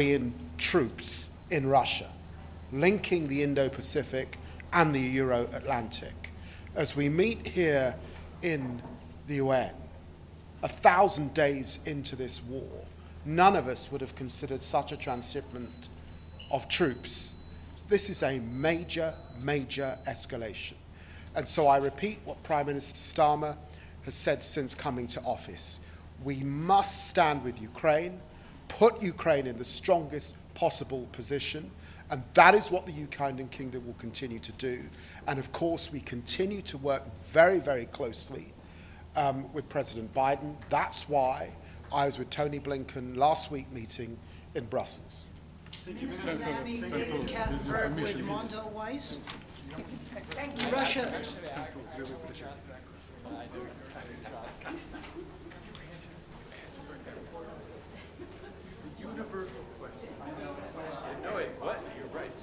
in troops in Russia, linking the Indo-Pacific and the Euro-Atlantic. As we meet here in the UN, 1,000 days into this war, none of us would have considered such a transshipment of troops. This is a major, major escalation. And so I repeat what Prime Minister Starmer has said since coming to office. We must stand with Ukraine, put Ukraine in the strongest possible position, and that is what the United Kingdom will continue to do. And of course, we continue to work very, very closely with President Biden. That's why I was with Tony Blinken last week meeting in Brussels. Minister Lammy, David Kattenberg with Monto Weiss. Russia. Universal question. No, wait, what? You're right.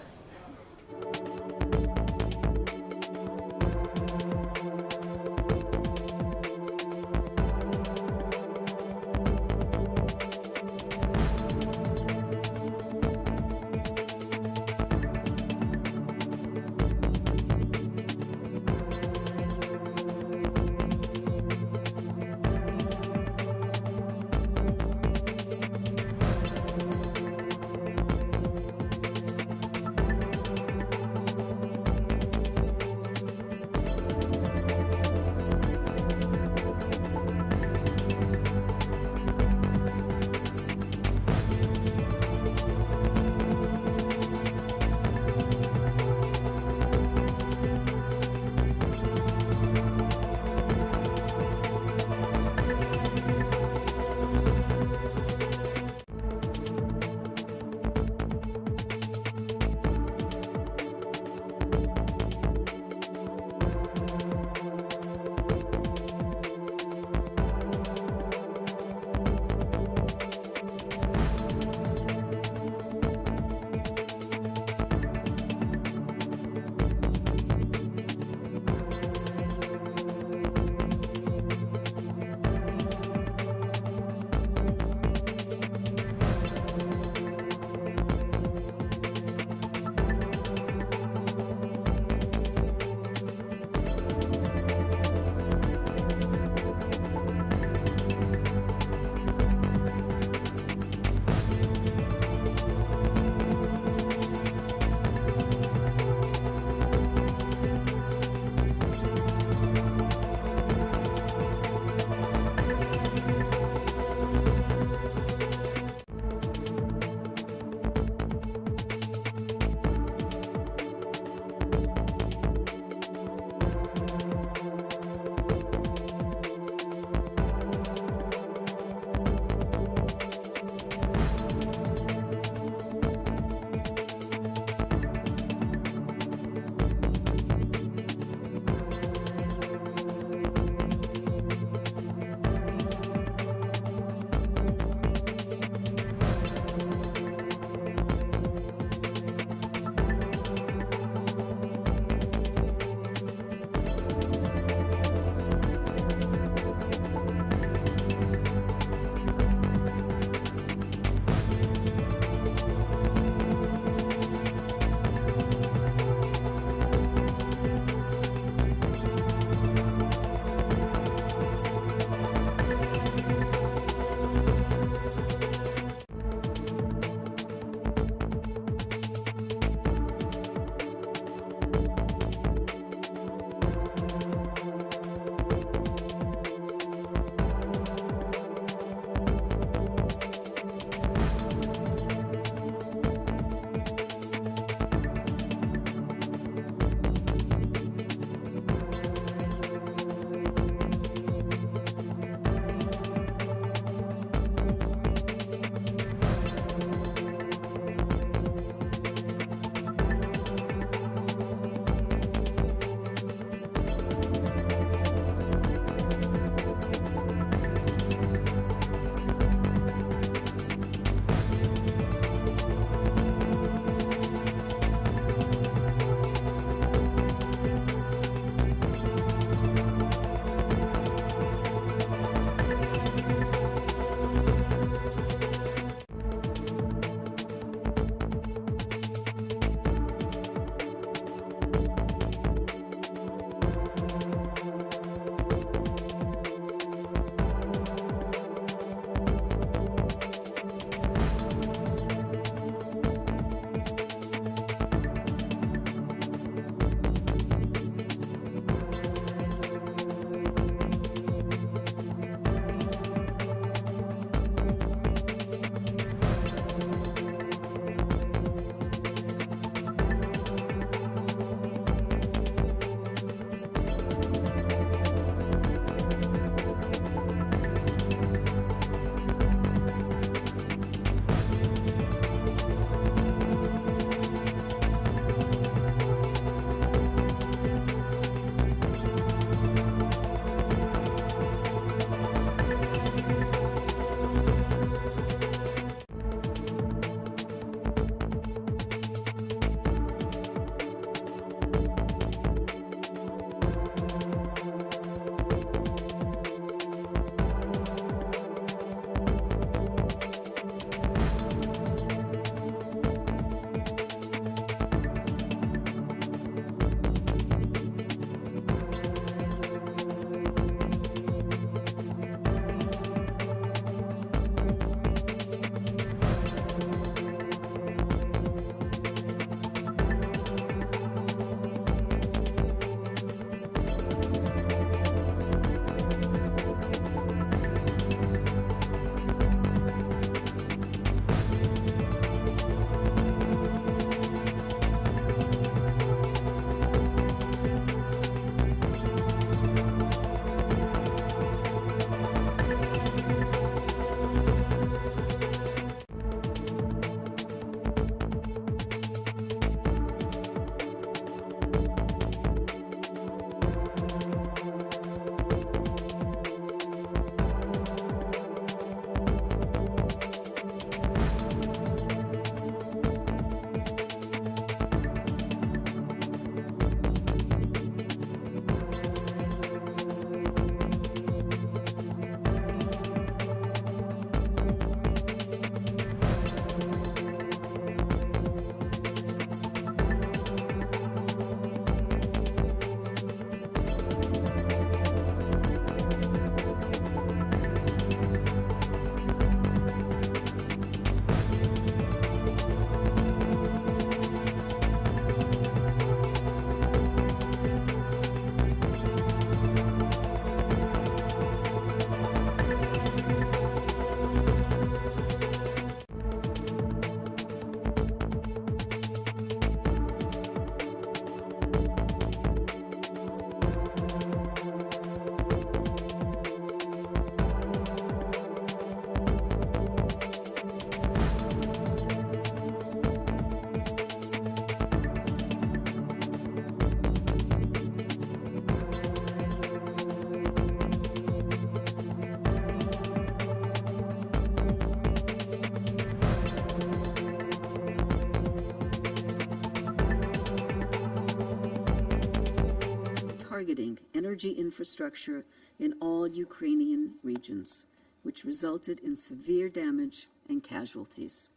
targeting energy infrastructure in all Ukrainian regions, which resulted in severe damage and casualties.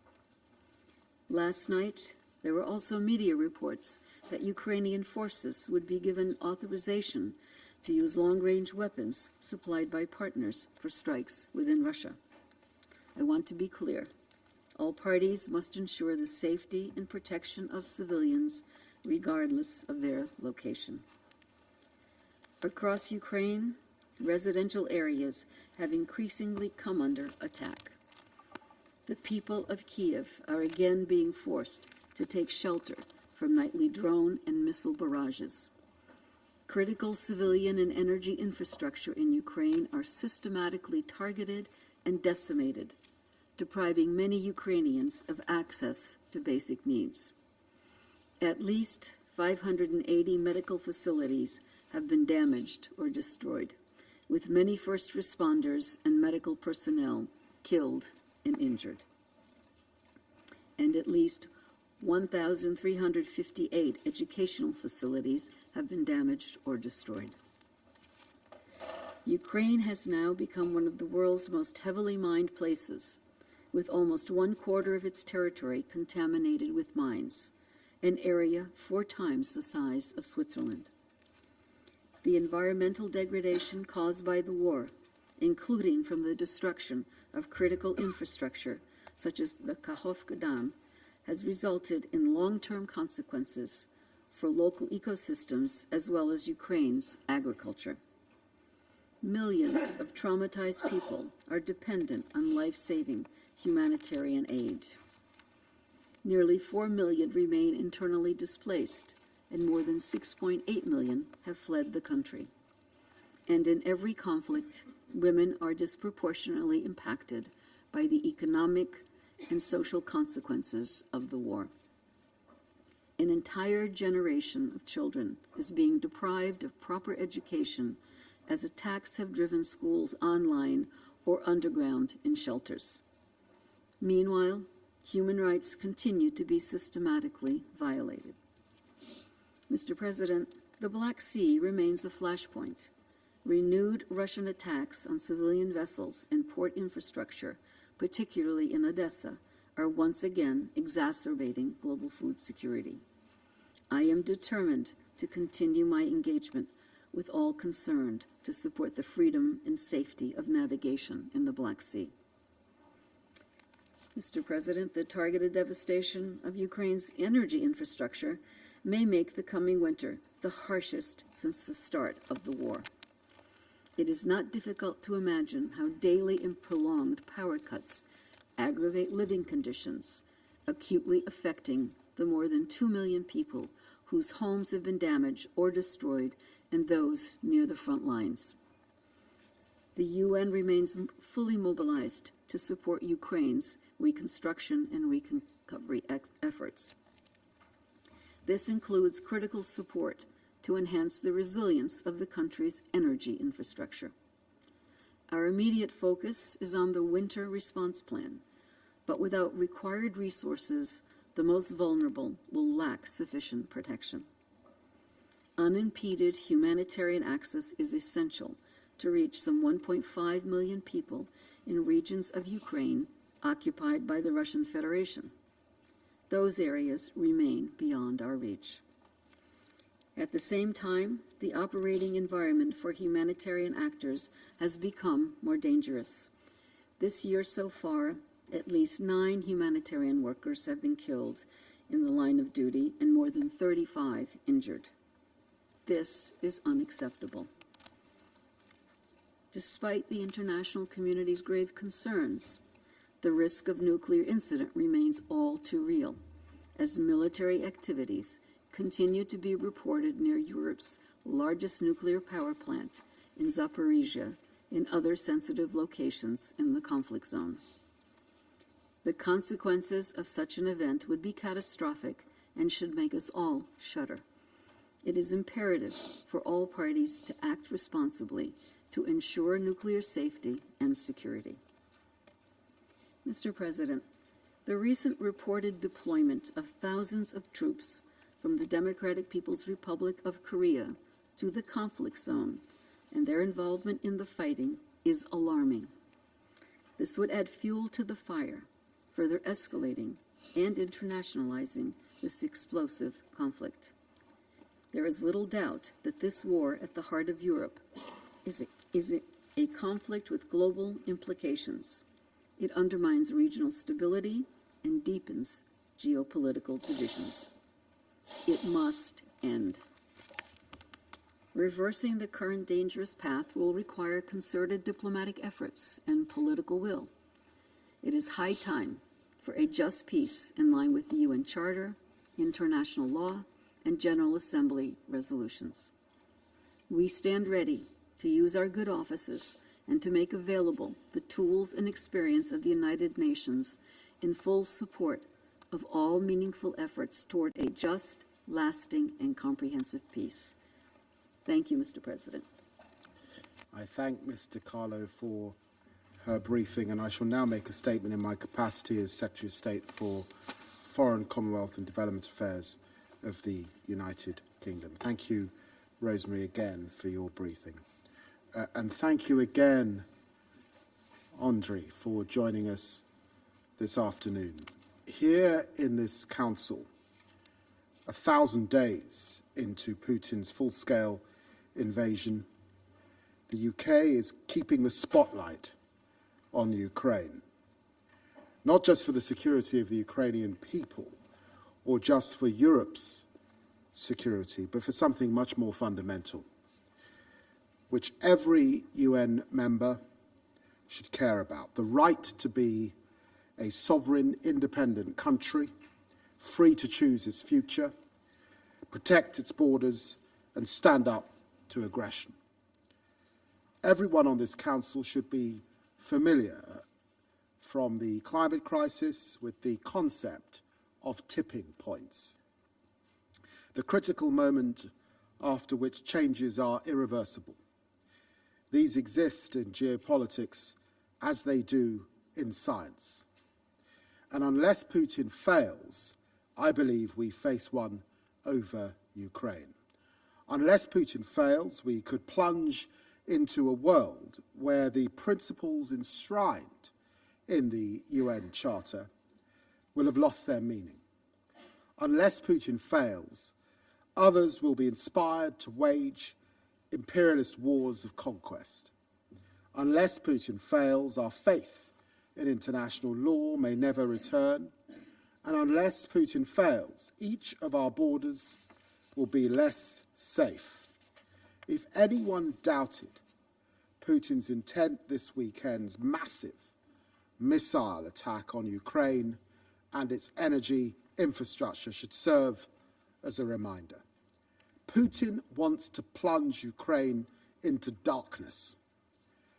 Last night, there were also media reports that Ukrainian forces would be given authorization to use long-range weapons supplied by partners for strikes within Russia. I want to be clear. All parties must ensure the safety and protection of civilians, regardless of their location. Across Ukraine, residential areas have increasingly come under attack. The people of Kiev are again being forced to take shelter from nightly drone and missile barrages. Critical civilian and energy infrastructure in Ukraine are systematically targeted and decimated, depriving many Ukrainians of access to basic needs. At least 580 medical facilities have been damaged or destroyed, with many first responders and medical personnel killed and injured. And at least 1,358 educational facilities have been damaged or destroyed. Ukraine has now become one of the world's most heavily mined places, with almost 1/4 of its territory contaminated with mines, an area 4 times the size of Switzerland. The environmental degradation caused by the war, including from the destruction of critical infrastructure, such as the Kakhovka Dam, has resulted in long-term consequences for local ecosystems as well as Ukraine's agriculture. Millions of traumatized people are dependent on life-saving humanitarian aid. Nearly 4 million remain internally displaced, and more than 6.8 million have fled the country. And in every conflict, women are disproportionately impacted by the economic and social consequences of the war. An entire generation of children is being deprived of proper education as attacks have driven schools online or underground in shelters. Meanwhile, human rights continue to be systematically violated. Mr. President, the Black Sea remains a flashpoint. Renewed Russian attacks on civilian vessels and port infrastructure, particularly in Odessa, are once again exacerbating global food security. I am determined to continue my engagement with all concerned to support the freedom and safety of navigation in the Black Sea. Mr. President, the targeted devastation of Ukraine's energy infrastructure may make the coming winter the harshest since the start of the war. It is not difficult to imagine how daily and prolonged power cuts aggravate living conditions, acutely affecting the more than 2 million people whose homes have been damaged or destroyed and those near the front lines. The UN remains fully mobilized to support Ukraine's reconstruction and recovery efforts. This includes critical support to enhance the resilience of the country's energy infrastructure. Our immediate focus is on the winter response plan, but without required resources, the most vulnerable will lack sufficient protection. Unimpeded humanitarian access is essential to reach some 1.5 million people in regions of Ukraine occupied by the Russian Federation. Those areas remain beyond our reach. At the same time, the operating environment for humanitarian actors has become more dangerous. This year so far, at least 9 humanitarian workers have been killed in the line of duty and more than 35 injured. This is unacceptable. Despite the international community's grave concerns, the risk of nuclear incident remains all too real, as military activities continue to be reported near Europe's largest nuclear power plant in Zaporizhia and other sensitive locations in the conflict zone. The consequences of such an event would be catastrophic and should make us all shudder. It is imperative for all parties to act responsibly to ensure nuclear safety and security. Mr. President, the recent reported deployment of thousands of troops from the Democratic People's Republic of Korea to the conflict zone and their involvement in the fighting is alarming. This would add fuel to the fire, further escalating and internationalizing this explosive conflict. There is little doubt that this war at the heart of Europe is a conflict with global implications. It undermines regional stability and deepens geopolitical divisions. It must end. Reversing the current dangerous path will require concerted diplomatic efforts and political will. It is high time for a just peace in line with the UN Charter, international law, and General Assembly resolutions. We stand ready to use our good offices and to make available the tools and experience of the United Nations in full support of all meaningful efforts toward a just, lasting, and comprehensive peace. Thank you, Mr. President. I thank Ms. DiCarlo for her briefing, and I shall now make a statement in my capacity as Secretary of State for Foreign, Commonwealth and Development Affairs of the United Kingdom. Thank you, Rosemary, again for your briefing. And thank you again, Andre, for joining us this afternoon. Here in this Council, 1,000 days into Putin's full-scale invasion, the UK is keeping the spotlight on Ukraine, not just for the security of the Ukrainian people or just for Europe's security, but for something much more fundamental, which every UN member should care about: the right to be a sovereign, independent country, free to choose its future, protect its borders, and stand up to aggression. Everyone on this Council should be familiar from the climate crisis with the concept of tipping points, the critical moment after which changes are irreversible. These exist in geopolitics as they do in science. And unless Putin fails, I believe we face one over Ukraine. Unless Putin fails, we could plunge into a world where the principles enshrined in the UN Charter will have lost their meaning. Unless Putin fails, others will be inspired to wage imperialist wars of conquest. Unless Putin fails, our faith in international law may never return. And unless Putin fails, each of our borders will be less safe. If anyone doubted Putin's intent this weekend's massive missile attack on Ukraine and its energy infrastructure should serve as a reminder. Putin wants to plunge Ukraine into darkness.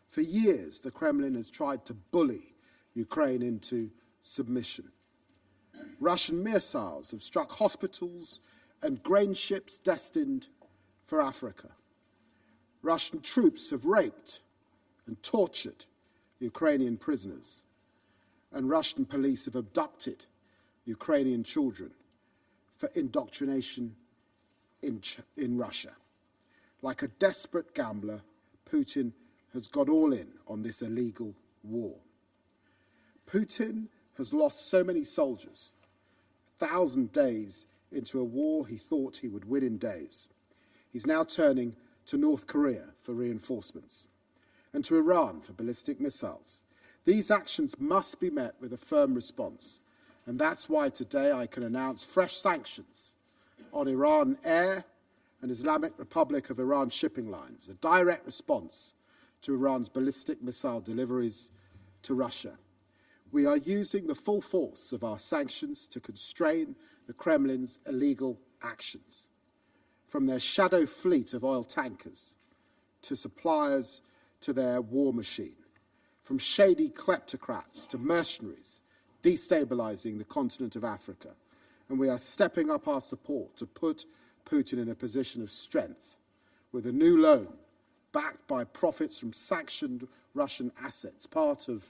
For years, the Kremlin has tried to bully Ukraine into submission. Russian missiles have struck hospitals and grain ships destined for Africa. Russian troops have raped and tortured Ukrainian prisoners, and Russian police have abducted Ukrainian children for indoctrination in Russia. Like a desperate gambler, Putin has got all in on this illegal war. Putin has lost so many soldiers, 1,000 days into a war he thought he would win in days. He's now turning to North Korea for reinforcements and to Iran for ballistic missiles. These actions must be met with a firm response, and that's why today I can announce fresh sanctions on Iran Air and Islamic Republic of Iran shipping lines, a direct response to Iran's ballistic missile deliveries to Russia. We are using the full force of our sanctions to constrain the Kremlin's illegal actions, from their shadow fleet of oil tankers to suppliers to their war machine, from shady kleptocrats to mercenaries destabilizing the continent of Africa. And we are stepping up our support to put Putin in a position of strength with a new loan backed by profits from sanctioned Russian assets, part of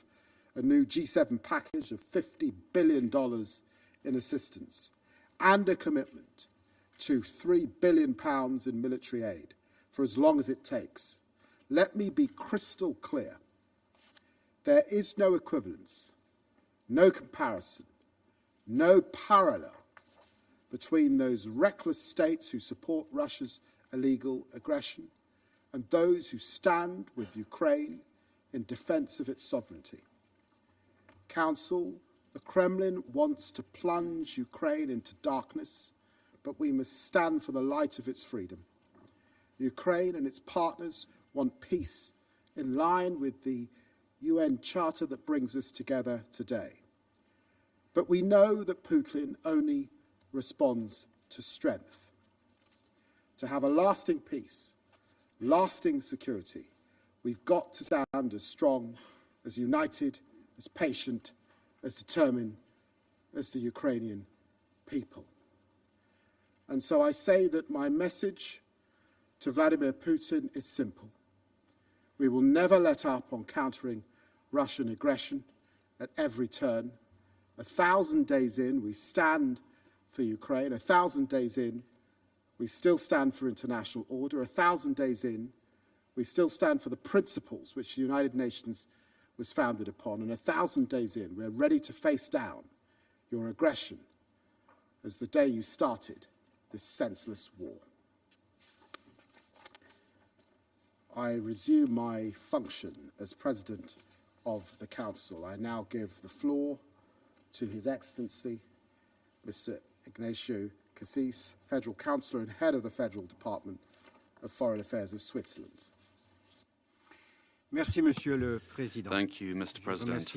a new G7 package of $50 billion in assistance, and a commitment to £3 billion in military aid for as long as it takes. Let me be crystal clear. There is no equivalence, no comparison, no parallel between those reckless states who support Russia's illegal aggression and those who stand with Ukraine in defence of its sovereignty. Council, the Kremlin wants to plunge Ukraine into darkness, but we must stand for the light of its freedom. Ukraine and its partners want peace in line with the UN Charter that brings us together today. But we know that Putin only responds to strength. To have a lasting peace, lasting security, we've got to stand as strong, as united, as patient, as determined as the Ukrainian people. And so I say that my message to Vladimir Putin is simple. We will never let up on countering Russian aggression at every turn. 1,000 days in, we stand for Ukraine. 1,000 days in, we still stand for international order. 1,000 days in, we still stand for the principles which the United Nations was founded upon. And 1,000 days in, we're ready to face down your aggression as the day you started this senseless war. I resume my function as President of the Council. I now give the floor to His Excellency, Mr. Ignacio Cassis, Federal Councillor and Head of the Federal Department of Foreign Affairs of Switzerland. Merci, Monsieur le Président. Thank you, Mr. President.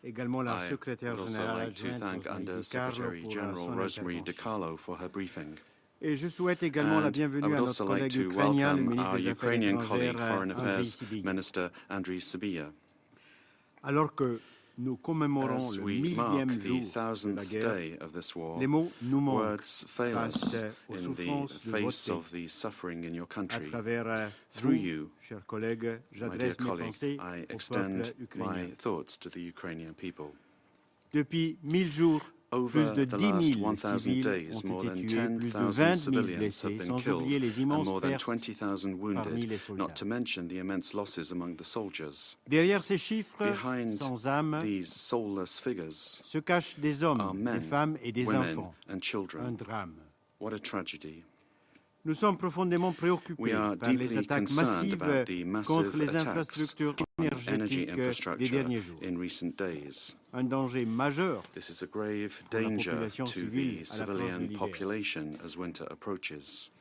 Également la I secrétaire would also générale like to thank Under Secretary General Rosemary DiCarlo for her briefing. Et je souhaite également la And I bienvenue would à also notre like collègue to ukrainien, le welcome ministre our des Affaires Ukrainian colleague, étrangères, Foreign Andriy Affairs Sybiha. Minister Andriy Sybiha. Alors que nous commémorons As le we mark millième the jour de la 1000th guerre, day of this war, les mots nous manquent words fail us face aux in the souffrances de face votre of the suffering in your À country. travers Through vous, you, chers collègues, my dear j'adresse mes colleague, pensées I au extend peuple my ukrainien. thoughts to the Ukrainian people. Depuis 1000 jours, plus Over de the 10 last 000 1000 civils days, ont more été than tués, plus de 10,000 20 000 civilians blessés, have been sans killed oublier les and immenses more than pertes 20,000 parmi wounded, les soldats. not to mention the immense losses among the soldiers. Derrière ces chiffres Behind sans âme these soulless figures se cachent des are hommes, men, des femmes et des women, enfants. and Un children. drame. What a tragedy. Nous sommes profondément We préoccupés are par les deeply attaques concerned massives about the massive contre les attacks infrastructures on energy énergétiques des infrastructure derniers jours. in recent days. Un danger majeur This is a grave pour la danger population to civile the à l'approche de civilian l'hiver. population as winter approaches.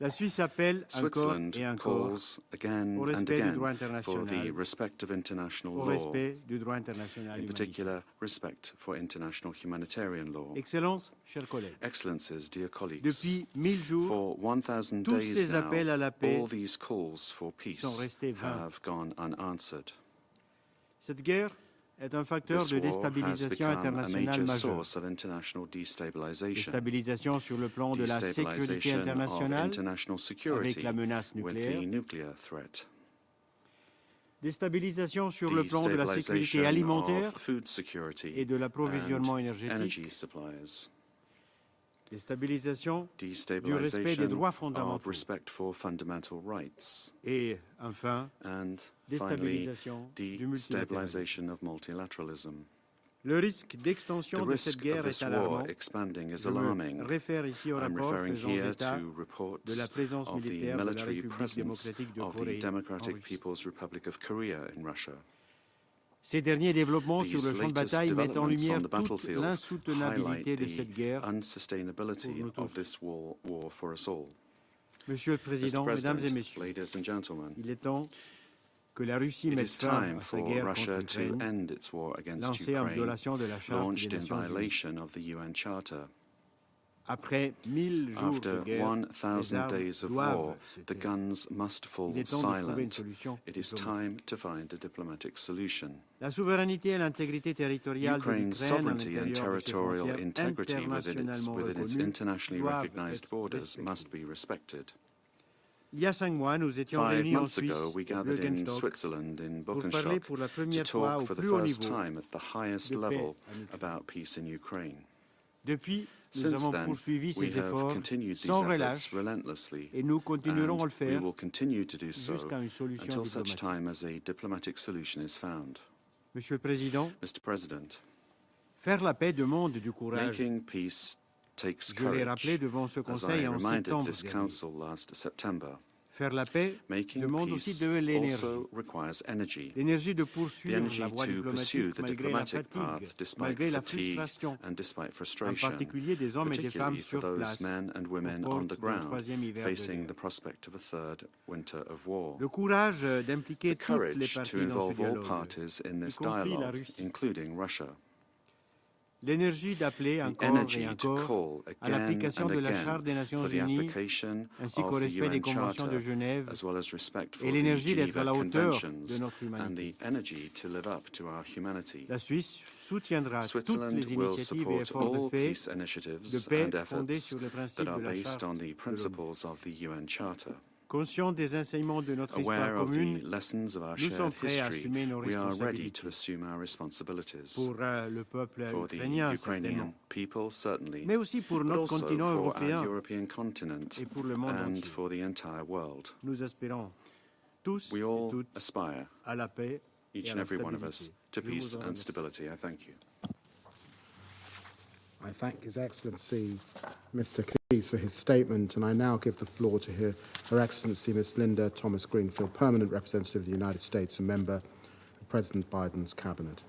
La Suisse appelle encore Switzerland et encore calls again au and respect du droit again for the international, respect of international au law, respect du droit international in humanitaire. particular respect for international humanitarian law. Excellences, chers collègues, Excellences, dear colleagues, depuis 1000 jours, for 1,000 tous days ces appels à la now, paix all these calls for peace sont restés vains. have gone unanswered. cette guerre est un facteur This de war has déstabilisation become a internationale major majeure. source of international destabilization. Déstabilisation sur le plan de la sécurité Destabilization of internationale, international security avec la menace with nucléaire. the nuclear threat. Déstabilisation sur le plan de la sécurité Destabilization alimentaire of food security et de l'approvisionnement and énergétique. energy supplies. Déstabilisation du respect des Destabilization droits of fondamentaux. respect for fundamental rights. Et enfin, And finally, déstabilisation du multilatéralisme. destabilization of multilateralism. Le risque The d'extension de cette risk of guerre this est war alarmant. expanding is Je me alarming. réfère ici au I'm rapport referring faisant here état to reports de la présence of the militaire de la military République presence démocratique de of the Corée en Democratic Russie. People's Republic of Korea in Russia. Ces derniers développements sur These le champ de latest bataille mettent en developments on lumière the toute battlefield l'insoutenabilité highlight de cette guerre. the unsustainability pour nous of tous. this war for us all. Monsieur le Mr. Président, Mesdames et President, Messieurs, ladies and gentlemen, il est temps que la Russie it mette is fin time à sa for guerre Russia contre to l'Ukraine, end its war against lancée en Ukraine, violation de la Charte launched des in Nations Unies. violation of the UN Charter. Après 1000 jours After de guerre, les 1,000 armes days of doivent war, se the taire. guns must fall Il est temps de trouver une silent. solution It is diplomatique. time to find a diplomatic solution. La souveraineté et l'intégrité territoriale de Ukraine's l'Ukraine à sovereignty and l'intérieur de ses territorial frontières integrity internationalement within its reconnues internationally doivent recognized être borders respectées. must be respected. Il y a 5 mois, nous étions 5 réunis en months Suisse, ago, we au gathered in Bürgenstock, Switzerland in pour parler Birkenstock pour la to première fois talk au for the plus haut first niveau time at the highest de paix level en Ukraine. about peace in Ukraine. Depuis, Nous Since avons then, poursuivi we ces have efforts continued these sans efforts relâche relentlessly, et nous continuerons à le and we faire will continue to do so jusqu'à une solution until such diplomatique. time as a diplomatic solution is found. Monsieur le Président, Mr. President, faire la paix demande du courage. making peace takes Je l'ai rappelé courage, devant ce as I Conseil en reminded septembre this dernier. Council last September. Faire la paix Making demande aussi peace de l'énergie. also requires energy. L'énergie de The poursuivre energy la voie to pursue diplomatique the malgré la diplomatic fatigue, path despite malgré la fatigue frustration, and despite en frustration, particulier des hommes et des femmes particularly for sur those place, men and aux women on portes the d'un ground troisième hiver de facing guerre. the prospect of a third winter of war. Le courage d'impliquer The toutes les courage to parties dans ce involve all dialogue, parties in y this compris la dialogue, Russie. including Russia. L'énergie d'appeler The encore energy et to encore call à again l'application and de la again Charte des Nations for the Unies application ainsi qu'au of the respect des UN conventions de Charter, Genève as well as respect for et the l'énergie d'être à Geneva la hauteur de Conventions notre and the humanité. energy to live up to our humanity. La Suisse soutiendra toutes Switzerland les will initiatives et support efforts de all paix, peace initiatives de paix and fondés efforts sur les principes that are de la based Charte on de the l'ONU. principles of the UN Charter. Conscient des enseignements de notre histoire Aware of the commune, lessons of our nous sommes shared prêts à history, assumer nos we are ready responsabilités to assume our responsibilities pour le peuple for the ukrainien, Ukrainian certainement, people, certainly, mais aussi pour but notre also continent for our européen European continent et pour le monde and entier. for the entire world. Nous espérons tous We et all toutes aspire, à la paix et each à and la every one of us, stabilité. to Je vous peace en and remercie. stability. I thank you. I thank His Excellency Mr. Keys for his statement, and I now give the floor to Her Excellency Miss Linda Thomas Greenfield, Permanent Representative of the United States and member of President Biden's cabinet.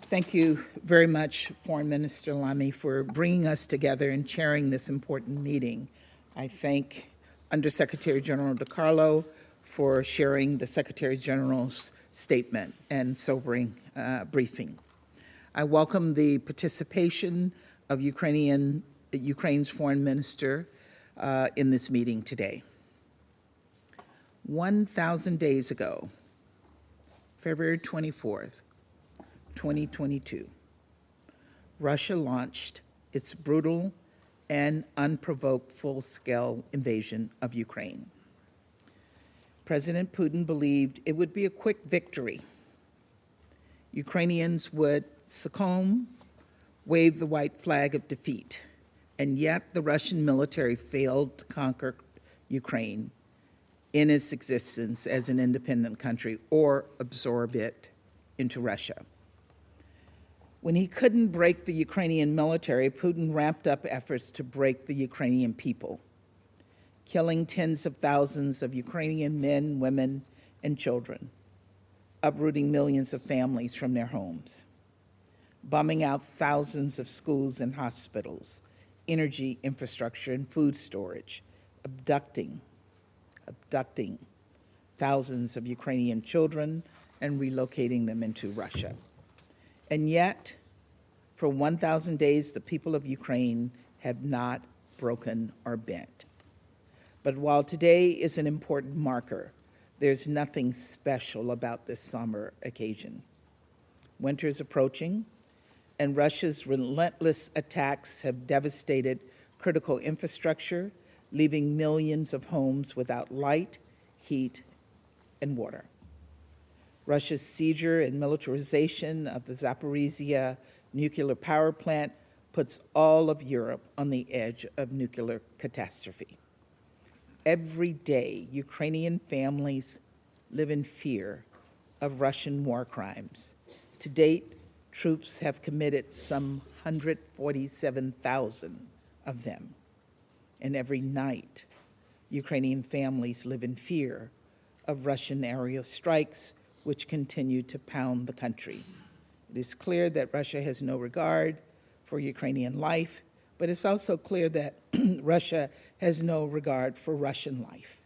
Thank you very much, Foreign Minister Lamy, for bringing us together and chairing this important meeting. I thank Undersecretary General DiCarlo for sharing the Secretary General's statement and sobering briefing. I welcome the participation of Ukraine's foreign minister in this meeting today. 1,000 days ago, February 24th, 2022, Russia launched its brutal and unprovoked full-scale invasion of Ukraine. President Putin believed it would be a quick victory. Ukrainians would succumb, wave the white flag of defeat, and yet the Russian military failed to conquer Ukraine in its existence as an independent country or absorb it into Russia. When he couldn't break the Ukrainian military, Putin ramped up efforts to break the Ukrainian people, killing tens of thousands of Ukrainian men, women, and children, uprooting millions of families from their homes, bombing out thousands of schools and hospitals, energy infrastructure and food storage, abducting thousands of Ukrainian children and relocating them into Russia. And yet, for 1,000 days, the people of Ukraine have not broken or bent. But while today is an important marker, there's nothing special about this somber occasion. Winter is approaching, and Russia's relentless attacks have devastated critical infrastructure, leaving millions of homes without light, heat, and water. Russia's seizure and militarization of the Zaporizhia nuclear power plant puts all of Europe on the edge of nuclear catastrophe. Every day, Ukrainian families live in fear of Russian war crimes. To date, troops have committed some 147,000 of them. And every night, Ukrainian families live in fear of Russian aerial strikes, which continue to pound the country. It is clear that Russia has no regard for Ukrainian life, but it's also clear that Russia has no regard for Russian life.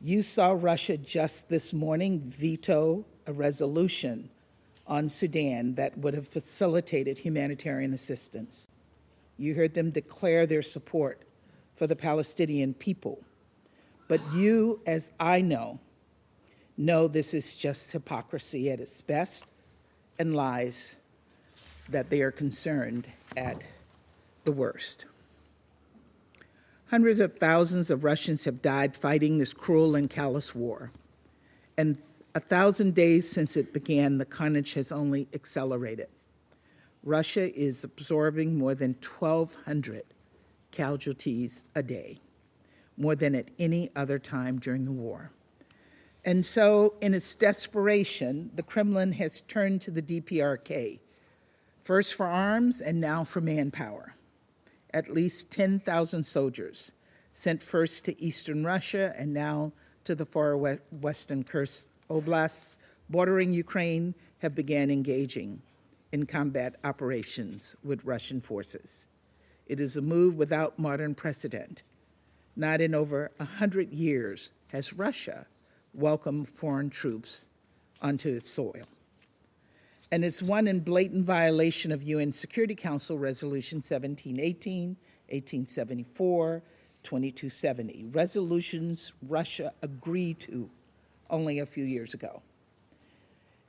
You saw Russia just this morning veto a resolution on Sudan that would have facilitated humanitarian assistance. You heard them declare their support for the Palestinian people. But you, as I know this is just hypocrisy at its best and lies that they are concerned at the worst. Hundreds of thousands of Russians have died fighting this cruel and callous war. And 1,000 days since it began, the carnage has only accelerated. Russia is absorbing more than 1,200 casualties a day, more than at any other time during the war. And so, in its desperation, the Kremlin has turned to the DPRK, first for arms and now for manpower. At least 10,000 soldiers, sent first to eastern Russia and now to the far western Kursk oblasts bordering Ukraine, have begun engaging in combat operations with Russian forces. It is a move without modern precedent. Not in over 100 years has Russia welcomed foreign troops onto its soil. And it's one in blatant violation of UN Security Council Resolution 1718, 1874, 2270, resolutions Russia agreed to only a few years ago.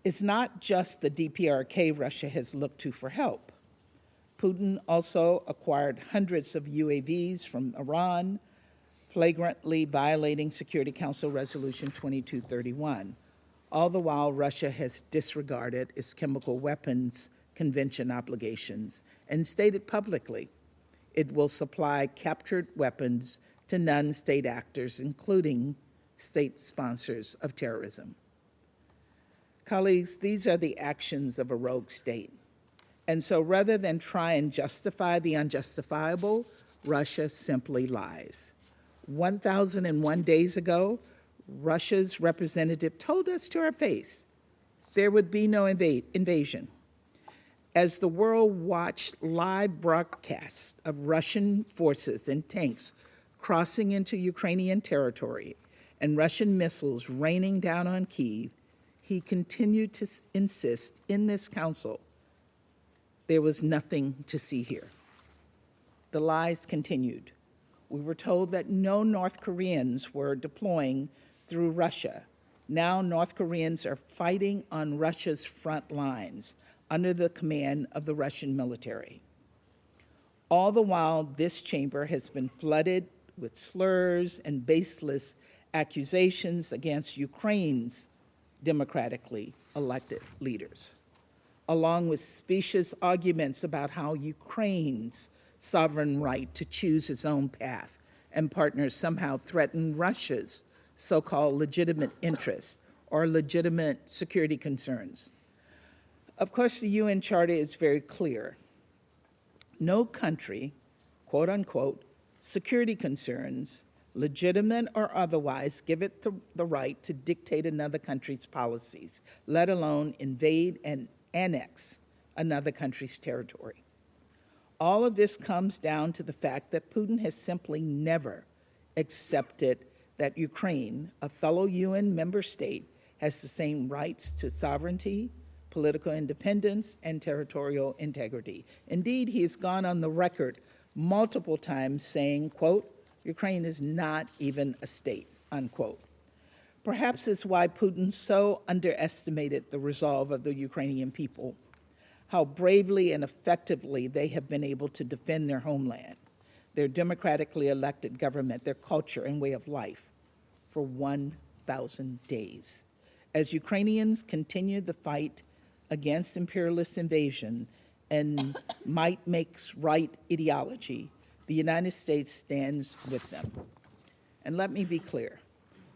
It's not just the DPRK Russia has looked to for help. Putin also acquired hundreds of UAVs from Iran, flagrantly violating Security Council Resolution 2231. All the while, Russia has disregarded its chemical weapons convention obligations and stated publicly it will supply captured weapons to non-state actors, including state sponsors of terrorism. Colleagues, these are the actions of a rogue state. And so rather than try and justify the unjustifiable, Russia simply lies. 1,001 days ago, Russia's representative told us to our face there would be no invasion. As the world watched live broadcasts of Russian forces and tanks crossing into Ukrainian territory and Russian missiles raining down on Kyiv, he continued to insist in this council there was nothing to see here. The lies continued. We were told that no North Koreans were deploying through Russia. Now North Koreans are fighting on Russia's front lines under the command of the Russian military. All the while, this chamber has been flooded with slurs and baseless accusations against Ukraine's democratically elected leaders, along with specious arguments about how Ukraine's sovereign right to choose its own path and partners somehow threaten Russia's so-called legitimate interests or legitimate security concerns. Of course, the UN Charter is very clear. No country, quote unquote, security concerns, legitimate or otherwise, give it the right to dictate another country's policies, let alone invade and annex another country's territory. All of this comes down to the fact that Putin has simply never accepted that Ukraine, a fellow UN member state, has the same rights to sovereignty, political independence, and territorial integrity. Indeed, he has gone on the record multiple times saying, quote, Ukraine is not even a state, unquote. Perhaps it's why Putin so underestimated the resolve of the Ukrainian people, how bravely and effectively they have been able to defend their homeland, their democratically elected government, their culture and way of life for 1,000 days. As Ukrainians continue the fight against imperialist invasion and might makes right ideology, the United States stands with them. And let me be clear,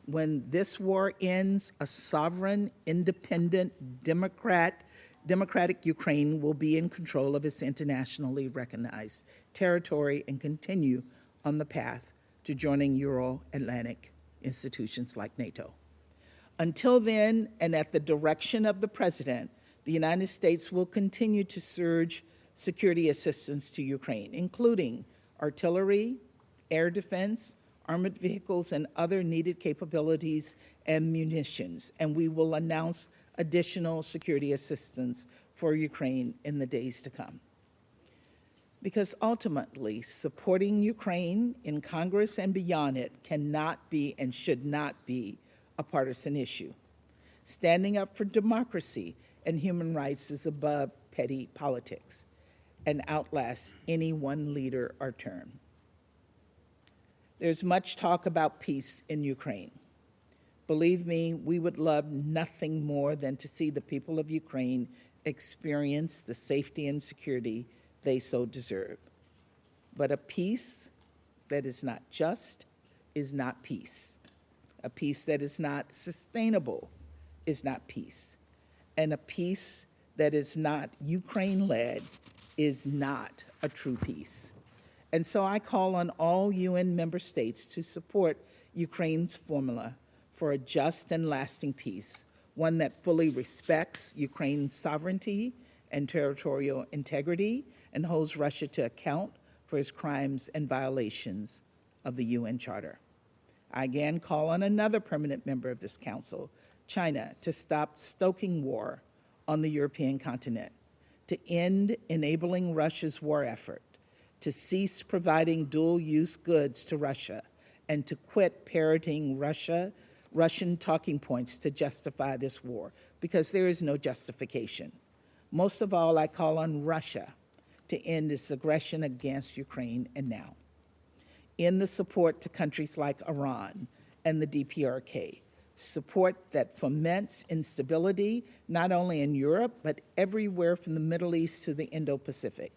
when this war ends, a sovereign, independent, democratic Ukraine will be in control of its internationally recognized territory and continue on the path to joining Euro-Atlantic institutions like NATO. Until then, and at the direction of the President, the United States will continue to surge security assistance to Ukraine, including artillery, air defense, armored vehicles, and other needed capabilities and munitions. And we will announce additional security assistance for Ukraine in the days to come. Because ultimately, supporting Ukraine in Congress and beyond it cannot be and should not be a partisan issue. Standing up for democracy and human rights is above petty politics and outlasts any one leader or term. There's much talk about peace in Ukraine. Believe me, we would love nothing more than to see the people of Ukraine experience the safety and security they so deserve. But a peace that is not just is not peace. A peace that is not sustainable is not peace. And a peace that is not Ukraine-led is not a true peace. And so I call on all UN member states to support Ukraine's formula for a just and lasting peace, one that fully respects Ukraine's sovereignty and territorial integrity and holds Russia to account for its crimes and violations of the UN Charter. I again call on another permanent member of this council, China, to stop stoking war on the European continent, to end enabling Russia's war effort, to cease providing dual-use goods to Russia, and to quit parroting Russian talking points to justify this war, because there is no justification. Most of all, I call on Russia to end its aggression against Ukraine and now. In the support to countries like Iran and the DPRK, support that foments instability not only in Europe, but everywhere from the Middle East to the Indo-Pacific,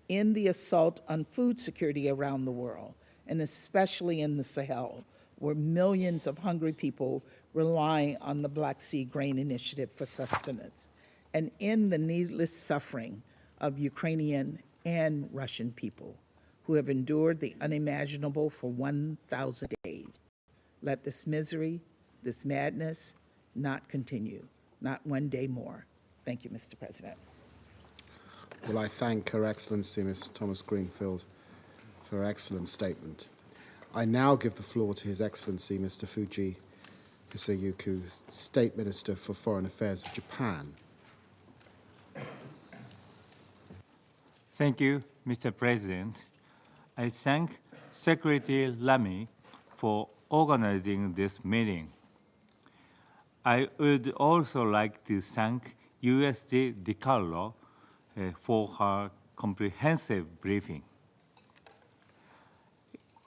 in the assault on food security around the world, and especially in the Sahel, where millions of hungry people rely on the Black Sea Grain Initiative for sustenance, and in the needless suffering of Ukrainian and Russian people who have endured the unimaginable for 1,000 days. Let this misery, this madness, not continue, not one day more. Thank you, Mr. President. Well, I thank Her Excellency, Ms. Thomas Greenfield, for her excellent statement. I now give the floor to His Excellency, Mr. Fuji Hisayuki, State Minister for Foreign Affairs of Japan. Thank you, Mr. President. I thank Secretary Lamy for organizing this meeting. I would also like to thank USG DiCarlo for her comprehensive briefing.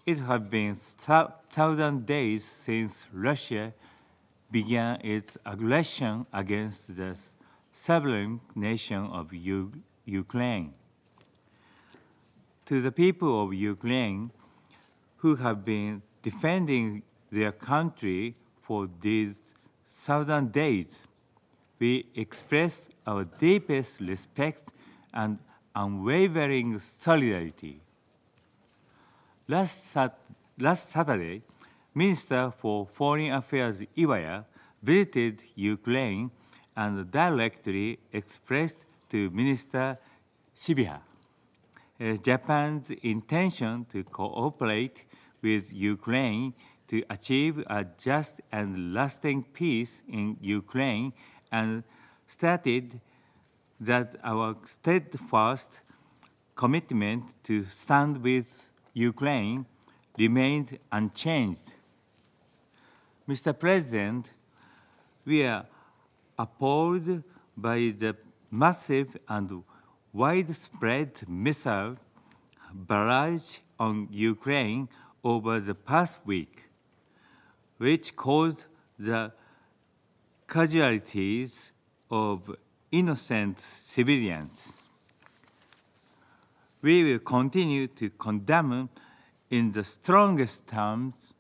It has been 1,000 days since Russia began its aggression against the sovereign nation of Ukraine. To the people of Ukraine who have been defending their country for these 1,000 days, we express our deepest respect and unwavering solidarity. Last Saturday, Minister for Foreign Affairs Iwaya visited Ukraine and directly expressed to Minister Shibiha Japan's intention to cooperate with Ukraine to achieve a just and lasting peace in Ukraine, and stated that our steadfast commitment to stand with Ukraine remained unchanged. Mr. President, we are appalled by the massive and widespread missile barrage on Ukraine over the past week, which caused the casualties of innocent civilians. We will continue to condemn in the strongest terms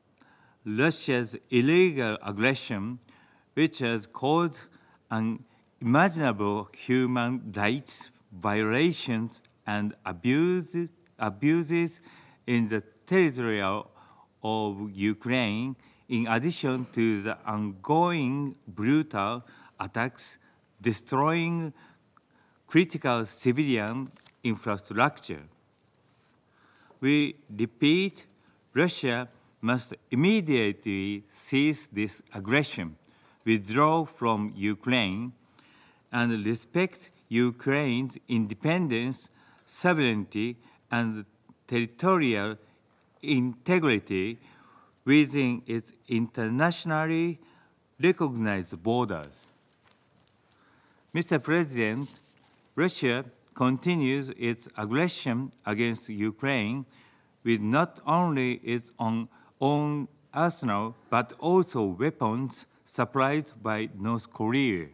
Russia's illegal aggression, which has caused unimaginable human rights violations and abuses in the territory of Ukraine, in addition to the ongoing brutal attacks destroying critical civilian infrastructure. We repeat, Russia must immediately cease this aggression, withdraw from Ukraine, and respect Ukraine's independence, sovereignty, and territorial integrity within its internationally recognized borders. Mr. President, Russia continues its aggression against Ukraine with not only its own arsenal, but also weapons supplied by North Korea.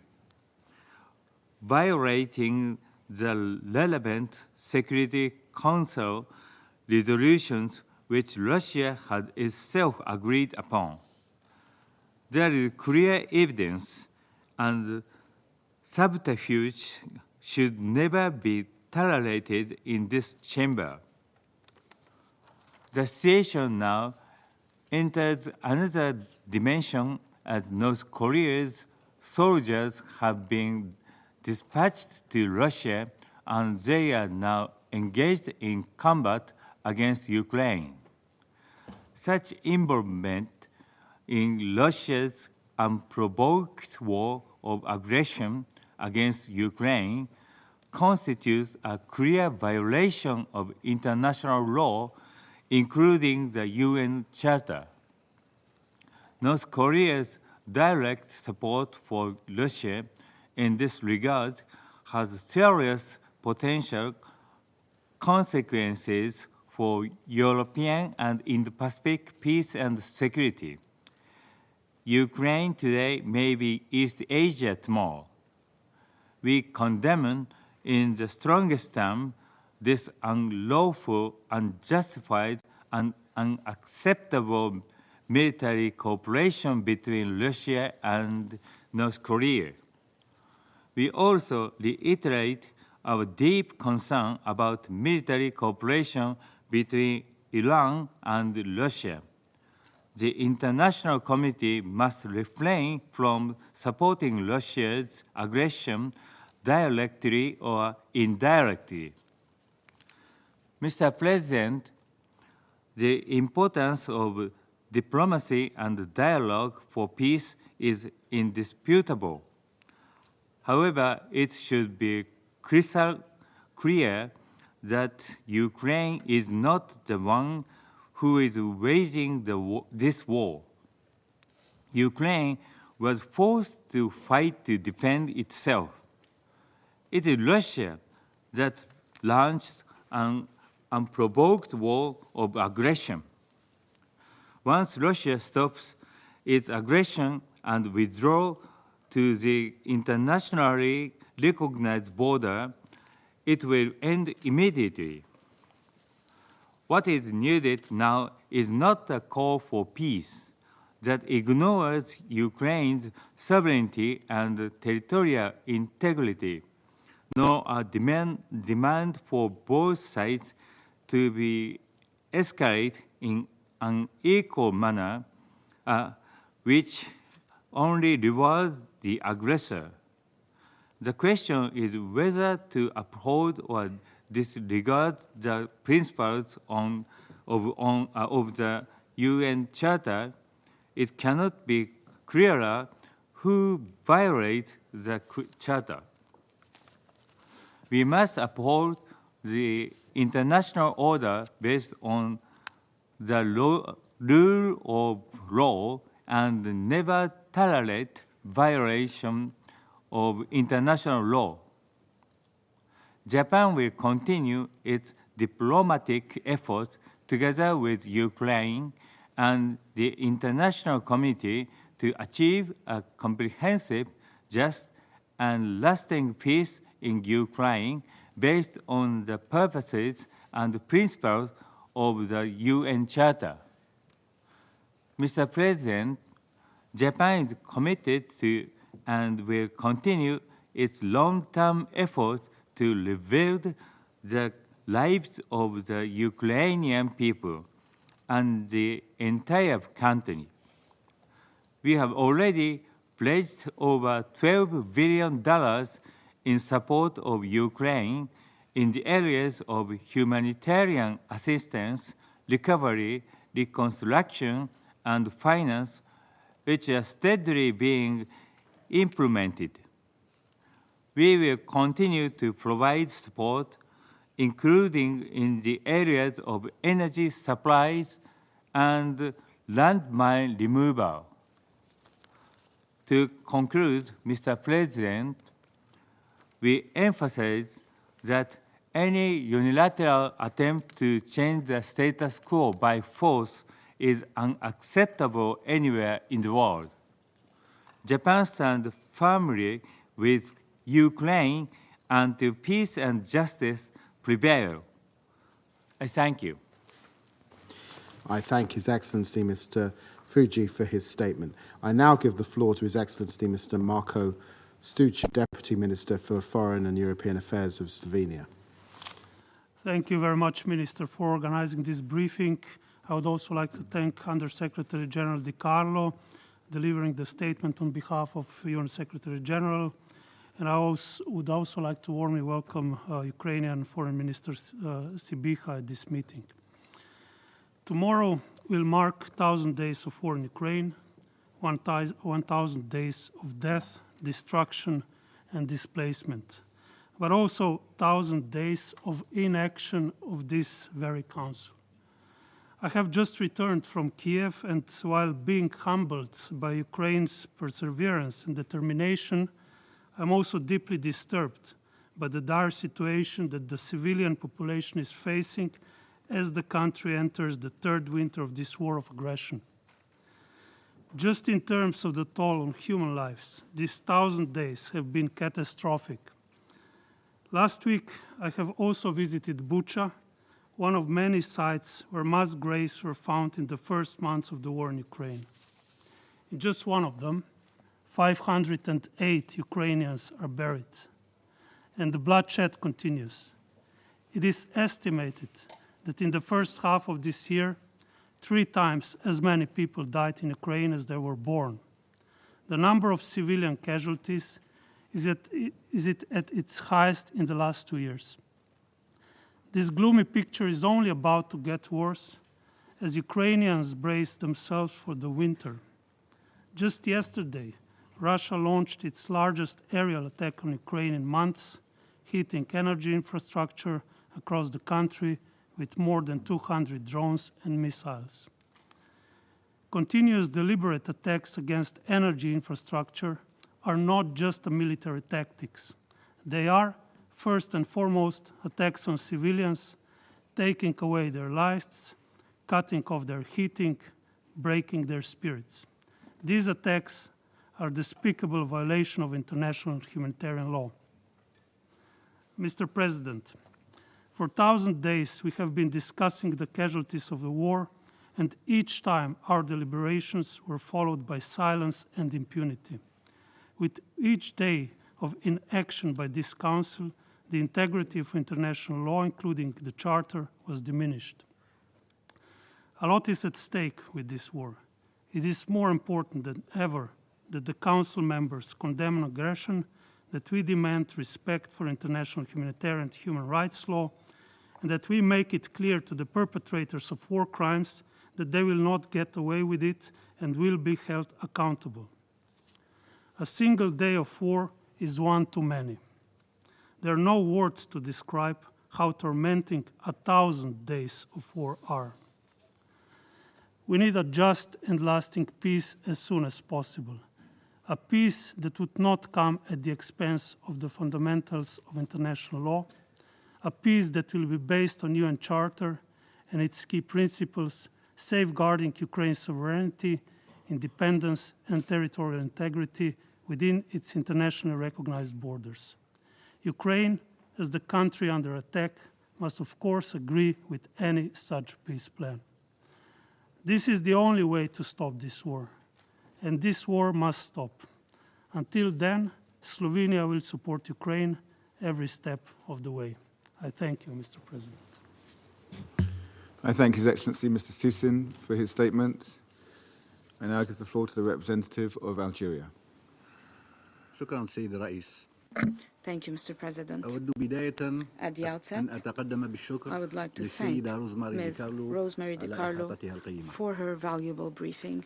violating the relevant Security Council resolutions which Russia had itself agreed upon. There is clear evidence, and subterfuge should never be tolerated in this chamber. The situation now enters another dimension as North Korea's soldiers have been dispatched to Russia and they are now engaged in combat against Ukraine. Such involvement in Russia's unprovoked war of aggression against Ukraine constitutes a clear violation of international law, including the UN Charter. North Korea's direct support for Russia in this regard has serious potential consequences for European and Indo-Pacific peace and security. Ukraine today may be East Asia tomorrow. We condemn in the strongest terms this unlawful, unjustified, and unacceptable military cooperation between Russia and North Korea. We also reiterate our deep concern about military cooperation between Iran and Russia. The international community must refrain from supporting Russia's aggression directly or indirectly. Mr. President, the importance of diplomacy and dialogue for peace is indisputable. However, it should be crystal clear that Ukraine is not the one who is waging this war. Ukraine was forced to fight to defend itself. It is Russia that launched an unprovoked war of aggression. Once Russia stops its aggression and withdraws to the internationally recognized border, it will end immediately. What is needed now is not a call for peace that ignores Ukraine's sovereignty and territorial integrity, nor a demand for both sides to be escalated in an equal manner, which only rewards the aggressor. The question is whether to uphold or disregard the principles of the UN Charter. It cannot be clearer who violates the Charter. We must uphold the international order based on the rule of law and never tolerate violation of international law. Japan will continue its diplomatic efforts together with Ukraine and the international community to achieve a comprehensive, just, and lasting peace in Ukraine based on the purposes and principles of the UN Charter. Mr. President, Japan is committed to and will continue its long-term efforts to rebuild the lives of the Ukrainian people and the entire country. We have already pledged over $12 billion in support of Ukraine in the areas of humanitarian assistance, recovery, reconstruction, and finance, which are steadily being implemented. We will continue to provide support, including in the areas of energy supplies and landmine removal. To conclude, Mr. President, we emphasize that any unilateral attempt to change the status quo by force is unacceptable anywhere in the world. Japan stands firmly with Ukraine until peace and justice prevail. I thank you. I thank His Excellency Mr. Fuji for his statement. I now give the floor to His Excellency Mr. Marko Stučić, Deputy Minister for Foreign and European Affairs of Slovenia. Thank you very much, Minister, for organizing this briefing. I would also like to thank Under-Secretary General Di Carlo, delivering the statement on behalf of UN Secretary General. And I would also like to warmly welcome Ukrainian Foreign Minister Sybiha at this meeting. Tomorrow will mark 1,000 days of war in Ukraine, 1,000 days of death, destruction, and displacement, but also 1,000 days of inaction of this very council. I have just returned from Kiev, and while being humbled by Ukraine's perseverance and determination, I'm also deeply disturbed by the dire situation that the civilian population is facing as the country enters the third winter of this war of aggression. Just in terms of the toll on human lives, these 1,000 days have been catastrophic. Last week, I have also visited Bucha, one of many sites where mass graves were found in the first months of the war in Ukraine. In just one of them, 508 Ukrainians are buried, and the bloodshed continues. It is estimated that in the first half of this year, 3 times as many people died in Ukraine as there were born. The number of civilian casualties is at its highest in the last 2 years. This gloomy picture is only about to get worse as Ukrainians brace themselves for the winter. Just yesterday, Russia launched its largest aerial attack on Ukraine in months, hitting energy infrastructure across the country with more than 200 drones and missiles. Continuous deliberate attacks against energy infrastructure are not just military tactics. They are, first and foremost, attacks on civilians, taking away their lives, cutting off their heating, breaking their spirits. These attacks are a despicable violation of international humanitarian law. Mr. President, for 1,000 days we have been discussing the casualties of the war, and each time our deliberations were followed by silence and impunity. With each day of inaction by this Council, the integrity of international law, including the Charter, was diminished. A lot is at stake with this war. It is more important than ever that the Council members condemn aggression, that we demand respect for international humanitarian and human rights law, and that we make it clear to the perpetrators of war crimes that they will not get away with it and will be held accountable. A single day of war is one too many. There are no words to describe how tormenting 1,000 days of war are. We need a just and lasting peace as soon as possible, a peace that would not come at the expense of the fundamentals of international law, a peace that will be based on UN Charter and its key principles, safeguarding Ukraine's sovereignty, independence, and territorial integrity within its internationally recognized borders. Ukraine, as the country under attack, must of course agree with any such peace plan. This is the only way to stop this war, and this war must stop. Until then, Slovenia will support Ukraine every step of the way. I thank you, Mr. President. I thank His Excellency Mr. Stusin for his statement. I now give the floor to the representative of Algeria. شكرا سيد الرئيس. Thank you, Mr. President. أود بداية At the outset, أن أتقدم بالشكر I would like to thank Ms. Rosemary DiCarlo for her valuable briefing.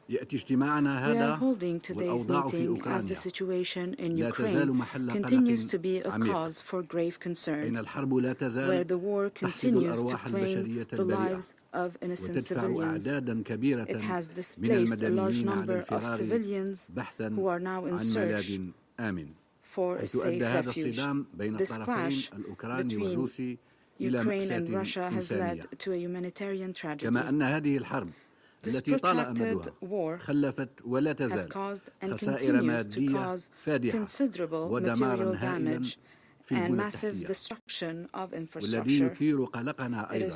يأتي اجتماعنا We هذا are holding today's والأوضاع في meeting as the أوكرانيا situation in لا تزال Ukraine محل continues to قلق be a عميق cause for grave أين concern, الحرب لا where تزال the war تحسد continues to الأرواح claim البشرية the البريئة lives of innocent وتدفع civilians. أعدادا كبيرة It has من displaced a large المدنيين على number of الفرار civilians بحثا who are now in عن search ملاذ آمن for a حيث safe أدى هذا refuge. الصدام بين This الطرفين clash الأوكراني between والروسي إلى Ukraine and مأساة Russia has إنسانية led to a humanitarian tragedy. كما أن هذه الحرب التي طال أمدها خلفت ولا تزال خسائر مادية فادحة ودمارا هائلا في البنى التحتية. والذي يثير قلقنا أيضا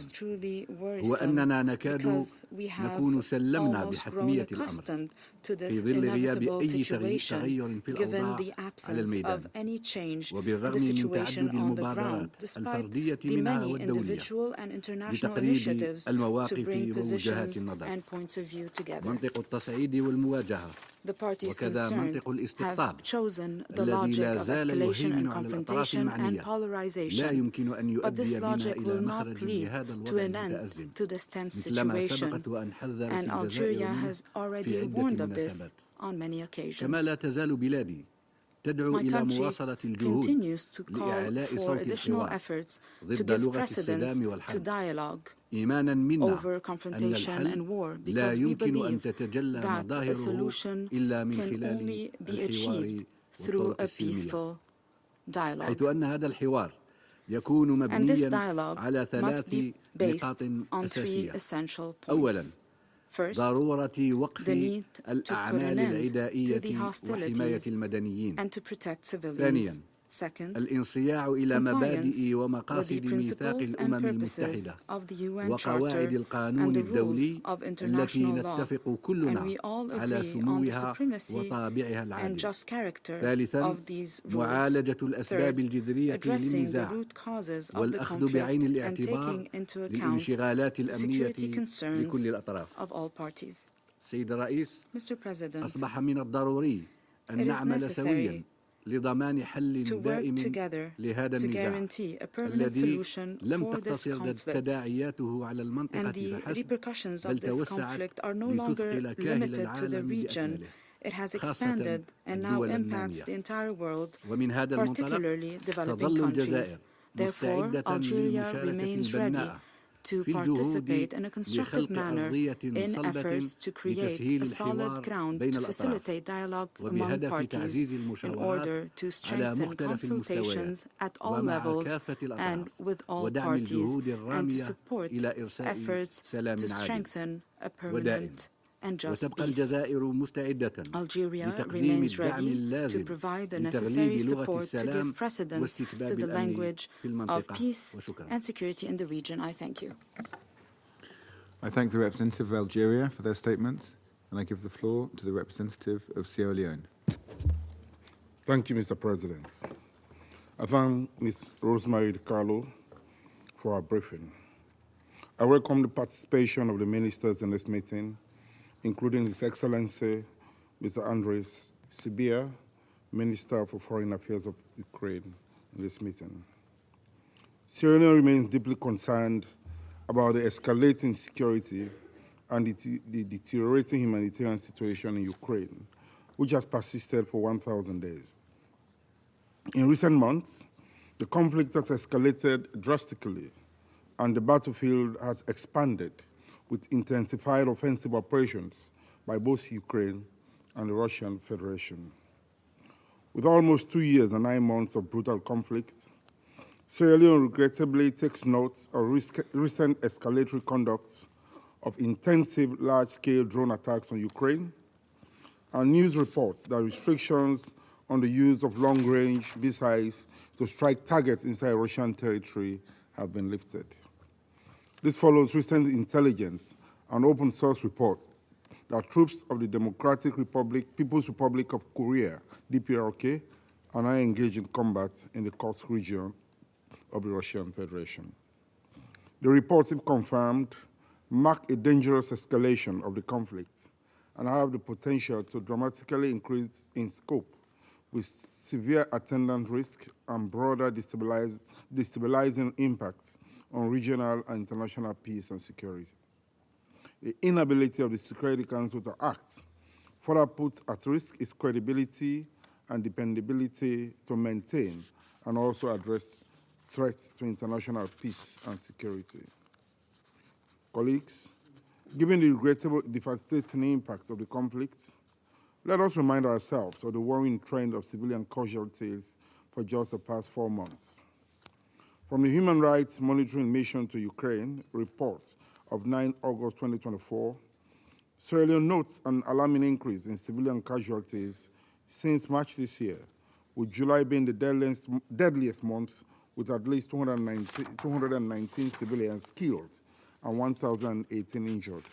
هو أننا نكاد نكون سلمنا بحتمية الأمر في ظل غياب أي تغير في الأوضاع على الميدان، وبالرغم من تعدد المبادرات الفردية منها والدولية لتقريب المواقف ووجهات النظر. منطق التصعيد والمواجهة وكذا منطق الاستقطاب الذي لا زال يهيمن على الأطراف المعنية لا يمكن أن يؤدي بنا إلى مخرج لهذا الوضع المتأزم، مثلما سبقت وأن حذرت الجزائر منه في عدة مناسبات. كما لا تزال بلادي تدعو إلى مواصلة الجهود لإعلاء صوت الحوار ضد لغة السلام والحرب، إيمانا منا أن الحل لا يمكن أن تتجلى مظاهره إلا من خلال الحوار والطرق السلمية، حيث أن هذا الحوار يكون مبنيا على 3 نقاط أساسية. أولا، ضرورة وقف الأعمال العدائية وحماية المدنيين. ثانيا، الانصياع إلى مبادئ ومقاصد ميثاق الأمم المتحدة وقواعد القانون الدولي التي نتفق كلنا على سموها وطابعها العادل. ثالثا، معالجة الأسباب الجذرية للنزاع والأخذ بعين الاعتبار للانشغالات الأمنية لكل الأطراف. سيد الرئيس، أصبح من الضروري أن نعمل سويا لضمان حل دائم لهذا النزاع الذي لم تقتصر تداعياته على المنطقة فحسب، بل توسعت لتثقل كاهل العالم بأكمله، خاصة الدول النامية. ومن هذا المنطلق تظل الجزائر مستعدة للمشاركة البناءة في الجهود لخلق أرضية صلبة لتسهيل الحوار بين الأطراف وبهدف تعزيز المشاورات على مختلف المستويات ومع كافة الأطراف ودعم الجهود الرامية إلى إرساء سلام عادل ودائم. وتبقى الجزائر مستعدة لتقديم الدعم اللازم لتغليب لغة السلام واستتباب الأمن في المنطقة. وشكرا. I thank the representative of Algeria for their statement, and I give the floor to the representative of Sierra Leone. Thank you, Mr. President. I thank Ms. Rosemary DiCarlo for her briefing. I welcome the participation of the ministers in this meeting, including His Excellency Mr. Andres Sibia, Minister for Foreign Affairs of Ukraine, in this meeting. Sierra Leone remains deeply concerned about the escalating security and the deteriorating humanitarian situation in Ukraine, which has persisted for 1,000 days. In recent months, the conflict has escalated drastically, and the battlefield has expanded with intensified offensive operations by both Ukraine and the Russian Federation. With almost 2 years and 9 months of brutal conflict, Sierra Leone regrettably takes note of recent escalatory conduct of intensive large-scale drone attacks on Ukraine, and news reports that restrictions on the use of long-range missiles to strike targets inside Russian territory have been lifted. This follows recent intelligence and open-source reports that troops of the People's Republic of Korea, DPRK, are now engaged in combat in the Kursk region of the Russian Federation. The reports, if confirmed, mark a dangerous escalation of the conflict and have the potential to dramatically increase in scope, with severe attendant risk and broader destabilizing impacts on regional and international peace and security. The inability of the Security Council to act further puts at risk its credibility and dependability to maintain and also address threats to international peace and security. Colleagues, given the regrettable, devastating impact of the conflict, let us remind ourselves of the worrying trend of civilian casualties for just the past 4 months. From the Human Rights Monitoring Mission to Ukraine reports of 9 August 2024, Sierra Leone notes an alarming increase in civilian casualties since March this year, with July being the deadliest month, with at least 219 civilians killed and 1,018 injured.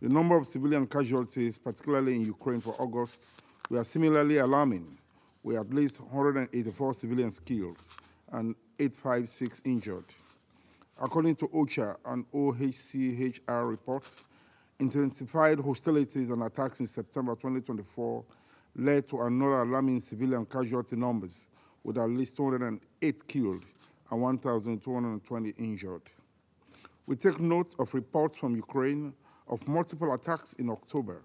The number of civilian casualties, particularly in Ukraine for August, were similarly alarming, with at least 184 civilians killed and 856 injured. According to OCHA and OHCHR reports, intensified hostilities and attacks in September 2024 led to another alarming civilian casualty numbers, with at least 208 killed and 1,220 injured. We take note of reports from Ukraine of multiple attacks in October,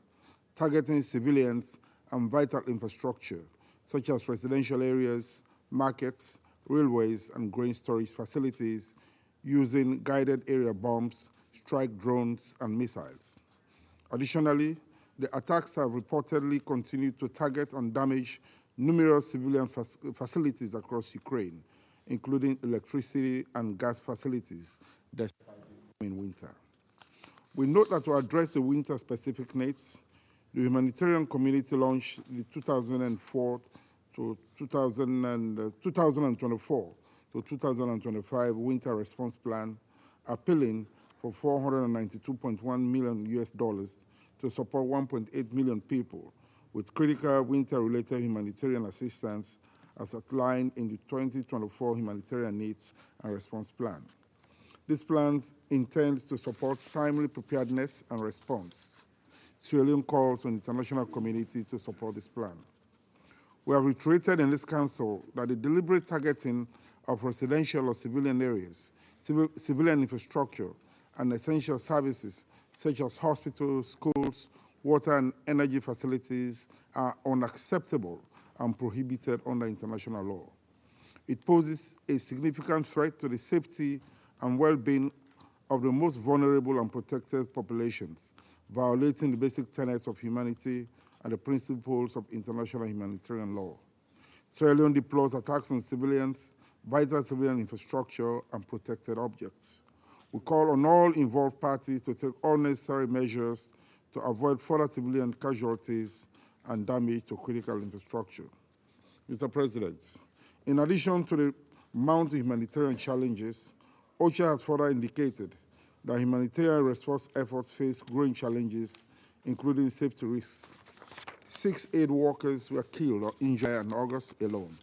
targeting civilians and vital infrastructure, such as residential areas, markets, railways, and grain storage facilities, using guided area bombs, strike drones, and missiles. Additionally, the attacks have reportedly continued to target and damage numerous civilian facilities across Ukraine, including electricity and gas facilities, despite the winter. We note that to address the winter-specific needs, the humanitarian community launched the 2024 to 2025 Winter Response Plan, appealing for $492.1 million to support 1.8 million people with critical winter-related humanitarian assistance, as outlined in the 2024 Humanitarian Needs and Response Plan. This plan intends to support timely preparedness and response. Sierra Leone calls on the international community to support this plan. We have reiterated in this Council that the deliberate targeting of residential or civilian areas, civilian infrastructure, and essential services such as hospitals, schools, water and energy facilities are unacceptable and prohibited under international law. It poses a significant threat to the safety and well-being of the most vulnerable and protected populations, violating the basic tenets of humanity and the principles of international humanitarian law. Sierra Leone deplores attacks on civilians, vital civilian infrastructure, and protected objects. We call on all involved parties to take all necessary measures to avoid further civilian casualties and damage to critical infrastructure. Mr. President, in addition to the mounting humanitarian challenges, OCHA has further indicated that humanitarian response efforts face growing challenges, including safety risks. 6 aid workers were killed or injured in August alone.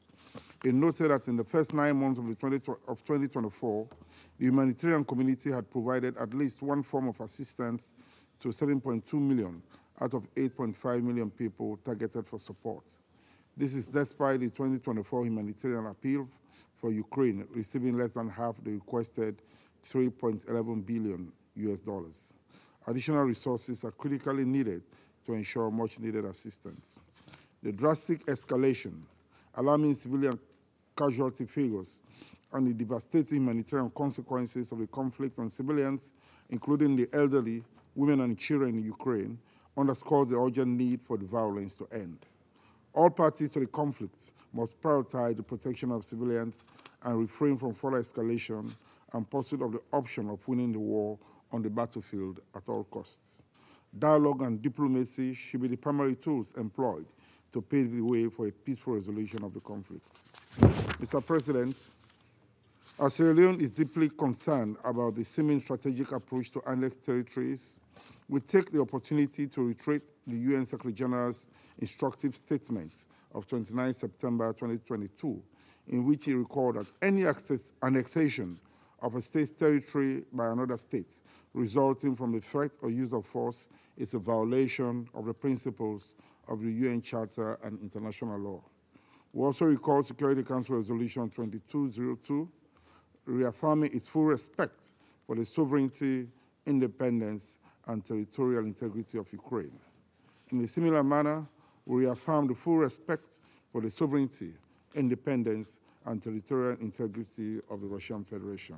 It noted that in the first 9 months of 2024, the humanitarian community had provided at least one form of assistance to 7.2 million out of 8.5 million people targeted for support. This is despite the 2024 humanitarian appeal for Ukraine receiving less than half the requested $3.11 billion. Additional resources are critically needed to ensure much-needed assistance. The drastic escalation, alarming civilian casualty figures, and the devastating humanitarian consequences of the conflict on civilians, including the elderly, women and children in Ukraine, underscores the urgent need for the violence to end. All parties to the conflict must prioritize the protection of civilians and refrain from further escalation and pursuit of the option of winning the war on the battlefield at all costs. Dialogue and diplomacy should be the primary tools employed to pave the way for a peaceful resolution of the conflict. Mr. President, as Sierra Leone is deeply concerned about the seeming strategic approach to annexed territories, we take the opportunity to reiterate the UN Secretary General's instructive statement of 29 September 2022, in which he recalled that any annexation of a state's territory by another state resulting from the threat or use of force is a violation of the principles of the UN Charter and international law. We also recall Security Council Resolution 2202, reaffirming its full respect for the sovereignty, independence, and territorial integrity of Ukraine. In a similar manner, we reaffirm the full respect for the sovereignty, independence, and territorial integrity of the Russian Federation.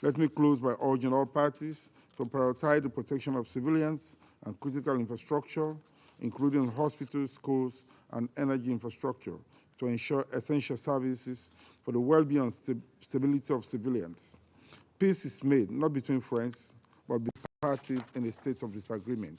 Let me close by urging all parties to prioritize the protection of civilians and critical infrastructure, including hospitals, schools, and energy infrastructure, to ensure essential services for the well-being and stability of civilians. Peace is made not between friends, but between parties in a state of disagreement.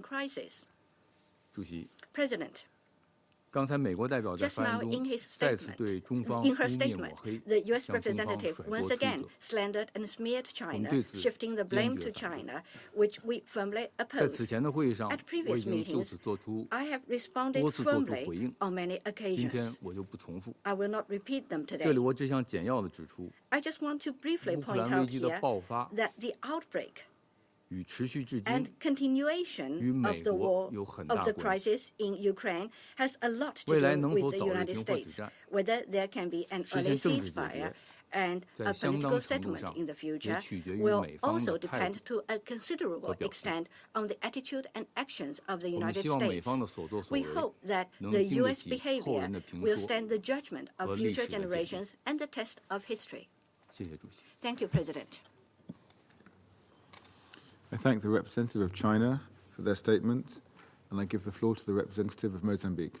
Ukraine crisis. 主席， President, 刚才美国代表在 just 发 now 言 in 中 his 再次 statement, 对中方 in 污 her 蔑抹 statement, 黑， the U.S. 向中方 representative 甩锅 once 推 again 责。 slandered and smeared China, 对此 shifting the 坚 blame 决 to 反对。 China, which we firmly 在此 oppose. 前的会议上， At 我 previous 已经就 meetings, 此作出 I have responded 多次作出 firmly 回应， on many 今天 occasions. 我就不重复。 I will not repeat them 这 today. 里我只想简要的指出， I just want to briefly 乌克 point 兰危 out 机的 here 爆发 that the outbreak and continuation of the war, of the crisis in Ukraine has a lot to do with the United States, whether there can be an early ceasefire and a political settlement in the future will also depend to a considerable extent on the attitude and actions of the United States. We hope that the U.S. behavior will stand the judgment of future generations and the test of history. Thank you, President. I thank the representative of China for their statement, and I give the floor to the representative of Mozambique.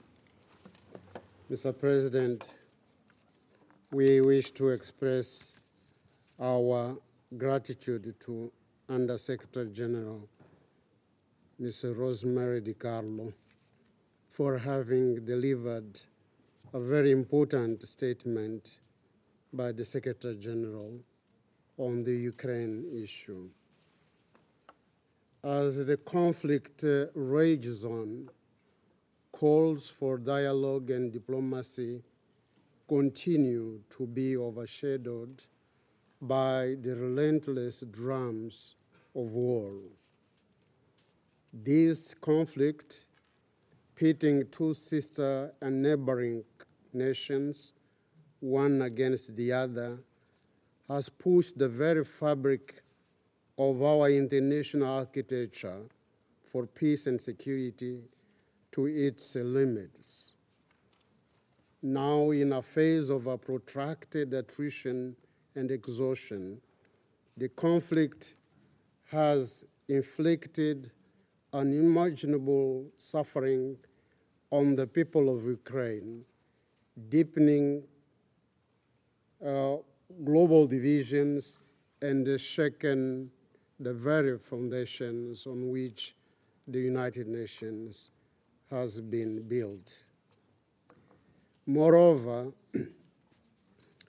Mr. President, we wish to express our gratitude to Under-Secretary General Ms. Rosemary DiCarlo for having delivered a very important statement by the Secretary General on the Ukraine issue. As the conflict rages on, calls for dialogue and diplomacy continue to be overshadowed by the relentless drums of war. This conflict, pitting two sister and neighboring nations, one against the other, has pushed the very fabric of our international architecture for peace and security to its limits. Now, in a phase of a protracted attrition and exhaustion, the conflict has inflicted unimaginable suffering on the people of Ukraine, deepening global divisions and shaken the very foundations on which the United Nations has been built. Moreover,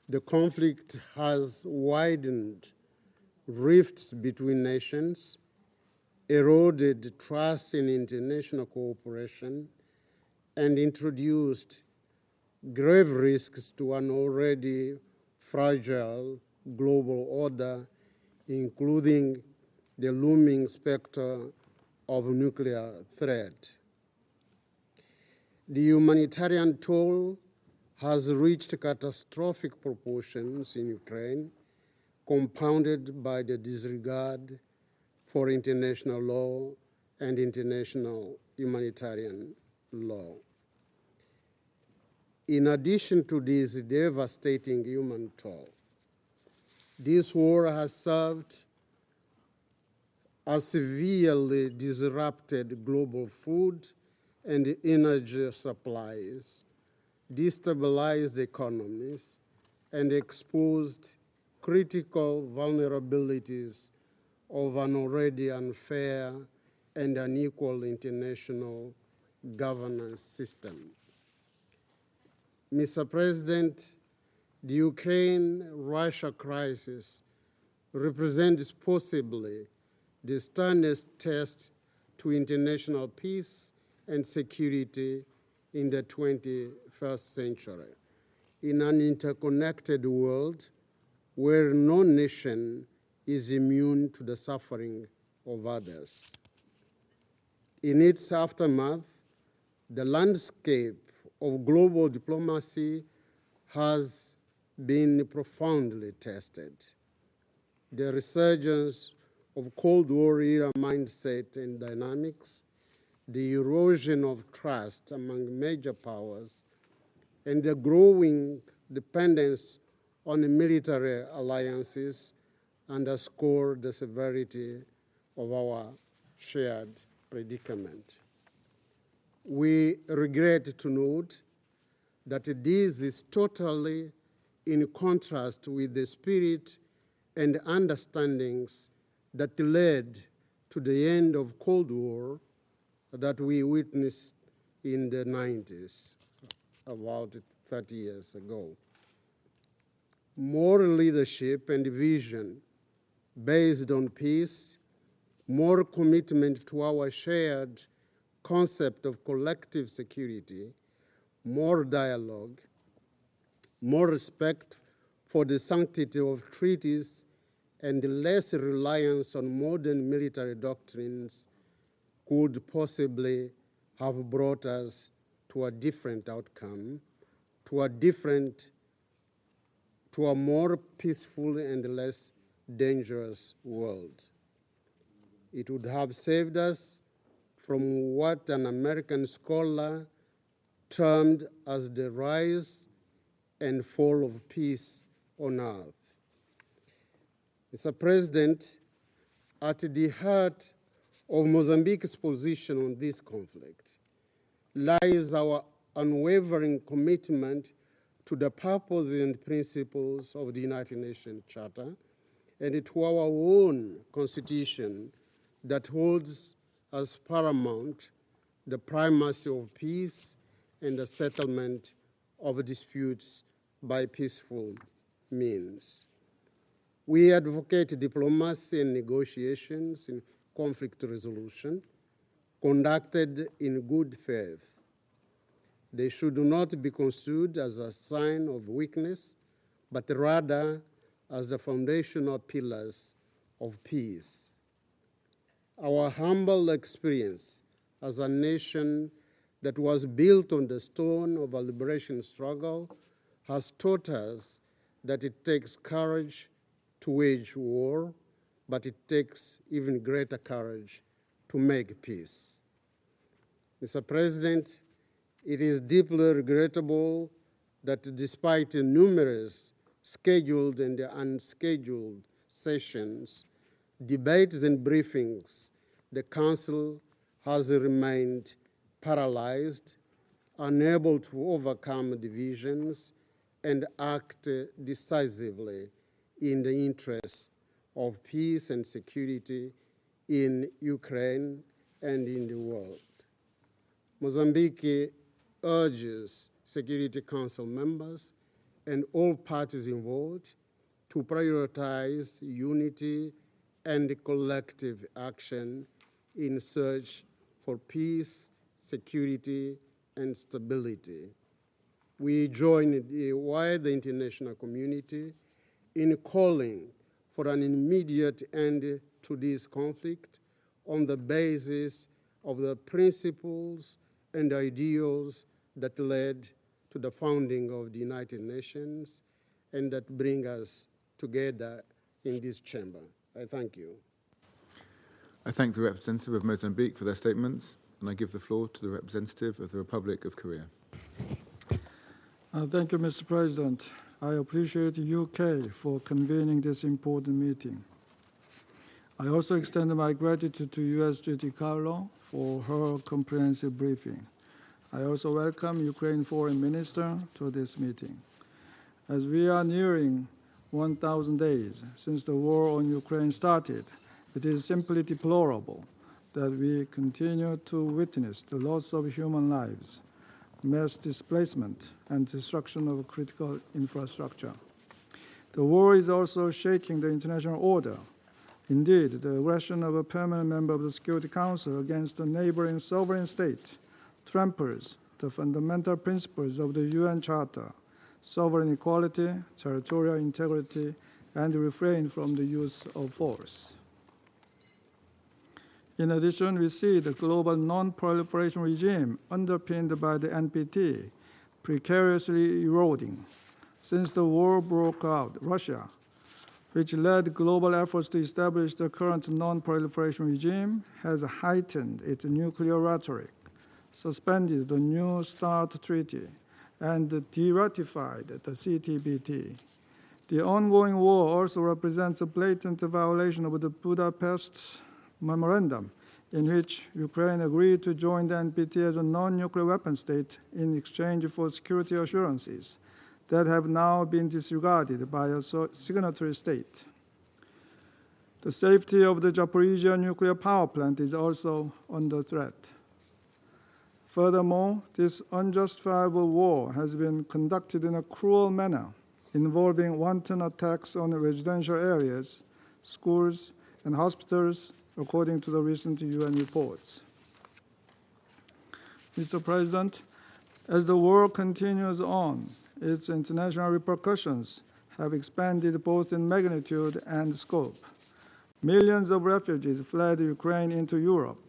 the conflict has widened rifts between nations, eroded trust in international cooperation, and introduced grave risks to an already fragile global order, including the looming specter of nuclear threat. The humanitarian toll has reached catastrophic proportions in Ukraine, compounded by the disregard for international law and international humanitarian law. In addition to this devastating human toll, this war has served as severely disrupted global food and energy supplies, destabilized economies, and exposed critical vulnerabilities of an already unfair and unequal international governance system. Mr. President, the Ukraine-Russia crisis represents possibly the sternest test to international peace and security in the 21st century, in an interconnected world where no nation is immune to the suffering of others. In its aftermath, the landscape of global diplomacy has been profoundly tested. The resurgence of Cold War era mindset and dynamics, the erosion of trust among major powers, and the growing dependence on military alliances underscore the severity of our shared predicament. We regret to note that this is totally in contrast with the spirit and understandings that led to the end of Cold War that we witnessed in the 90s, about 30 years ago. More leadership and vision based on peace, more commitment to our shared concept of collective security, more dialogue, more respect for the sanctity of treaties, and less reliance on modern military doctrines could possibly have brought us to a different outcome, to a more peaceful and less dangerous world. It would have saved us from what an American scholar termed as the rise and fall of peace on earth. Mr. President, at the heart of Mozambique's position on this conflict lies our unwavering commitment to the purposes and principles of the United Nations Charter and to our own Constitution that holds as paramount the primacy of peace and the settlement of disputes by peaceful means. We advocate diplomacy and negotiations in conflict resolution conducted in good faith. They should not be construed as a sign of weakness, but rather as the foundational pillars of peace. Our humble experience as a nation that was built on the stone of a liberation struggle has taught us that it takes courage to wage war, but it takes even greater courage to make peace. Mr. President, it is deeply regrettable that despite numerous scheduled and unscheduled sessions, debates and briefings, the Council has remained paralyzed, unable to overcome divisions and act decisively in the interests of peace and security in Ukraine and in the world. Mozambique urges Security Council members and all parties involved to prioritize unity and collective action in search for peace, security, and stability. We join the wider international community in calling for an immediate end to this conflict on the basis of the principles and ideals that led to the founding of the United Nations and that bring us together in this chamber. I thank you. I thank the representative of Mozambique for their statements, and I give the floor to the representative of the Republic of Korea. Thank you, Mr. President. I appreciate the UK for convening this important meeting. I also extend my gratitude to U.S. Judy Carlo for her comprehensive briefing. I also welcome Ukraine Foreign Minister to this meeting. As we are nearing 1,000 days since the war on Ukraine started, it is simply deplorable that we continue to witness the loss of human lives, mass displacement, and destruction of critical infrastructure. The war is also shaking the international order. Indeed, the aggression of a permanent member of the Security Council against a neighboring sovereign state tramples the fundamental principles of the UN Charter: sovereign equality, territorial integrity, and refrain from the use of force. In addition, we see the global non-proliferation regime underpinned by the NPT precariously eroding. Since the war broke out, Russia, which led global efforts to establish the current non-proliferation regime, has heightened its nuclear rhetoric, suspended the New START Treaty, and de-ratified the CTBT. The ongoing war also represents a blatant violation of the Budapest Memorandum, in which Ukraine agreed to join the NPT as a non-nuclear weapon state in exchange for security assurances that have now been disregarded by a signatory state. The safety of the Zaporizhzhia nuclear power plant is also under threat. Furthermore, this unjustifiable war has been conducted in a cruel manner, involving wanton attacks on residential areas, schools, and hospitals, according to the recent UN reports. Mr. President, as the war continues on, its international repercussions have expanded both in magnitude and scope. Millions of refugees fled Ukraine into Europe.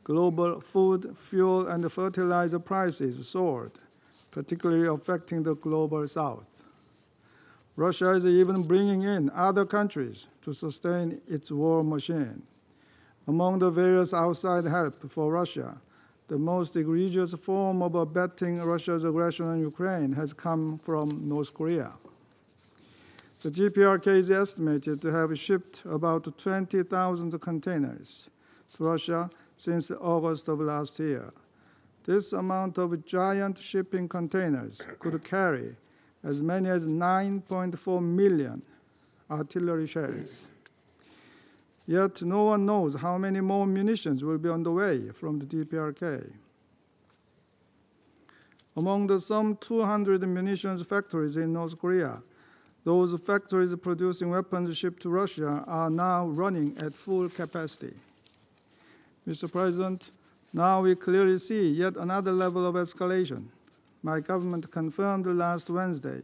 Global food, fuel, and fertilizer prices soared, particularly affecting the global south. Russia is even bringing in other countries to sustain its war machine. Among the various outside help for Russia, the most egregious form of abetting Russia's aggression on Ukraine has come from North Korea. The DPRK is estimated to have shipped about 20,000 containers to Russia since August of last year. This amount of giant shipping containers could carry as many as 9.4 million artillery shells. Yet no one knows how many more munitions will be on the way from the DPRK. Among the some 200 munitions factories in North Korea, those factories producing weapons shipped to Russia are now running at full capacity. Mr. President, now we clearly see yet another level of escalation. My government confirmed last Wednesday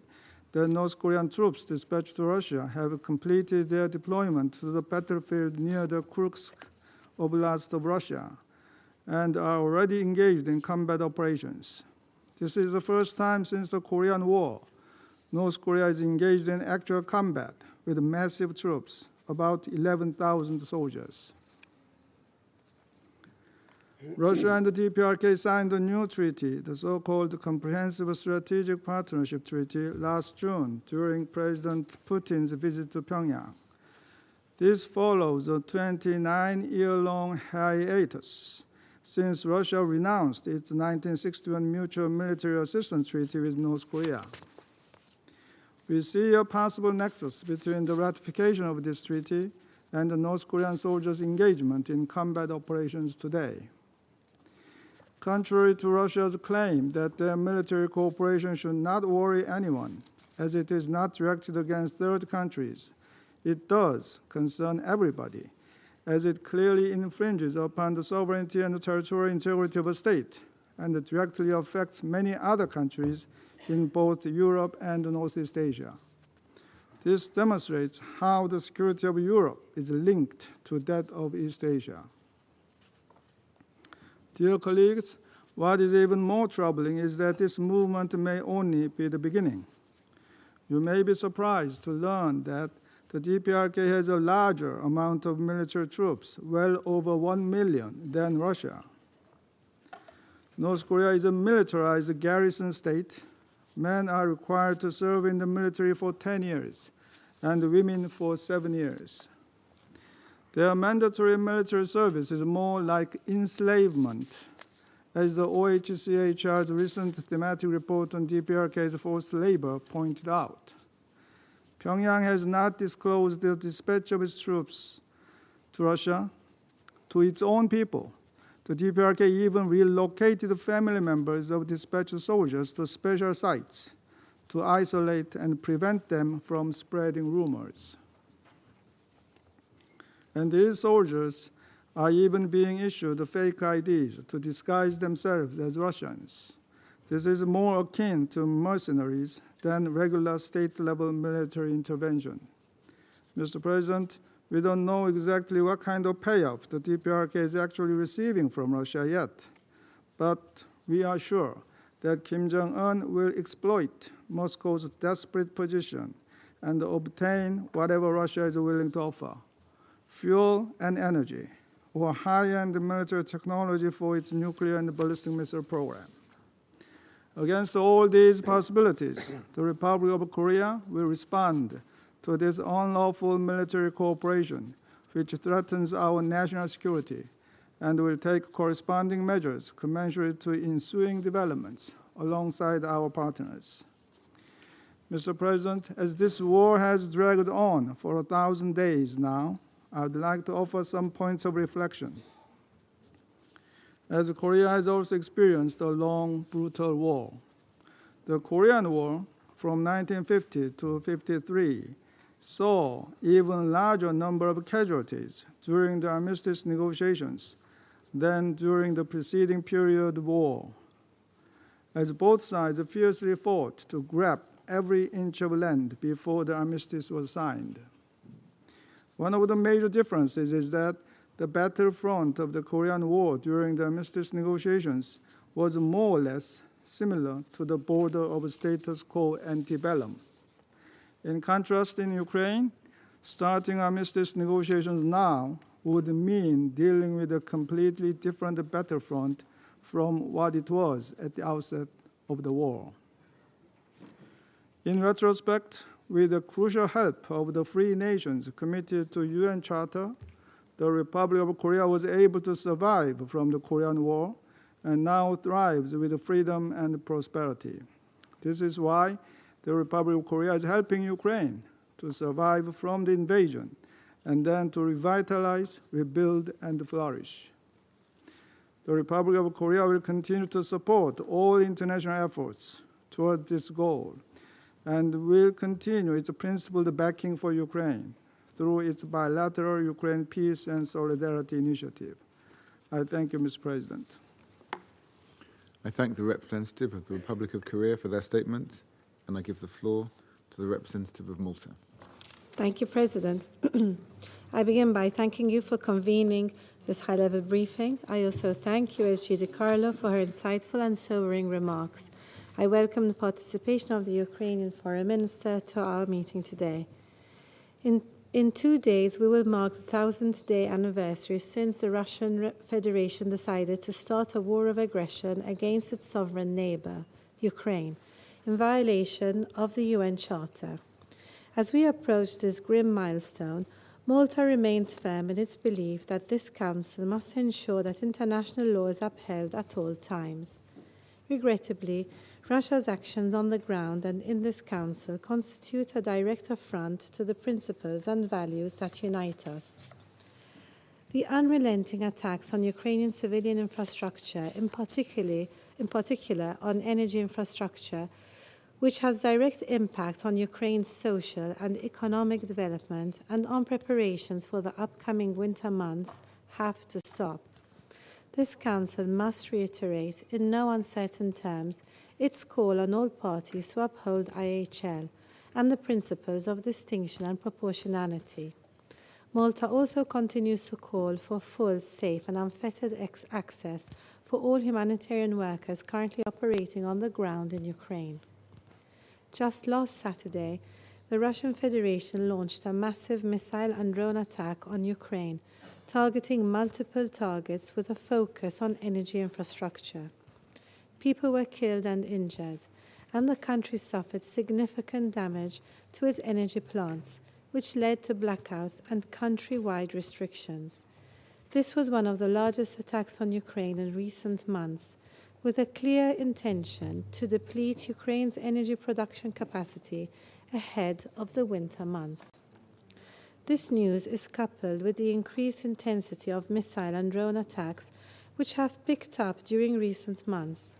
that North Korean troops dispatched to Russia have completed their deployment to the battlefield near the Kursk Oblast of Russia and are already engaged in combat operations. This is the first time since the Korean War North Korea is engaged in actual combat with massive troops, about 11,000 soldiers. Russia and the DPRK signed a new treaty, the so-called Comprehensive Strategic Partnership Treaty, last June during President Putin's visit to Pyongyang. This follows a 29-year-long hiatus since Russia renounced its 1961 Mutual Military Assistance Treaty with North Korea. We see a possible nexus between the ratification of this treaty and the North Korean soldiers' engagement in combat operations today. Contrary to Russia's claim that their military cooperation should not worry anyone, as it is not directed against third countries, it does concern everybody, as it clearly infringes upon the sovereignty and the territorial integrity of a state, and it directly affects many other countries in both Europe and Northeast Asia. This demonstrates how the security of Europe is linked to that of East Asia. Dear colleagues, what is even more troubling is that this movement may only be the beginning. You may be surprised to learn that the DPRK has a larger amount of military troops, well over 1 million, than Russia. North Korea is a militarized garrison state. Men are required to serve in the military for 10 years, and women for 7 years. Their mandatory military service is more like enslavement, as the OHCHR's recent thematic report on DPRK's forced labor pointed out. Pyongyang has not disclosed the dispatch of its troops to Russia, to its own people. The DPRK even relocated family members of dispatched soldiers to special sites to isolate and prevent them from spreading rumors. And these soldiers are even being issued fake IDs to disguise themselves as Russians. This is more akin to mercenaries than regular state-level military intervention. Mr. President, we don't know exactly what kind of payoff the DPRK is actually receiving from Russia yet, but we are sure that Kim Jong-un will exploit Moscow's desperate position and obtain whatever Russia is willing to offer: fuel and energy, or high-end military technology for its nuclear and ballistic missile program. Against all these possibilities, the Republic of Korea will respond to this unlawful military cooperation, which threatens our national security, and will take corresponding measures commensurate to ensuing developments alongside our partners. Mr. President, as this war has dragged on for 1,000 days now, I would like to offer some points of reflection. As Korea has also experienced a long, brutal war. The Korean War from 1950 to 1953 saw even larger number of casualties during the armistice negotiations than during the preceding period war, as both sides fiercely fought to grab every inch of land before the armistice was signed. One of the major differences is that the battlefront of the Korean War during the armistice negotiations was more or less similar to the border of status quo antebellum. In contrast, in Ukraine, starting armistice negotiations now would mean dealing with a completely different battlefront from what it was at the outset of the war. In retrospect, with the crucial help of the free nations committed to UN Charter, the Republic of Korea was able to survive from the Korean War and now thrives with freedom and prosperity. This is why the Republic of Korea is helping Ukraine to survive from the invasion and then to revitalize, rebuild, and flourish. The Republic of Korea will continue to support all international efforts toward this goal and will continue its principled backing for Ukraine through its bilateral Ukraine Peace and Solidarity Initiative. I thank you, Mr. President. I thank the representative of the Republic of Korea for their statement, and I give the floor to the representative of Malta. Thank you, President. I begin by thanking you for convening this high-level briefing. I also thank USG DiCarlo for her insightful and sobering remarks. I welcome the participation of the Ukrainian Foreign Minister to our meeting today. In 2 days, we will mark the 1000th day anniversary since the Russian Federation decided to start a war of aggression against its sovereign neighbor, Ukraine, in violation of the UN Charter. As we approach this grim milestone, Malta remains firm in its belief that this Council must ensure that international law is upheld at all times. Regrettably, Russia's actions on the ground and in this Council constitute a direct affront to the principles and values that unite us. The unrelenting attacks on Ukrainian civilian infrastructure, in particular on energy infrastructure, which has direct impact on Ukraine's social and economic development and on preparations for the upcoming winter months, have to stop. This Council must reiterate, in no uncertain terms, its call on all parties to uphold IHL and the principles of distinction and proportionality. Malta also continues to call for full, safe and unfettered access for all humanitarian workers currently operating on the ground in Ukraine. Just last Saturday, the Russian Federation launched a massive missile and drone attack on Ukraine, targeting multiple targets with a focus on energy infrastructure. People were killed and injured, and the country suffered significant damage to its energy plants, which led to blackouts and countrywide restrictions. This was one of the largest attacks on Ukraine in recent months, with a clear intention to deplete Ukraine's energy production capacity ahead of the winter months. This news is coupled with the increased intensity of missile and drone attacks, which have picked up during recent months.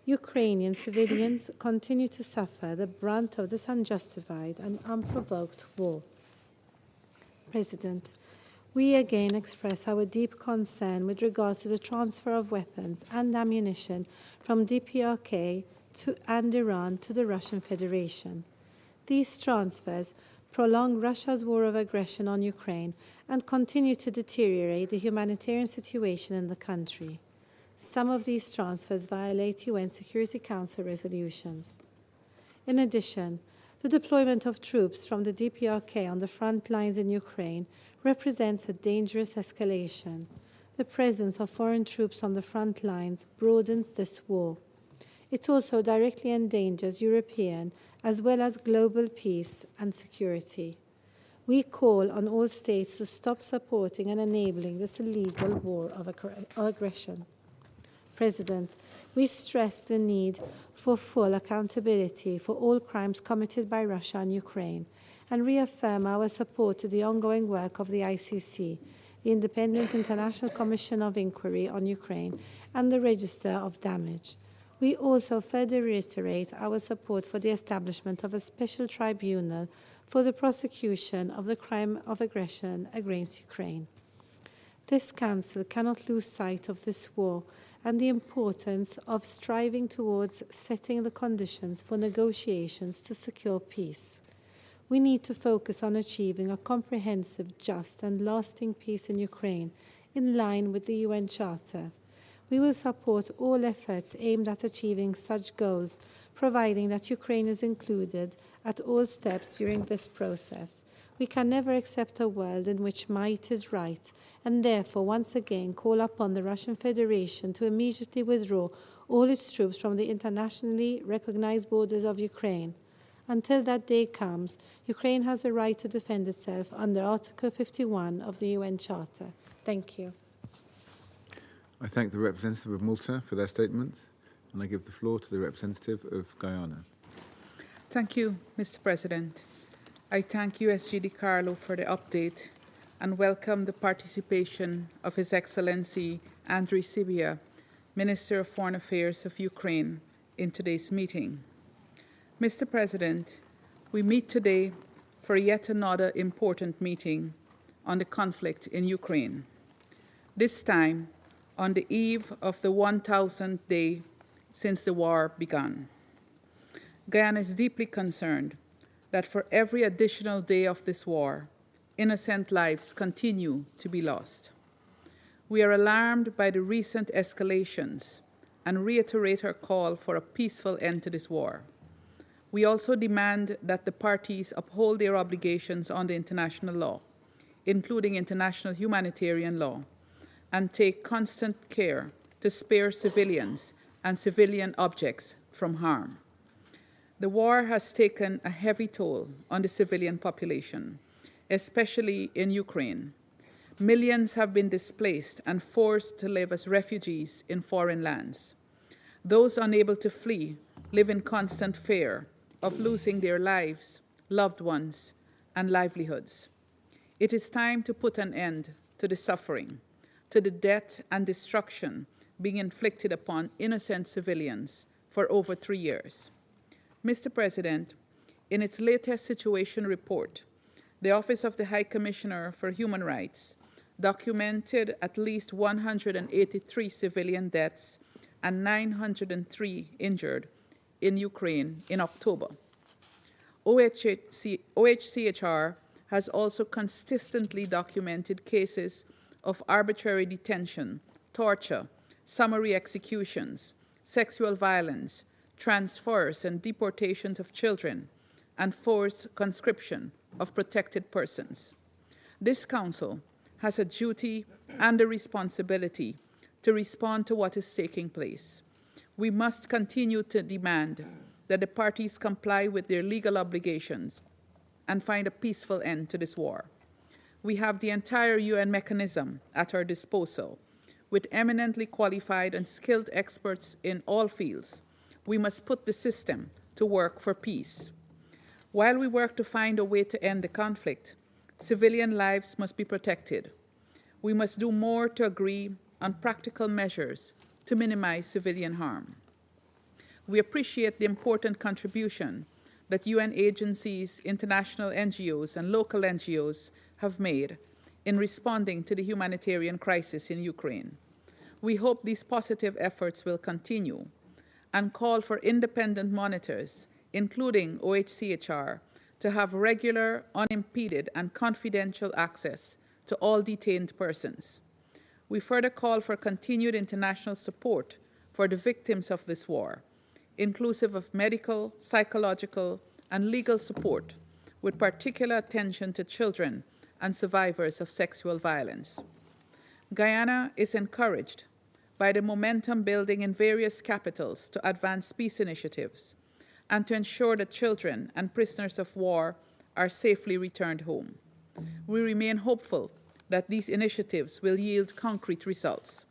Ukrainian civilians continue to suffer the brunt of this unjustified and unprovoked war. President, we again express our deep concern with regards to the transfer of weapons and ammunition from DPRK and Iran to the Russian Federation. These transfers prolong Russia's war of aggression on Ukraine and continue to deteriorate the humanitarian situation in the country. Some of these transfers violate UN Security Council resolutions. In addition, the deployment of troops from the DPRK on the front lines in Ukraine represents a dangerous escalation. The presence of foreign troops on the front lines broadens this war. It also directly endangers European as well as global peace and security. We call on all states to stop supporting and enabling this illegal war of aggression. President, we stress the need for full accountability for all crimes committed by Russia and Ukraine, and reaffirm our support to the ongoing work of the ICC, the Independent International Commission of Inquiry on Ukraine, and the Register of Damage. We also further reiterate our support for the establishment of a special tribunal for the prosecution of the crime of aggression against Ukraine. This Council cannot lose sight of this war and the importance of striving towards setting the conditions for negotiations to secure peace. We need to focus on achieving a comprehensive, just and lasting peace in Ukraine, in line with the UN Charter. We will support all efforts aimed at achieving such goals, providing that Ukraine is included at all steps during this process. We can never accept a world in which might is right, and therefore once again call upon the Russian Federation to immediately withdraw all its troops from the internationally recognized borders of Ukraine. Until that day comes, Ukraine has a right to defend itself under Article 51 of the UN Charter. Thank you. I thank the representative of Malta for their statement, and I give the floor to the representative of Guyana. Thank you, Mr. President. I thank USG DiCarlo for the update and welcome the participation of His Excellency Andriy Sybiha, Minister of Foreign Affairs of Ukraine, in today's meeting. Mr. President, we meet today for yet another important meeting on the conflict in Ukraine. This time, on the eve of the 1,000th day since the war began. Guyana is deeply concerned that for every additional day of this war, innocent lives continue to be lost. We are alarmed by the recent escalations and reiterate our call for a peaceful end to this war. We also demand that the parties uphold their obligations under international law, including international humanitarian law, and take constant care to spare civilians and civilian objects from harm. The war has taken a heavy toll on the civilian population, especially in Ukraine. Millions have been displaced and forced to live as refugees in foreign lands. Those unable to flee live in constant fear of losing their lives, loved ones, and livelihoods. It is time to put an end to the suffering, to the death and destruction being inflicted upon innocent civilians for over 3 years. Mr. President, in its latest situation report, the Office of the High Commissioner for Human Rights documented at least 183 civilian deaths and 903 injured in Ukraine in October. OHCHR has also consistently documented cases of arbitrary detention, torture, summary executions, sexual violence, transfers and deportations of children, and forced conscription of protected persons. This Council has a duty and a responsibility to respond to what is taking place. We must continue to demand that the parties comply with their legal obligations and find a peaceful end to this war. We have the entire UN mechanism at our disposal, with eminently qualified and skilled experts in all fields. We must put the system to work for peace. While we work to find a way to end the conflict, civilian lives must be protected. We must do more to agree on practical measures to minimize civilian harm. We appreciate the important contribution that UN agencies, international NGOs, and local NGOs have made in responding to the humanitarian crisis in Ukraine. We hope these positive efforts will continue and call for independent monitors, including OHCHR, to have regular, unimpeded, and confidential access to all detained persons. We further call for continued international support for the victims of this war, inclusive of medical, psychological, and legal support, with particular attention to children and survivors of sexual violence. Guyana is encouraged by the momentum building in various capitals to advance peace initiatives and to ensure that children and prisoners of war are safely returned home. We remain hopeful that these initiatives will yield concrete results.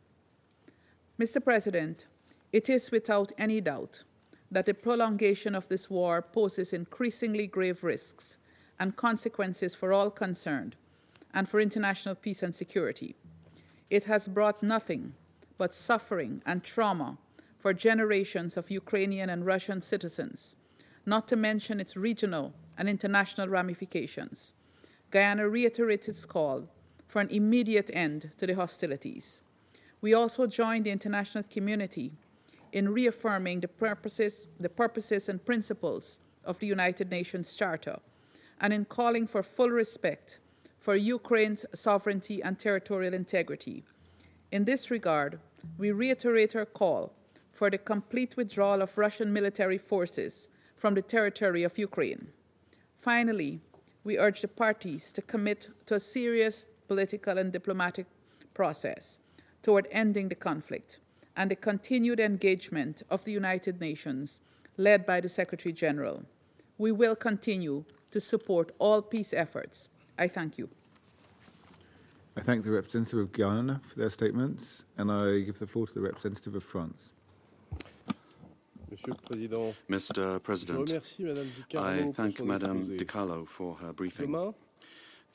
Mr. President, it is without any doubt that the prolongation of this war poses increasingly grave risks and consequences for all concerned and for international peace and security. It has brought nothing but suffering and trauma for generations of Ukrainian and Russian citizens, not to mention its regional and international ramifications. Guyana reiterates its call for an immediate end to the hostilities. We also join the international community in reaffirming the purposes and principles of the United Nations Charter and in calling for full respect for Ukraine's sovereignty and territorial integrity. In this regard, we reiterate our call for the complete withdrawal of Russian military forces from the territory of Ukraine. Finally, we urge the parties to commit to a serious political and diplomatic process toward ending the conflict and the continued engagement of the United Nations, led by the Secretary General. We will continue to support all peace efforts. I thank you. I thank the representative of Guyana for their statements, and I give the floor to the representative of France. Mr. President, I thank Madame Di Carlo for her briefing.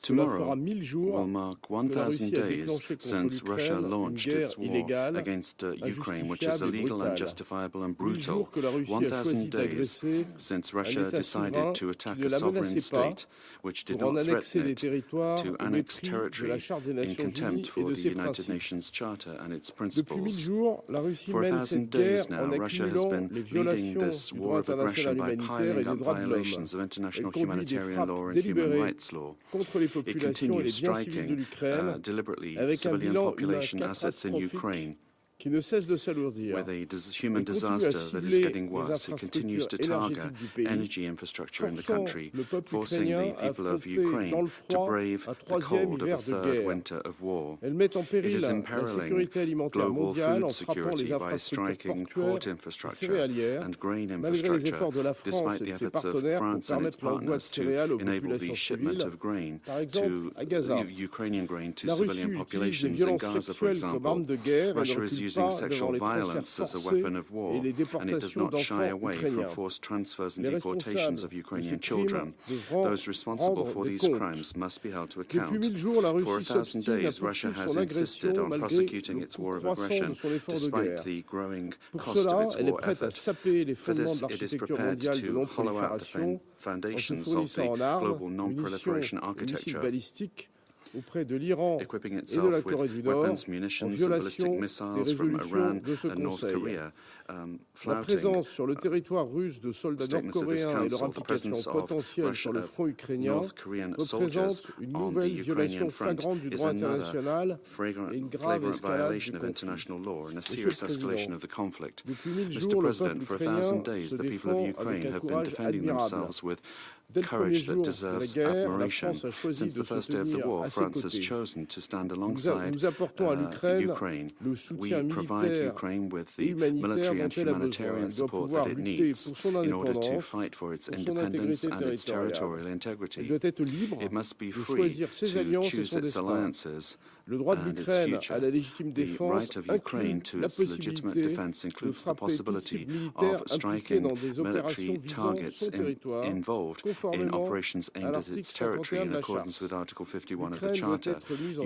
Tomorrow will mark 1,000 days since Russia launched its war against Ukraine, which is illegal, unjustifiable and brutal. 1,000 days since Russia decided to attack a sovereign state which did not threaten it, to annex territory in contempt for the United Nations Charter and its principles. For 1,000 days now, Russia has been leading this war of aggression by piling up violations of international humanitarian law and human rights law. It continues striking deliberately civilian population assets in Ukraine, where the human disaster that is getting worse. It continues to target energy infrastructure in the country, forcing the people of Ukraine to brave the cold of a third winter of war. It is imperiling global food security by striking port infrastructure and grain infrastructure, despite the efforts of France and its partners to enable the shipment of grain to Ukrainian grain to civilian populations in Gaza, for example. Russia is using sexual violence as a weapon of war, and it does not shy away from forced transfers and deportations of Ukrainian children. Those responsible for these crimes must be held to account. For 1,000 days, Russia has insisted on prosecuting its war of aggression, despite the growing cost of its war effort. For this, it is prepared to hollow out the foundations of the global non-proliferation architecture, equipping itself with weapons, munitions, and ballistic missiles from Iran and North Korea, flouting statements of this council. The presence of North Korean soldiers on the Ukrainian front is another flagrant violation of international law and a serious escalation of the conflict. Mr. President, for 1,000 days, the people of Ukraine have been defending themselves with courage that deserves admiration. Since the first day of the war, France has chosen to stand alongside Ukraine. We provide Ukraine with the military and humanitarian support that it needs in order to fight for its independence and its territorial integrity. It must be free to choose its alliances and its future. The right of Ukraine to its legitimate defense includes the possibility of striking military targets involved in operations aimed at its territory in accordance with Article 51 of the Charter.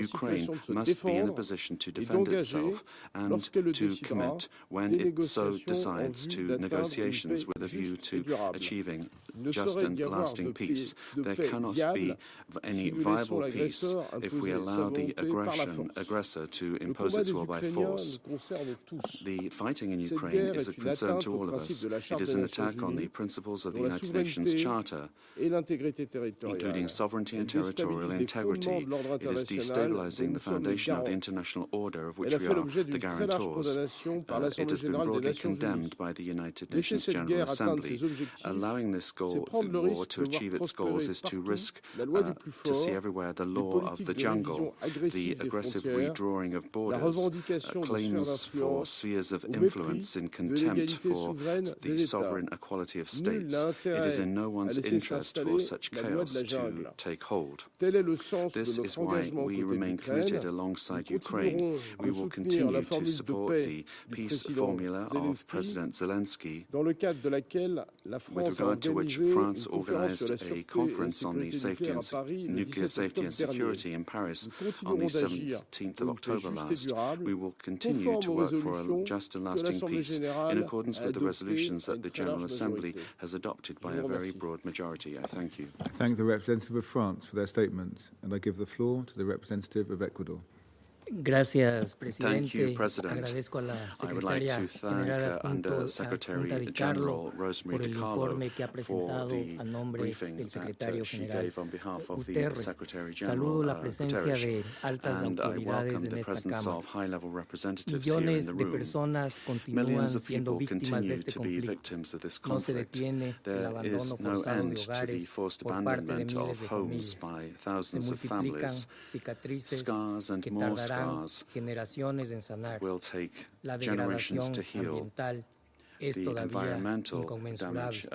Ukraine must be in a position to defend itself and to commit, when it so decides, to negotiations with a view to achieving just and lasting peace. There cannot be any viable peace if we allow the aggressor to impose its will by force. The fighting in Ukraine is a concern to all of us. It is an attack on the principles of the United Nations Charter, including sovereignty and territorial integrity. It is destabilizing the foundation of the international order of which we are the guarantors. It has been broadly condemned by the United Nations General Assembly. Allowing this war to achieve its goals is to risk to see everywhere the law of the jungle, the aggressive redrawing of borders, claims for spheres of influence in contempt for the sovereign equality of states. It is in no one's interest for such chaos to take hold. This is why we remain committed alongside Ukraine. We will continue to support the peace formula of President Zelensky, with regard to which France organized a conference on the nuclear safety and security in Paris on the 7th 17th of October last, we will continue to work for a just and lasting peace in accordance with the resolutions that the General Assembly has adopted by a very broad majority. I thank you. I thank the representative of France for their statement, and I give the floor to the representative of Ecuador. Gracias, Presidente. Thank you, President. Agradezco a la I would like to thank Under Secretary General por Rosemary el DiCarlo informe que ha for presentado the a nombre briefing del that Secretario she General gave on behalf of the Guterres. Secretary Saludo General la presencia Guterres. de altas And I autoridades welcome en the esta presence Cámara. of high-level representatives here in Millones the de room. personas continúan Millions of siendo people víctimas de continue este to be conflicto. victims of this No se conflict. detiene el There abandono is no forzado end de to the hogares forced por parte de abandonment miles of de homes familias. by Se thousands of multiplican families. cicatrices Scars and que more tardarán scars generaciones en sanar. will take La generations degradación to heal. ambiental es The todavía environmental inconmensurable. damage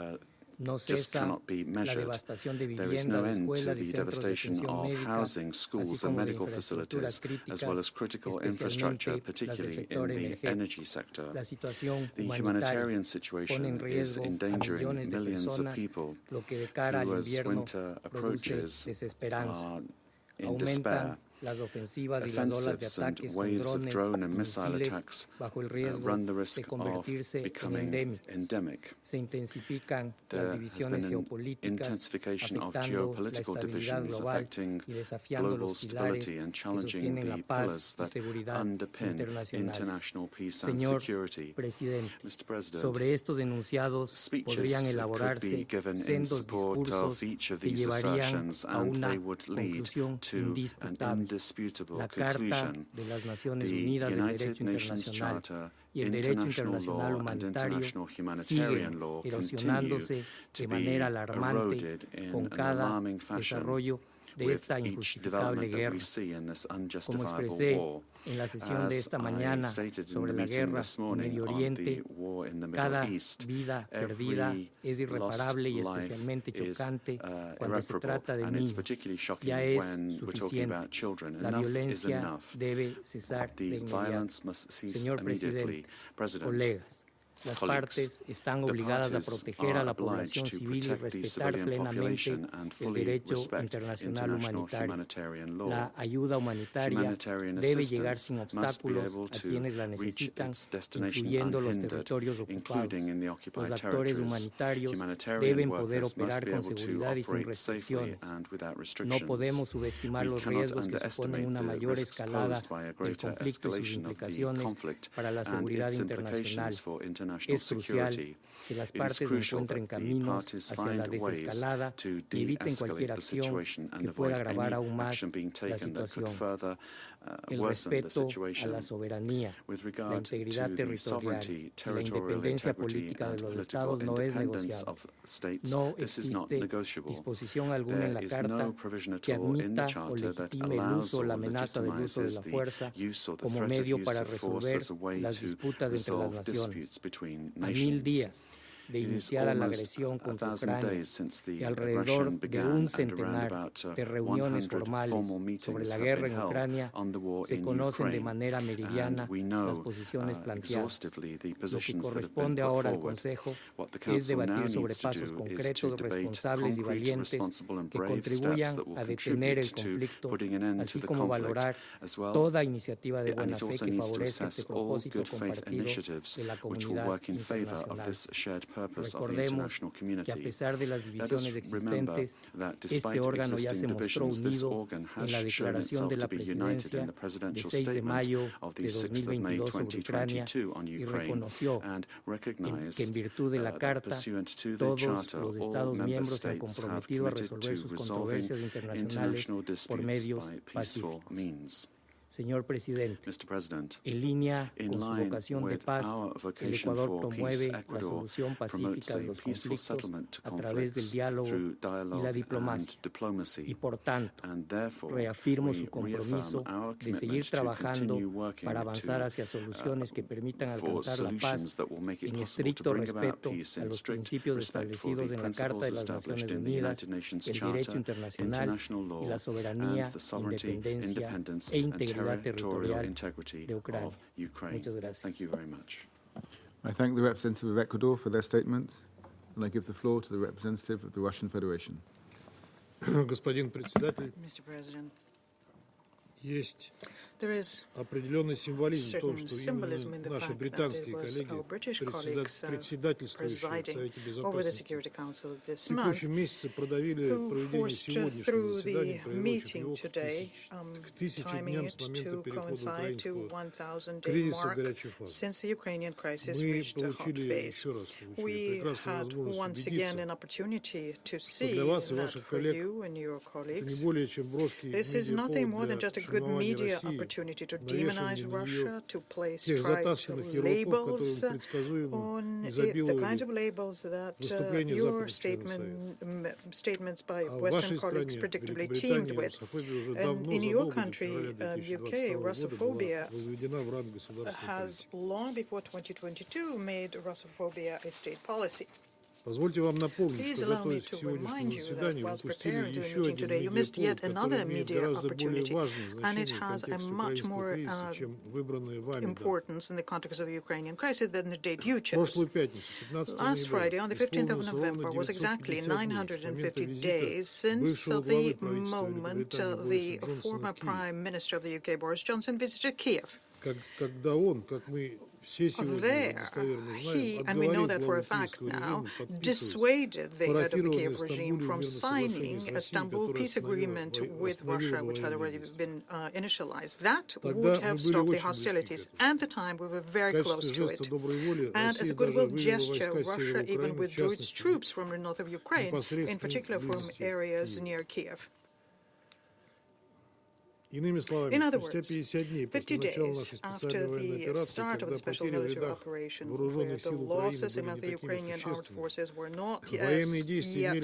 No just cesa cannot be la measured. devastación de There is viviendas, no de end to escuelas y the centros de devastation atención of médica, housing, así schools and como de medical infraestructuras facilities, as well as críticas, critical infrastructure, especialmente las del particularly sector in the energético. energy sector. La situación The humanitaria humanitarian pone en situation is riesgo a endangering millones de millions of personas, people lo que de cara who, al as invierno, winter produce approaches, desesperanza. are in despair. Aumentan las ofensivas y las olas de Offensives and ataques con waves of drones drone y and missile misiles attacks bajo el riesgo run the de risk of convertirse en becoming endémicas. endemic. Se intensifican las There has divisiones been an geopolíticas, intensification of afectando la geopolitical estabilidad divisions global affecting y desafiando global los pilares stability and que challenging sostienen the la paz pillars y that seguridad underpin internacionales. international peace and Señor security. Presidente, Mr. President, sobre estos enunciados podrían speeches could elaborarse be given in sendos support discursos of each of que these llevarían assertions, a and una they would lead conclusión to an indisputable. indisputable La Carta conclusion. de las Naciones The Unidas del United Derecho Nations Internacional Charter, y el Derecho international Internacional law and Humanitario international humanitarian siguen law continue erosionándose to de be manera alarmante eroded in con an cada alarming fashion desarrollo de with esta each injustificable development that guerra. we see in this Como unjustifiable expresé war. en la sesión de As esta I mañana stated in sobre the la meeting guerra this en morning Medio on Oriente, the war in the Middle cada East, vida perdida every es irreparable y lost life especialmente is chocante cuando se irreparable, trata de and it's niños. particularly shocking Ya es when we're talking suficiente. about children. La Enough is violencia enough. debe cesar de The inmediato. violence must cease Señor immediately. Presidente, President, colegas, las partes están obligadas a proteger a la población civil y respetar plenamente el derecho internacional humanitario. La ayuda humanitaria debe llegar sin obstáculos a quienes la necesitan, incluyendo los territorios ocupados. Los actores humanitarios deben poder operar con seguridad y sin restricciones. No podemos subestimar los riesgos que suponen una mayor escalada del conflicto y sus implicaciones para la seguridad internacional. Es crucial que las partes encuentren caminos hacia la desescalada y eviten cualquier acción que pueda agravar aún más la situación. El respeto a la soberanía, la integridad territorial y la independencia política de los Estados no es negociable. No existe disposición alguna en la Carta que admita o legitime el uso o la amenaza del uso de la fuerza como medio para resolver las disputas entre las naciones. A 1000 días de iniciada la agresión contra Ucrania y alrededor de un centenar de reuniones formales sobre la guerra en Ucrania, se conocen de manera meridiana las posiciones planteadas. Lo que corresponde ahora al Consejo es debatir sobre pasos concretos, responsables y valientes que contribuyan a detener el conflicto, así como valorar toda iniciativa de buena fe que favorezca este propósito compartido de la comunidad internacional. Recordemos que a pesar de las divisiones existentes, este órgano ya se mostró unido en la declaración de la Presidencia de 6 de mayo de 2022 sobre Ucrania y reconoció que en virtud de la Carta todos los Estados miembros se han comprometido a resolver sus controversias internacionales por medios pacíficos. Señor Presidente, en línea con su vocación de paz, el Ecuador promueve la solución pacífica de los conflictos a través del diálogo y la diplomacia. Y por tanto, reafirmo su compromiso de seguir trabajando para avanzar hacia soluciones que permitan alcanzar la paz en estricto respeto a los principios establecidos en la Carta de las Naciones Unidas, el derecho internacional y la soberanía, independencia e integridad territorial de Ucrania. Muchas gracias. Thank you very much. I thank the representative of Ecuador for their statement, and I give the floor to the representative of the Russian Federation. Господин председатель, Mr. President, There is certain symbolism in the fact that it was our British colleagues presiding over the Security Council this month who forced through the meeting today, timing it to coincide to 1,000-day mark since the Ukrainian crisis reached a hot phase. We had once again an opportunity to see that for you and your colleagues, this is nothing more than just a good media opportunity to demonize Russia, to place trite labels on it, the kinds of labels that your statements by Western colleagues predictably teamed with. And in your country, UK, Russophobia has long before 2022 made Russophobia a state policy. Please allow me to remind you that whilst preparing to the meeting today, you missed yet another media opportunity, and it has a much more importance in the context of the Ukrainian crisis than the date you chose. Last Friday, on the 15th of November, was exactly 950 days since the moment the former Prime Minister of the UK, Boris Johnson, visited Kiev. There, he, and we know that for a fact now, dissuaded the head of the Kiev regime from signing a Istanbul peace agreement with Russia, which had already been initialized. That would have stopped the hostilities. At the time, we were very close to it. And as a goodwill gesture, Russia even withdrew its troops from the north of Ukraine, in particular from areas near Kiev. In other words, 50 days after the start of the special military operation, where the losses in the Ukrainian armed forces were not yet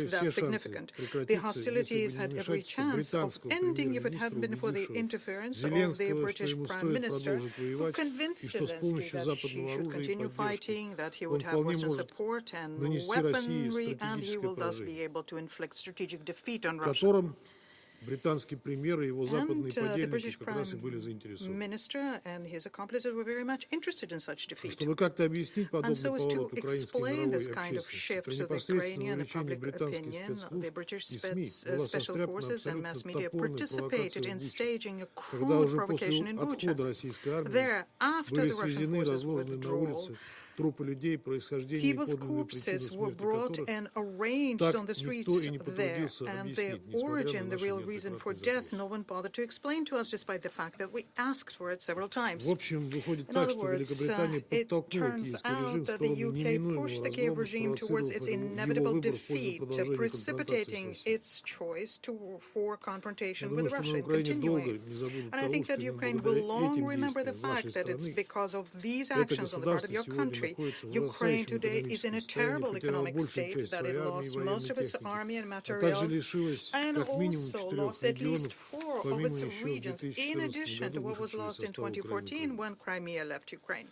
that significant, the hostilities had every chance of ending if it hadn't been for the interference of the British Prime Minister, who convinced Zelensky that he should continue fighting, that he would have Western support and weaponry, and he will thus be able to inflict strategic defeat on Russia. And the British Prime Minister and his accomplices were very much interested in such defeat. And so as to explain this kind of shift to the Ukrainian public opinion, the British special forces and mass media participated in staging a crude provocation in Bucha. There, after the Russian forces' withdrawal, people's corpses were brought and arranged on the streets there, and the origin, the real reason for death, no one bothered to explain to us, despite the fact that we asked for it several times. In other words, it turns out that the UK pushed the Kiev regime towards its inevitable defeat, precipitating its choice for confrontation with Russia and continuing. And I think that Ukraine will long remember the fact that it's because of these actions on the part of your country Ukraine today is in a terrible economic state, that it lost most of its army and material, and also lost at least 4 of its regions, in addition to what was lost in 2014 when Crimea left Ukraine.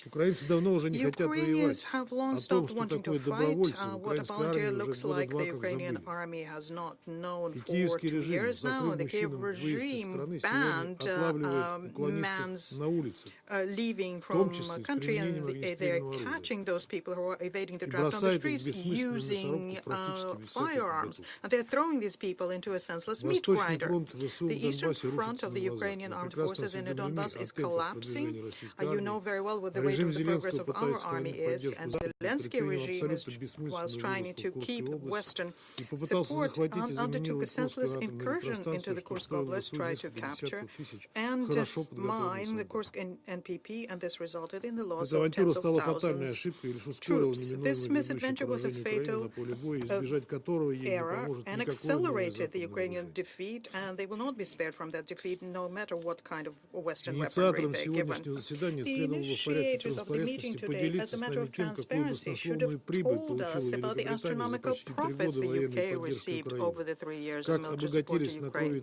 Ukrainians have long stopped wanting to fight. What a volunteer looks like, the Ukrainian army has not known for 2 years now. The Kiev regime banned man's leaving from a country, and they're catching those people who are evading the draft on the streets using firearms. And they're throwing these people into a senseless meat grinder. The eastern front of the Ukrainian armed forces in the Donbass is collapsing. You know very well what the rate of the progress of our army is, and the Zelensky regime was trying to keep Western support, undertook a senseless incursion into the Kursk Oblast, tried to capture and mine the Kursk NPP, and this resulted in the loss of tens of thousands of troops. This misadventure was a fatal error and accelerated the Ukrainian defeat, and they will not be spared from that defeat, no matter what kind of Western weaponry they're given. The initiators of the meeting today, as a matter of transparency, should have told us about the astronomical profits the UK received over the 3 years of military support to Ukraine.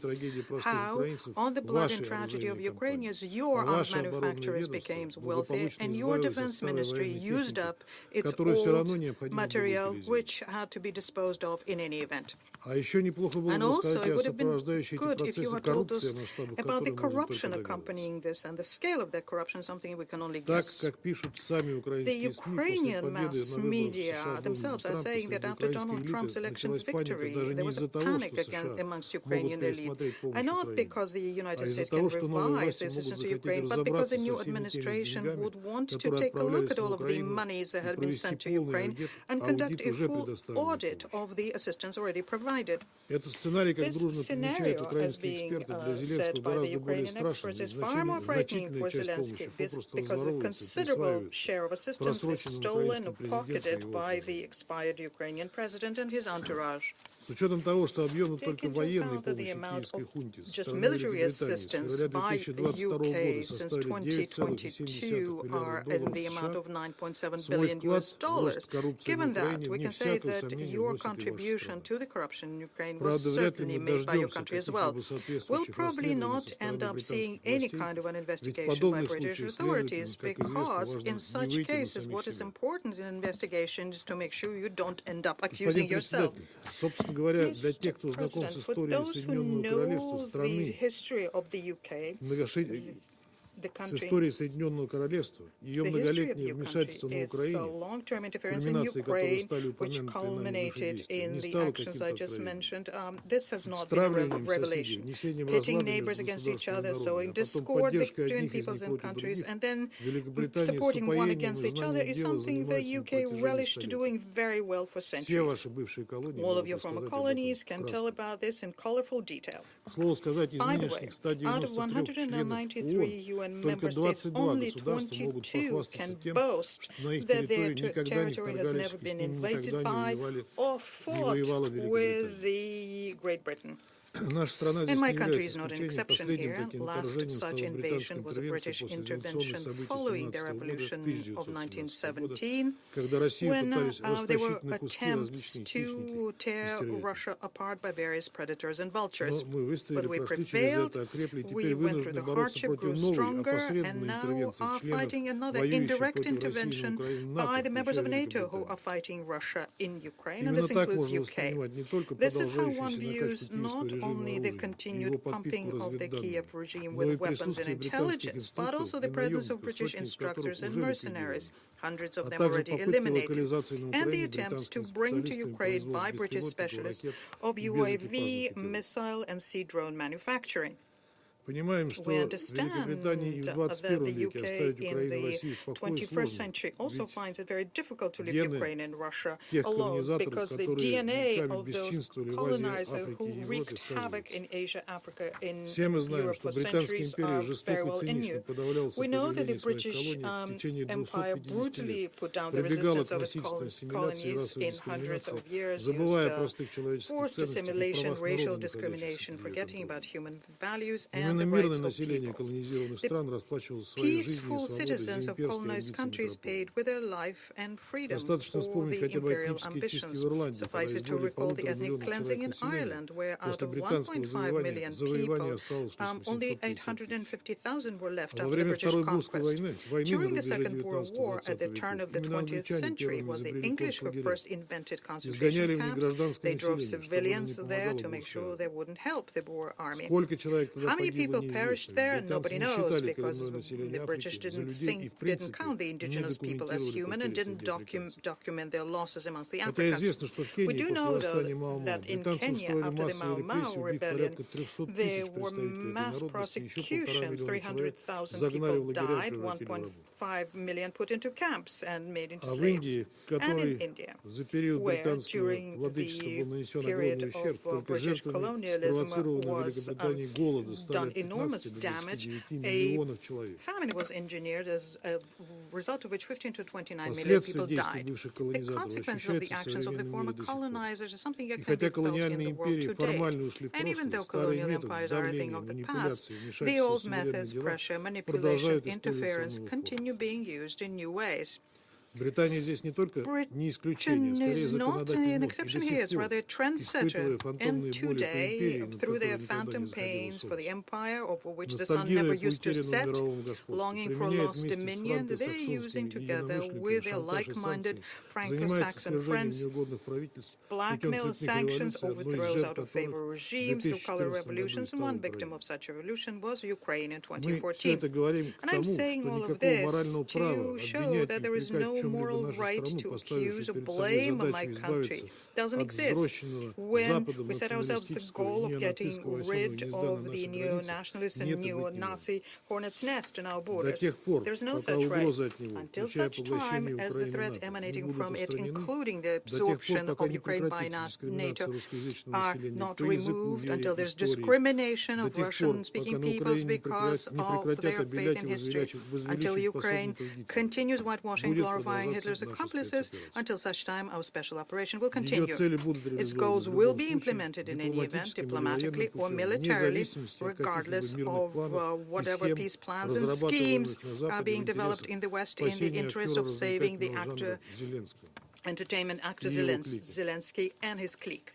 How, on the blood and tragedy of Ukrainians, your arms manufacturers became wealthy, and your defense ministry used up its old material, which had to be disposed of in any event. And also, it would have been good if you had told us about the corruption accompanying this, and the scale of that corruption, something we can only guess. The Ukrainian mass media themselves are saying that after Donald Trump's election victory, there was a panic amongst Ukrainian elite, and not because the United States can revise the assistance to Ukraine, but because the new administration would want to take a look at all of the monies that had been sent to Ukraine and conduct a full audit of the assistance already provided. This scenario, as being said by the Ukrainian experts, is far more frightening for Zelensky because a considerable share of assistance is stolen or pocketed by the expired Ukrainian president and his entourage. Take into account that the amount of just military assistance by the UK since 2022 are in the amount of $9.7 billion. Given that, we can say that your contribution to the corruption in Ukraine was certainly made by your country as well. We'll probably not end up seeing any kind of an investigation by British authorities because in such cases what is important in investigations is to make sure you don't end up accusing yourself. Mr. President, for those who know the history of the UK, the country, the history of your country, it's a long-term interference in Ukraine, which culminated in the actions I just mentioned. This has not been a revelation. Pitting neighbors against each other, sowing discord between peoples and countries, and then supporting one against each other is something the UK relished doing very well for centuries. All of your former colonies can tell about this in colorful detail. By the way, out of 193 UN member states, only 22 can boast that their territory has never been invaded by or fought with the Great Britain. And my country is not an exception here. Last such invasion was a British intervention following the revolution of 1917, when there were attempts to tear Russia apart by various predators and vultures. But we prevailed, we went through the hardship, grew stronger, and now are fighting another indirect intervention by the members of NATO who are fighting Russia in Ukraine, and this includes UK. This is how one views not only the continued pumping of the Kiev regime with weapons and intelligence, but also the presence of British instructors and mercenaries, hundreds of them already eliminated, and the attempts to bring to Ukraine by British specialists of UAV, missile and sea drone manufacturing. We understand that the UK in the 21st century also finds it very difficult to leave Ukraine and Russia alone because the DNA of those colonizers who wreaked havoc in Asia, Africa, in Europe for centuries are very well in you. We know that the British Empire brutally put down the resistance of its colonies in hundreds of years, used forced assimilation, racial discrimination, forgetting about human values and the rights of people. The peaceful citizens of colonized countries paid with their life and freedom for the imperial ambitions. Suffice it to recall the ethnic cleansing in Ireland, where out of 1.5 million people, only 850,000 were left after the British conquest. During the Second World War, at the turn of the 20th century, it was the English who first invented concentration camps. They drove civilians there to make sure they wouldn't help the Boer army. How many people perished there? Nobody knows, because the British didn't count the indigenous people as human and didn't document their losses amongst the Africans. We do know, though, that in Kenya, after the Mau Mau rebellion, there were mass prosecutions. 300,000 people died, 1.5 million put into camps and made into slaves. And in India, where during the period of British colonialism was done enormous damage, a famine was engineered as a result of which 15 to 29 million people died. The consequences of the actions of the former colonizers is something that can be felt in the world today. And even though colonial empires are a thing of the past, the old methods, pressure, manipulation, interference continue being used in new ways. Britain is not an exception here, it's rather a trendsetter. And today, through their phantom pains for the empire, over which the sun never used to set, longing for lost dominion, they're using together with their like-minded Franco-Saxon friends blackmail, sanctions, overthrows out of favor regimes through color revolutions, and one victim of such a revolution was Ukraine in 2014. And I'm saying all of this to show that there is no moral right to accuse or blame my country. It doesn't exist. When we set ourselves the goal of getting rid of the neo-nationalist and neo-Nazi hornet's nest in our borders, there's no such right. Until such time as the threat emanating from it, including the absorption of Ukraine by NATO, are not removed, until there's discrimination of Russian-speaking peoples because of their faith in history, until Ukraine continues whitewashing, glorifying Hitler's accomplices, until such time our special operation will continue. Its goals will be implemented in any event, diplomatically or militarily, regardless of whatever peace plans and schemes are being developed in the West in the interest of saving the entertainment actor Zelensky and his clique.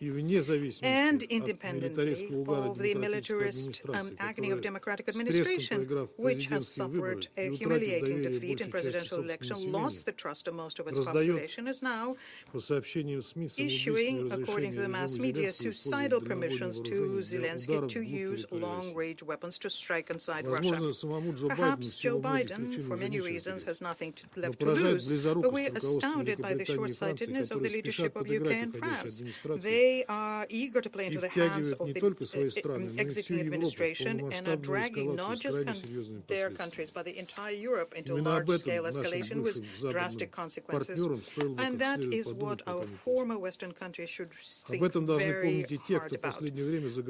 And independently of the militarist agony of democratic administration, which has suffered a humiliating defeat in presidential election, lost the trust of most of its population, is now issuing, according to the mass media, suicidal permissions to Zelensky to use long-range weapons to strike inside Russia. Perhaps Joe Biden, for many reasons, has nothing left to lose, but we're astounded by the short-sightedness of the leadership of UK and France. They are eager to play into the hands of the exiting administration and are dragging not just their countries, but the entire Europe into large-scale escalation with drastic consequences. And that is what our former Western countries should think very hard about.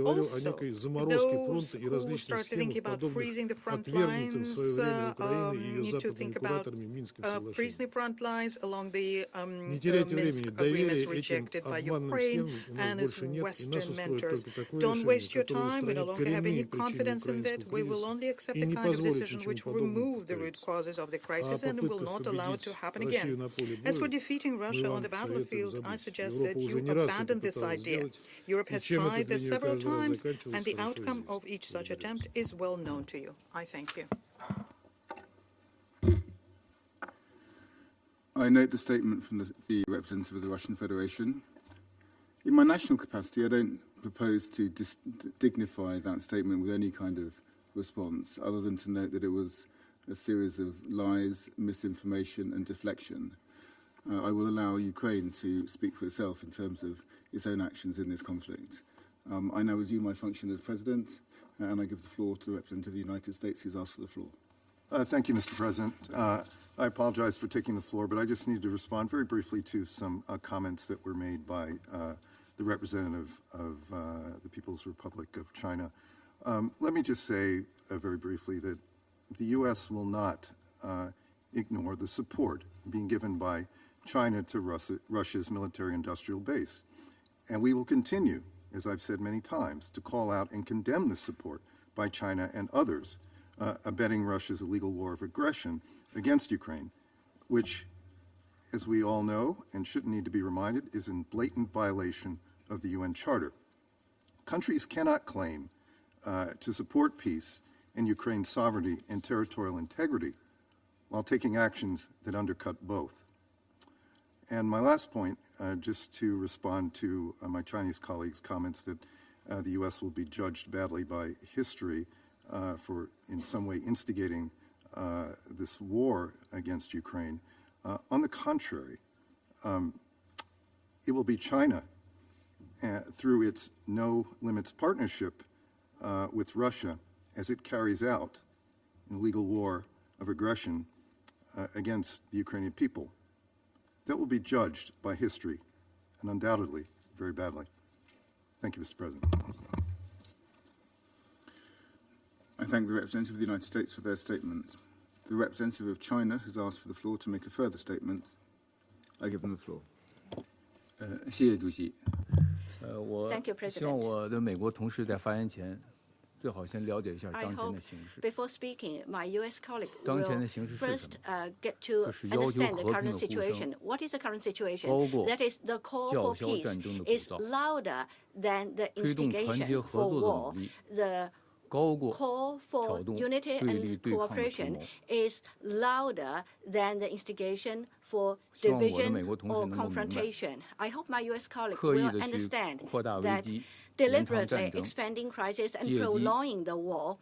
Also, those who start thinking about freezing the front lines need to think about freezing the front lines along the Minsk agreements rejected by Ukraine and its Western mentors. Don't waste your time. We no longer have any confidence in that. We will only accept the kind of decision which will remove the root causes of the crisis and will not allow it to happen again. As for defeating Russia on the battlefield, I suggest that you abandon this idea. Europe has tried this several times, and the outcome of each such attempt is well known to you. I thank you. I note the statement from the representative of the Russian Federation. In my national capacity, I don't propose to dignify that statement with any kind of response, other than to note that it was a series of lies, misinformation, and deflection. I will allow Ukraine to speak for itself in terms of its own actions in this conflict. I now resume my function as President, and I give the floor to the representative of the United States who's asked for the floor. Thank you, Mr. President. I apologize for taking the floor, but I just need to respond very briefly to some comments that were made by the representative of the People's Republic of China. Let me just say very briefly that the U.S. will not ignore the support being given by China to Russia's military-industrial base. And we will continue, as I've said many times, to call out and condemn this support by China and others abetting Russia's illegal war of aggression against Ukraine, which, as we all know and shouldn't need to be reminded, is in blatant violation of the UN Charter. Countries cannot claim to support peace and Ukraine's sovereignty and territorial integrity while taking actions that undercut both. And my last point, just to respond to my Chinese colleagues' comments that the U.S. will be judged badly by history for in some way instigating this war against Ukraine. On the contrary, it will be China through its No Limits partnership with Russia as it carries out an illegal war of aggression against the Ukrainian people. That will be judged by history, and undoubtedly very badly. Thank you, Mr. President. I thank the representative of the United States for their statement. The representative of China has asked for the floor to make a further statement. I give them the floor. Thank you, President. 希望我的美国同事在发言前 I hope before speaking, my U.S. colleague will first get to understand the current situation. What is the current situation? That is, the call for peace is louder than the instigation for war. The call for unity and cooperation is louder than the instigation for division or confrontation. I hope my U.S. colleague will understand that deliberately expanding crisis and prolonging the war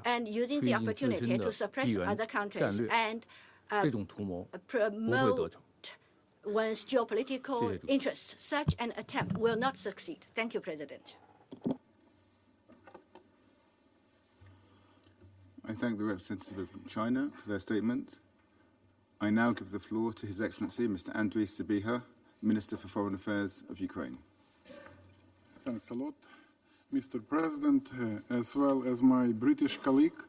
and using the opportunity to suppress other countries and promote one's geopolitical interests, such an attempt will not succeed. Thank you, President. I thank the representative of China for their statement. I now give the floor to His Excellency Mr. Andriy Sybiha, Minister for Foreign Affairs of Ukraine. Thanks a lot. Mr. President, as well as my British colleague,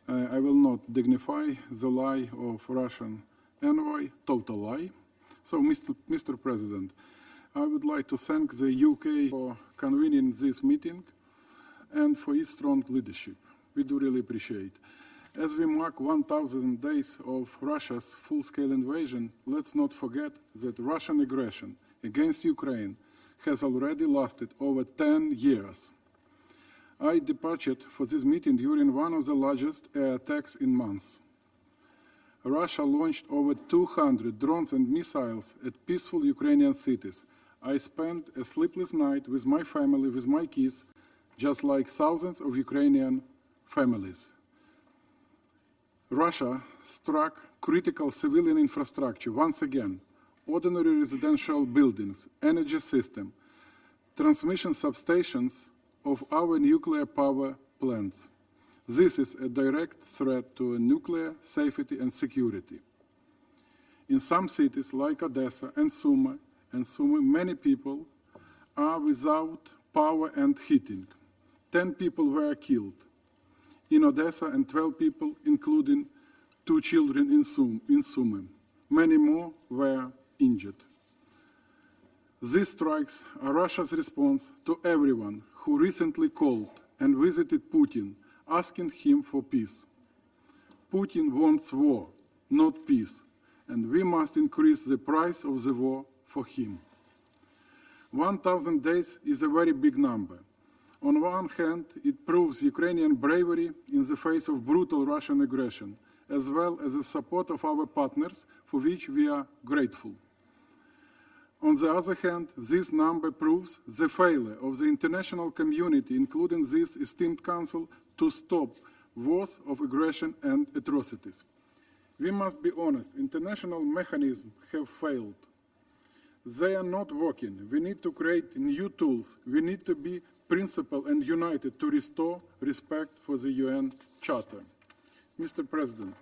I will not dignify the lie of Russian envoy, total lie. So, Mr. President, I would like to thank the UK for convening this meeting and for its strong leadership. We do really appreciate. As we mark 1,000 days of Russia's full-scale invasion, let's not forget that Russian aggression against Ukraine has already lasted over 10 years. I departed for this meeting during one of the largest air attacks in months. Russia launched over 200 drones and missiles at peaceful Ukrainian cities. I spent a sleepless night with my family, with my kids, just like thousands of Ukrainian families. Russia struck critical civilian infrastructure once again: ordinary residential buildings, energy system, transmission substations of our nuclear power plants. This is a direct threat to nuclear safety and security. In some cities like Odessa and Sumy, many people are without power and heating. 10 people were killed in Odessa and 12 people, including 2 children in Sumy. Many more were injured. These strikes are Russia's response to everyone who recently called and visited Putin, asking him for peace. Putin wants war, not peace, and we must increase the price of the war for him. 1,000 days is a very big number. On one hand, it proves Ukrainian bravery in the face of brutal Russian aggression, as well as the support of our partners, for which we are grateful. On the other hand, this number proves the failure of the international community, including this esteemed Council, to stop wars of aggression and atrocities. We must be honest, international mechanisms have failed. They are not working. We need to create new tools. We need to be principled and united to restore respect for the UN Charter. Mr. President,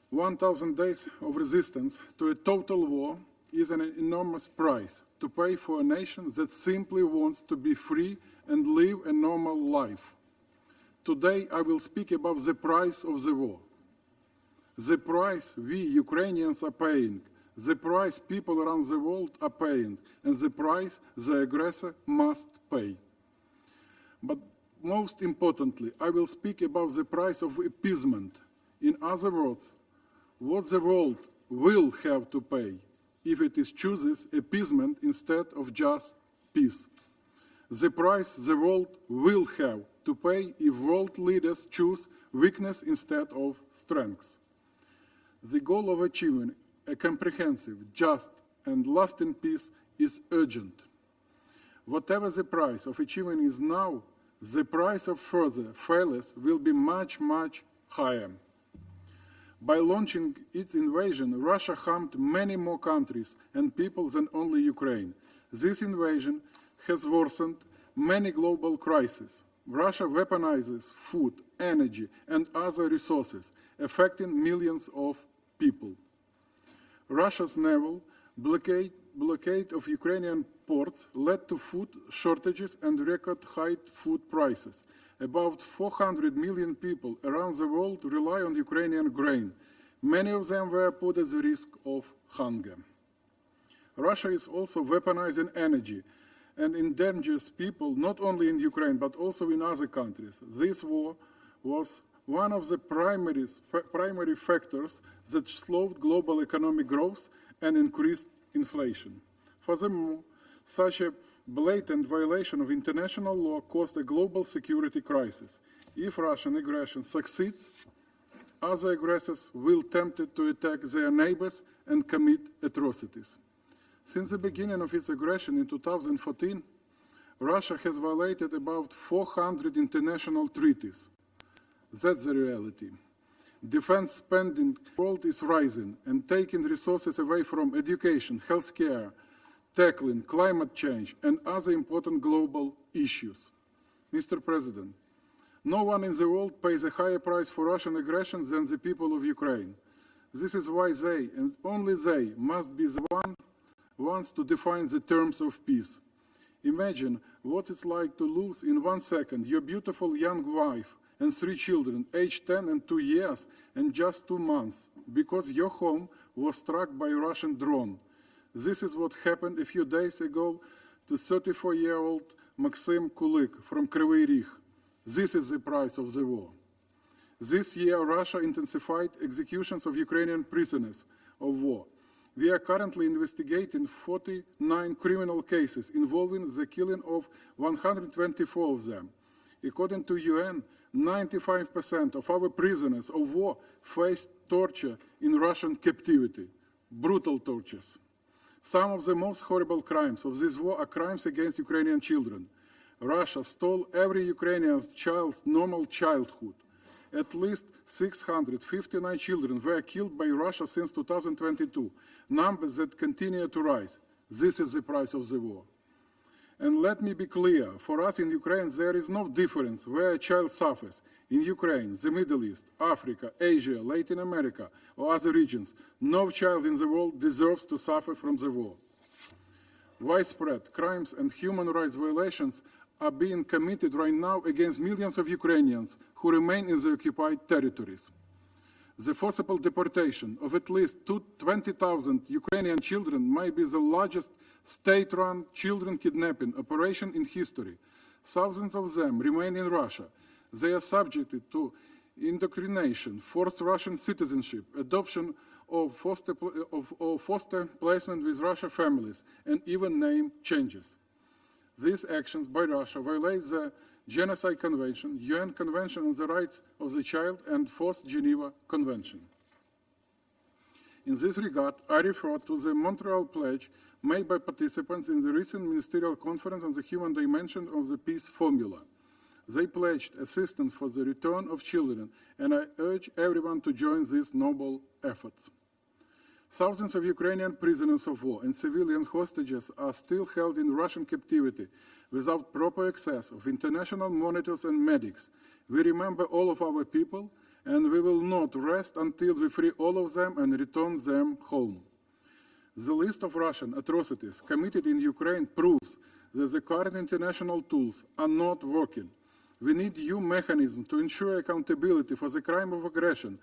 1,000 days of resistance to a total war is an enormous price to pay for a nation that simply wants to be free and live a normal life. Today, I will speak about the price of the war. The price we Ukrainians are paying, the price people around the world are paying, and the price the aggressor must pay. But most importantly, I will speak about the price of appeasement. In other words, what the world will have to pay if it chooses appeasement instead of just peace. The price the world will have to pay if world leaders choose weakness instead of strength. The goal of achieving a comprehensive, just, and lasting peace is urgent. Whatever the price of achieving is now, the price of further failures will be much, much higher. By launching its invasion, Russia harmed many more countries and people than only Ukraine. This invasion has worsened many global crises. Russia weaponizes food, energy, and other resources, affecting millions of people. Russia's naval blockade of Ukrainian ports led to food shortages and record high food prices. About 400 million people around the world rely on Ukrainian grain. Many of them were put at the risk of hunger. Russia is also weaponizing energy. and endangers people not only in Ukraine but also in other countries. This war was one of the primary factors that slowed global economic growth and increased inflation. Furthermore, such a blatant violation of international law caused a global security crisis. If Russian aggression succeeds, other aggressors will be tempted to attack their neighbors and commit atrocities. Since the beginning of its aggression in 2014, Russia has violated about 400 international treaties. That's the reality. Defense spending in the world is rising and taking resources away from education, healthcare, tackling climate change and other important global issues. Mr. President, no one in the world pays a higher price for Russian aggression than the people of Ukraine. This is why they, and only they, must be the ones to define the terms of peace. Imagine what it's like to lose in 1 second your beautiful young wife and 3 children, aged 10 and 2 years, and just 2 months, because your home was struck by a Russian drone. This is what happened a few days ago to 34-year-old Maxim Kulik from Kryvyi Rih. This is the price of the war. This year, Russia intensified executions of Ukrainian prisoners of war. We are currently investigating 49 criminal cases involving the killing of 124 of them. According to UN, 95% of our prisoners of war faced torture in Russian captivity, brutal tortures. Some of the most horrible crimes of this war are crimes against Ukrainian children. Russia stole every Ukrainian child's normal childhood. At least 659 children were killed by Russia since 2022, numbers that continue to rise. This is the price of the war. And let me be clear, for us in Ukraine, there is no difference where a child suffers. In Ukraine, the Middle East, Africa, Asia, Latin America, or other regions, no child in the world deserves to suffer from the war. Widespread crimes and human rights violations are being committed right now against millions of Ukrainians who remain in the occupied territories. The forcible deportation of at least 20,000 Ukrainian children might be the largest state-run children kidnapping operation in history. Thousands of them remain in Russia. They are subjected to indoctrination, forced Russian citizenship, adoption of foster placement with Russian families, and even name changes. These actions by Russia violate the Genocide Convention, UN Convention on the Rights of the Child, and Fourth Geneva Convention. In this regard, I refer to the Montreal Pledge made by participants in the recent Ministerial Conference on the Human Dimension of the Peace Formula. They pledged assistance for the return of children, and I urge everyone to join these noble efforts. Thousands of Ukrainian prisoners of war and civilian hostages are still held in Russian captivity without proper access of international monitors and medics. We remember all of our people, and we will not rest until we free all of them and return them home. The list of Russian atrocities committed in Ukraine proves that the current international tools are not working. We need new mechanisms to ensure accountability for the crime of aggression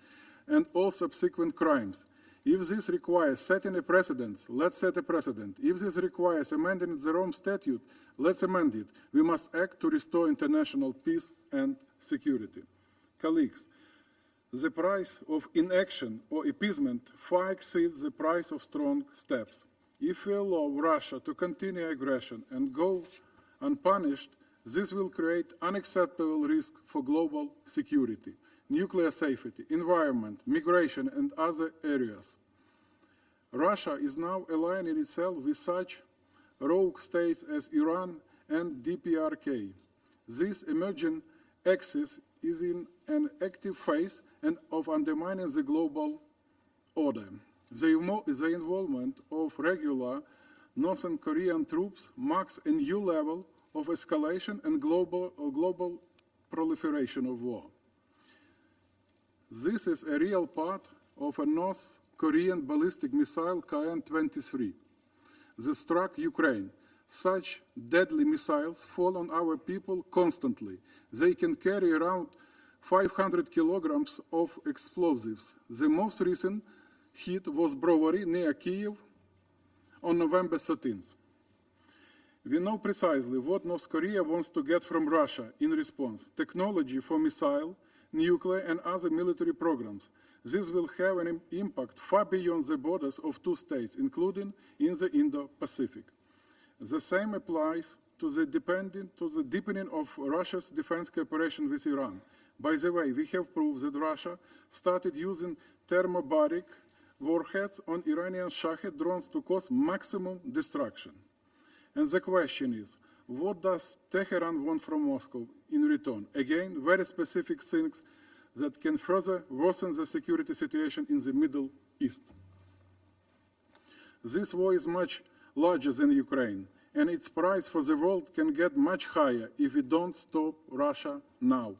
and all subsequent crimes. If this requires setting a precedent, let's set a precedent. If this requires amending the Rome Statute, let's amend it. We must act to restore international peace and security. Colleagues, the price of inaction or appeasement far exceeds the price of strong steps. If we allow Russia to continue aggression and go unpunished, this will create unacceptable risk for global security, nuclear safety, environment, migration, and other areas. Russia is now aligning itself with such rogue states as Iran and DPRK. This emerging axis is in an active phase and of undermining the global order. The involvement of regular Northern Korean troops marks a new level of escalation and global proliferation of war. This is a real part of a North Korean ballistic missile KN-23 that struck Ukraine. Such deadly missiles fall on our people constantly. They can carry around 500 kilograms of explosives. The most recent hit was Brovary near Kyiv on November 13th. We know precisely what North Korea wants to get from Russia in response: technology for missile, nuclear, and other military programs. This will have an impact far beyond the borders of two states, including in the Indo-Pacific. The same applies to the deepening of Russia's defense cooperation with Iran. By the way, we have proof that Russia started using thermobaric warheads on Iranian Shahed drones to cause maximum destruction. And the question is, what does Tehran want from Moscow in return? Again, very specific things that can further worsen the security situation in the Middle East. This war is much larger than Ukraine, and its price for the world can get much higher if we don't stop Russia now.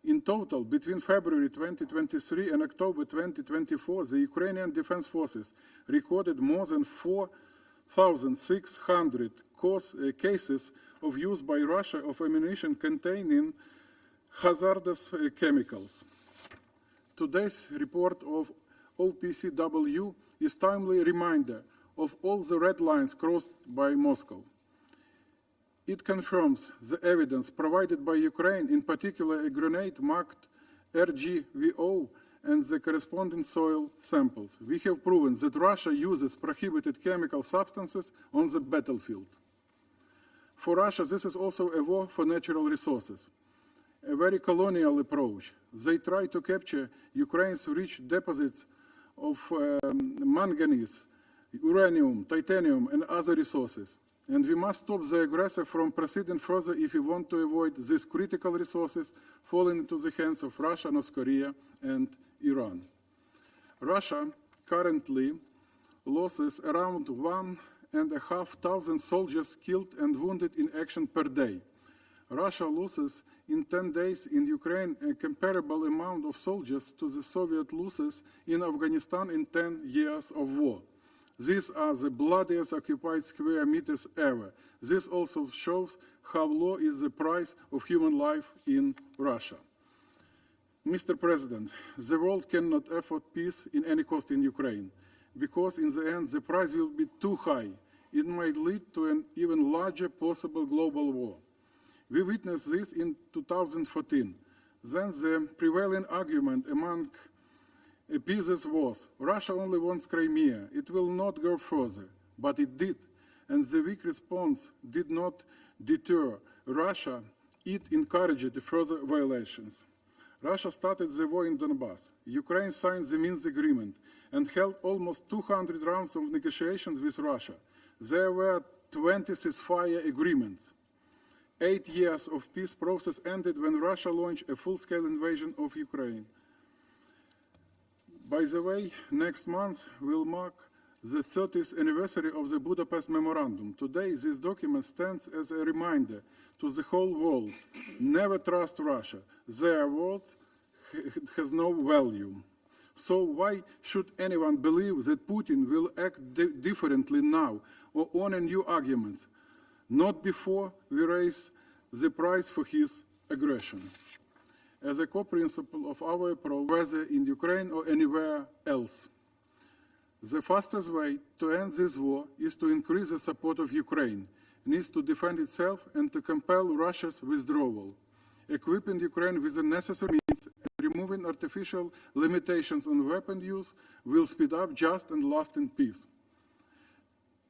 In total, between February 2023 and October 2024, the Ukrainian Defense Forces recorded more than 4,600 cases of use by Russia of ammunition containing hazardous chemicals. Today's report of OPCW is a timely reminder of all the red lines crossed by Moscow. It confirms the evidence provided by Ukraine, in particular a grenade marked RGVO and the corresponding soil samples. We have proven that Russia uses prohibited chemical substances on the battlefield. For Russia, this is also a war for natural resources, a very colonial approach. They try to capture Ukraine's rich deposits of manganese, uranium, titanium, and other resources. And we must stop the aggressor from proceeding further if we want to avoid these critical resources falling into the hands of Russia, North Korea, and Iran. Russia currently loses around 1,500 soldiers killed and wounded in action per day. Russia loses in 10 days in Ukraine a comparable amount of soldiers to the Soviet losses in Afghanistan in 10 years of war. These are the bloodiest occupied square meters ever. This also shows how low is the price of human life in Russia. Mr. President, the world cannot afford peace in any cost in Ukraine, because in the end the price will be too high. It might lead to an even larger possible global war. We witnessed this in 2014. Then the prevailing argument among pieces was, Russia only wants Crimea, it will not go further. But it did, and the weak response did not deter Russia, it encouraged further violations. Russia started the war in Donbass. Ukraine signed the Minsk agreement and held almost 200 rounds of negotiations with Russia. There were 20 ceasefire agreements. 8 years of peace process ended when Russia launched a full-scale invasion of Ukraine. By the way, next month will mark the 30th anniversary of the Budapest Memorandum. Today, this document stands as a reminder to the whole world, never trust Russia. Their word has no value. So why should anyone believe that Putin will act differently now or on a new argument? Not before we raise the price for his aggression. As a co-principle of our approach, whether in Ukraine or anywhere else. The fastest way to end this war is to increase the support of Ukraine. It needs to defend itself and to compel Russia's withdrawal. Equipping Ukraine with the necessary means and removing artificial limitations on weapon use will speed up just and lasting peace.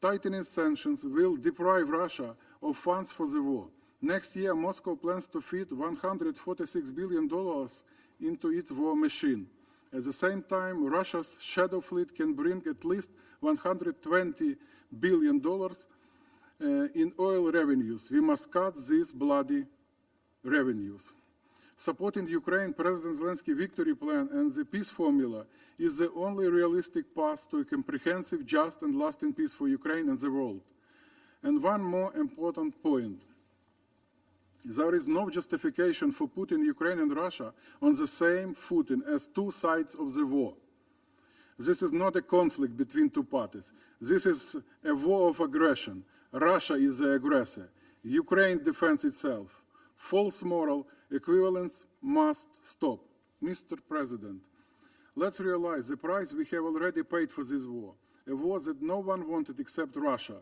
Tightening sanctions will deprive Russia of funds for the war. Next year, Moscow plans to feed $146 billion into its war machine. At the same time, Russia's shadow fleet can bring at least $120 billion in oil revenues. We must cut these bloody revenues. Supporting Ukraine, President Zelensky's victory plan and the peace formula is the only realistic path to a comprehensive, just and lasting peace for Ukraine and the world. And one more important point. There is no justification for putting Ukraine and Russia on the same footing as two sides of the war. This is not a conflict between two parties. This is a war of aggression. Russia is the aggressor. Ukraine defends itself. False moral equivalence must stop. Mr. President, let's realize the price we have already paid for this war, a war that no one wanted except Russia.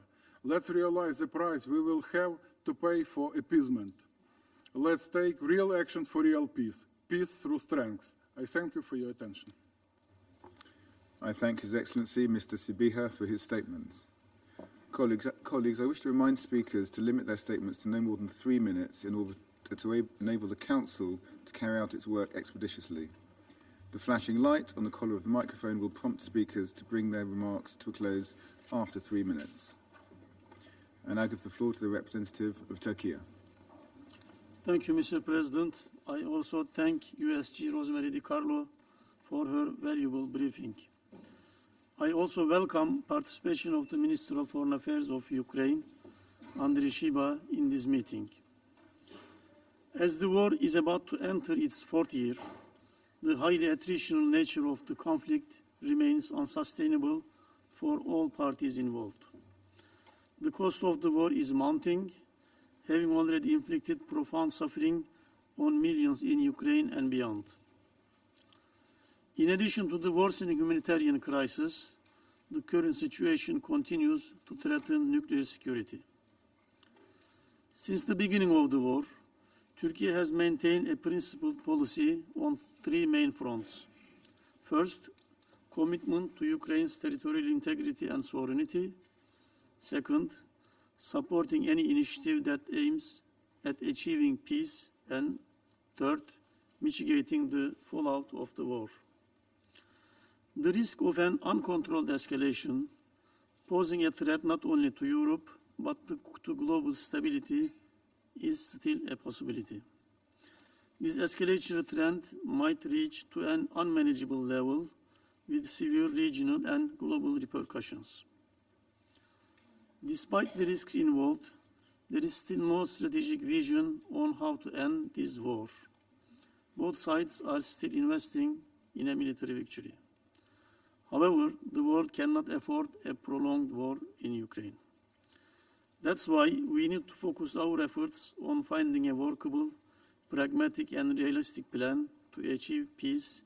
Let's realize the price we will have to pay for appeasement. Let's take real action for real peace. Peace through strength. I thank you for your attention. I thank His Excellency Mr. Sibiha for his statements. Colleagues, I wish to remind speakers to limit their statements to no more than 3 minutes in order to enable the Council to carry out its work expeditiously. The flashing light on the collar of the microphone will prompt speakers to bring their remarks to a close after 3 minutes. I now give the floor to the representative of Turkey. Thank you, Mr. President. I also thank USG Rosemary DiCarlo for her valuable briefing. I also welcome participation of the Minister of Foreign Affairs of Ukraine, Andriy Shiba, in this meeting. As the war is about to enter its fourth year, the highly attritional nature of the conflict remains unsustainable for all parties involved. The cost of the war is mounting, having already inflicted profound suffering on millions in Ukraine and beyond. In addition to the worsening humanitarian crisis, the current situation continues to threaten nuclear security. Since the beginning of the war, Turkey has maintained a principled policy on three main fronts. First, commitment to Ukraine's territorial integrity and sovereignty. Second, supporting any initiative that aims at achieving peace. And third, mitigating the fallout of the war. The risk of an uncontrolled escalation, posing a threat not only to Europe but to global stability, is still a possibility. This escalatory trend might reach to an unmanageable level with severe regional and global repercussions. Despite the risks involved, there is still no strategic vision on how to end this war. Both sides are still investing in a military victory. However, the world cannot afford a prolonged war in Ukraine. That's why we need to focus our efforts on finding a workable, pragmatic and realistic plan to achieve peace,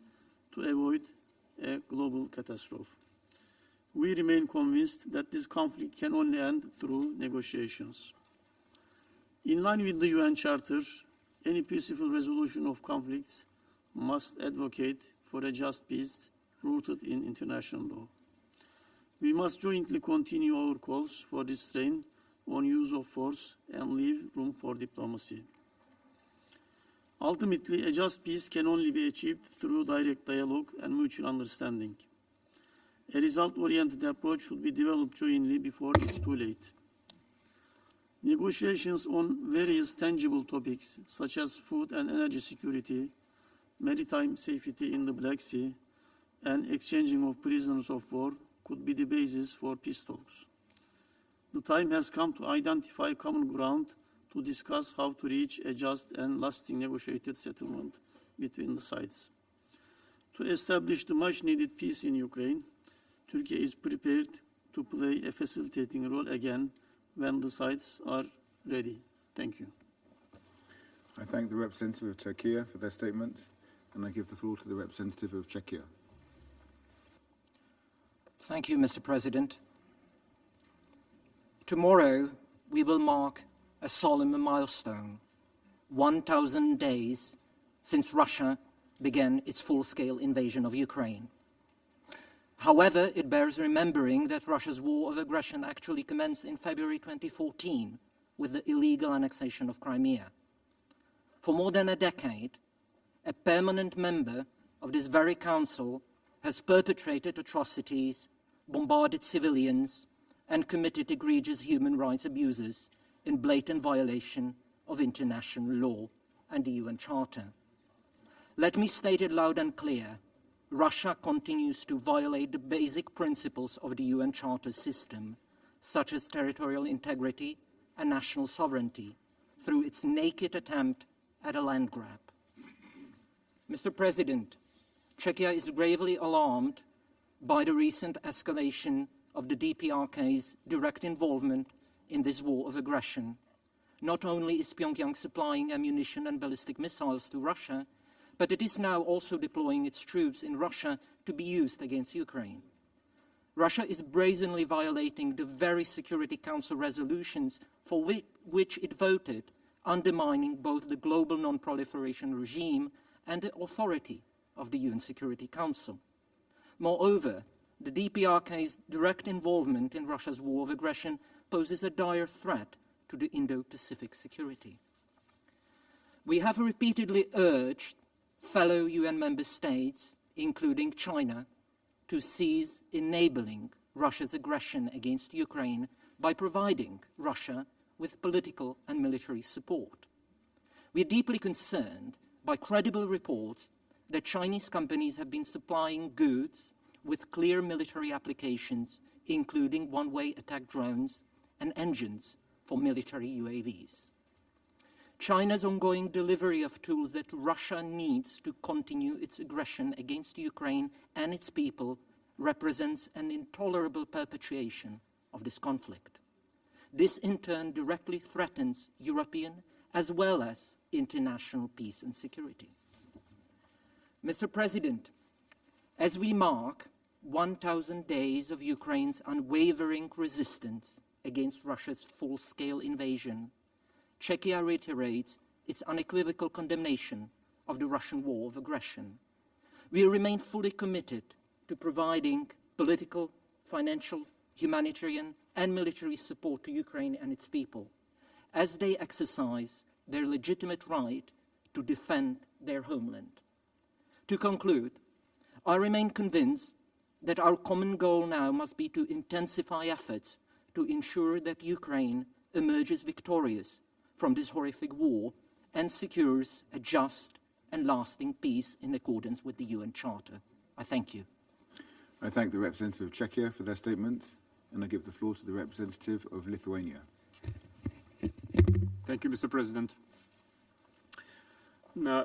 to avoid a global catastrophe. We remain convinced that this conflict can only end through negotiations. In line with the UN Charter, any peaceful resolution of conflicts must advocate for a just peace rooted in international law. We must jointly continue our calls for restraint on use of force and leave room for diplomacy. Ultimately, a just peace can only be achieved through direct dialogue and mutual understanding. A result-oriented approach should be developed jointly before it's too late. Negotiations on various tangible topics, such as food and energy security, maritime safety in the Black Sea, and exchanging of prisoners of war, could be the basis for peace talks. The time has come to identify common ground to discuss how to reach a just and lasting negotiated settlement between the sides. To establish the much-needed peace in Ukraine, Turkey is prepared to play a facilitating role again when the sides are ready. Thank you. I thank the representative of Turkey for their statement, and I give the floor to the representative of Czechia. Thank you, Mr. President. Tomorrow, we will mark a solemn milestone, 1,000 days since Russia began its full-scale invasion of Ukraine. However, it bears remembering that Russia's war of aggression actually commenced in February 2014 with the illegal annexation of Crimea. For more than a decade, a permanent member of this very council has perpetrated atrocities, bombarded civilians, and committed egregious human rights abuses in blatant violation of international law and the UN Charter. Let me state it loud and clear. Russia continues to violate the basic principles of the UN Charter system, such as territorial integrity and national sovereignty, through its naked attempt at a land grab. Mr. President, Czechia is gravely alarmed by the recent escalation of the DPRK's direct involvement in this war of aggression. Not only is Pyongyang supplying ammunition and ballistic missiles to Russia, but it is now also deploying its troops in Russia to be used against Ukraine. Russia is brazenly violating the very Security Council resolutions for which it voted, undermining both the global non-proliferation regime and the authority of the UN Security Council. Moreover, the DPRK's direct involvement in Russia's war of aggression poses a dire threat to the Indo-Pacific security. We have repeatedly urged fellow UN member states, including China, to cease enabling Russia's aggression against Ukraine by providing Russia with political and military support. We are deeply concerned by credible reports that Chinese companies have been supplying goods with clear military applications, including one-way attack drones and engines for military UAVs. China's ongoing delivery of tools that Russia needs to continue its aggression against Ukraine and its people represents an intolerable perpetuation of this conflict. This in turn directly threatens European as well as international peace and security. Mr. President, as we mark 1,000 days of Ukraine's unwavering resistance against Russia's full-scale invasion, Czechia reiterates its unequivocal condemnation of the Russian war of aggression. We remain fully committed to providing political, financial, humanitarian, and military support to Ukraine and its people as they exercise their legitimate right to defend their homeland. To conclude, I remain convinced that our common goal now must be to intensify efforts to ensure that Ukraine emerges victorious from this horrific war and secures a just and lasting peace in accordance with the UN Charter. I thank you. I thank the representative of Czechia for their statement, and I give the floor to the representative of Lithuania. Thank you, Mr. President.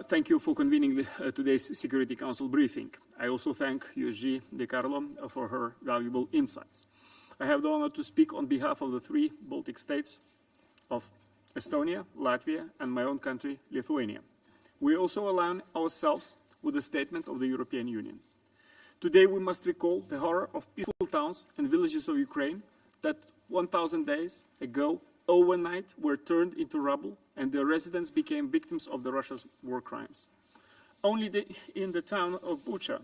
Thank you for convening today's Security Council briefing. I also thank USG De Carlo for her valuable insights. I have the honor to speak on behalf of the 3 Baltic states of Estonia, Latvia, and my own country, Lithuania. We also align ourselves with the statement of the European Union. Today we must recall the horror of peaceful towns and villages of Ukraine that 1,000 days ago, overnight, were turned into rubble and their residents became victims of the Russia's war crimes. Only in the town of Bucha,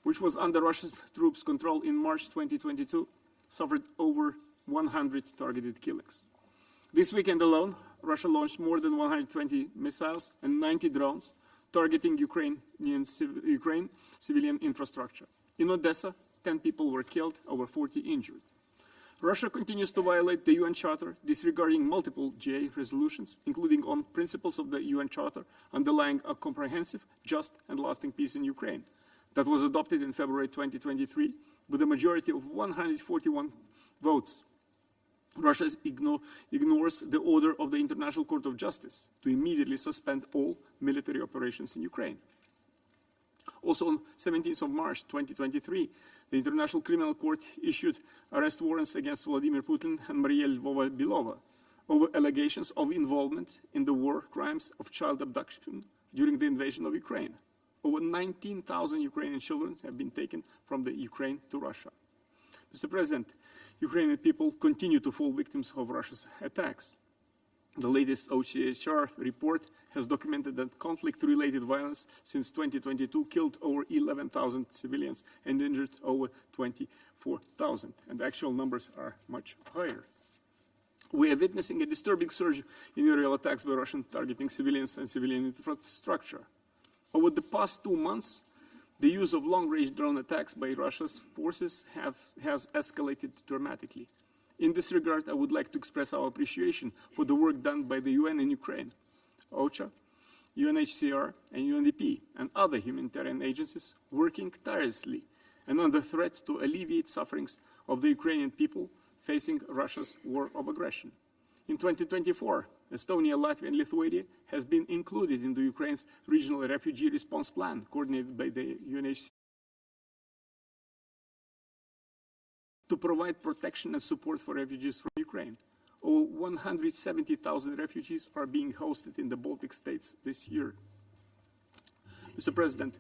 which was under Russia's troops' control in March 2022, suffered over 100 targeted killings. This weekend alone, Russia launched more than 120 missiles and 90 drones targeting Ukraine civilian infrastructure. In Odessa, 10 people were killed, over 40 injured. Russia continues to violate the UN Charter, disregarding multiple GA resolutions, including on principles of the UN Charter underlying a comprehensive, just and lasting peace in Ukraine that was adopted in February 2023 with a majority of 141 votes. Russia ignores the order of the International Court of Justice to immediately suspend all military operations in Ukraine. Also on 17th of March 2023, the International Criminal Court issued arrest warrants against Vladimir Putin and Maria Lvova-Belova over allegations of involvement in the war crimes of child abduction during the invasion of Ukraine. Over 19,000 Ukrainian children have been taken from the Ukraine to Russia. Mr. President, Ukrainian people continue to fall victims of Russia's attacks. The latest OCHR report has documented that conflict-related violence since 2022 killed over 11,000 civilians and injured over 24,000, and the actual numbers are much higher. We are witnessing a disturbing surge in aerial attacks by Russia targeting civilians and civilian infrastructure. Over the past 2 months, the use of long-range drone attacks by Russia's forces has escalated dramatically. In this regard, I would like to express our appreciation for the work done by the UN in Ukraine, OCHA, UNHCR, and UNDP, and other humanitarian agencies working tirelessly and under threat to alleviate sufferings of the Ukrainian people facing Russia's war of aggression. In 2024, Estonia, Latvia, and Lithuania has been included in the Ukraine's regional refugee response plan, coordinated by the UNHCR, to provide protection and support for refugees from Ukraine. Over 170,000 refugees are being hosted in the Baltic states this year. Mr. President,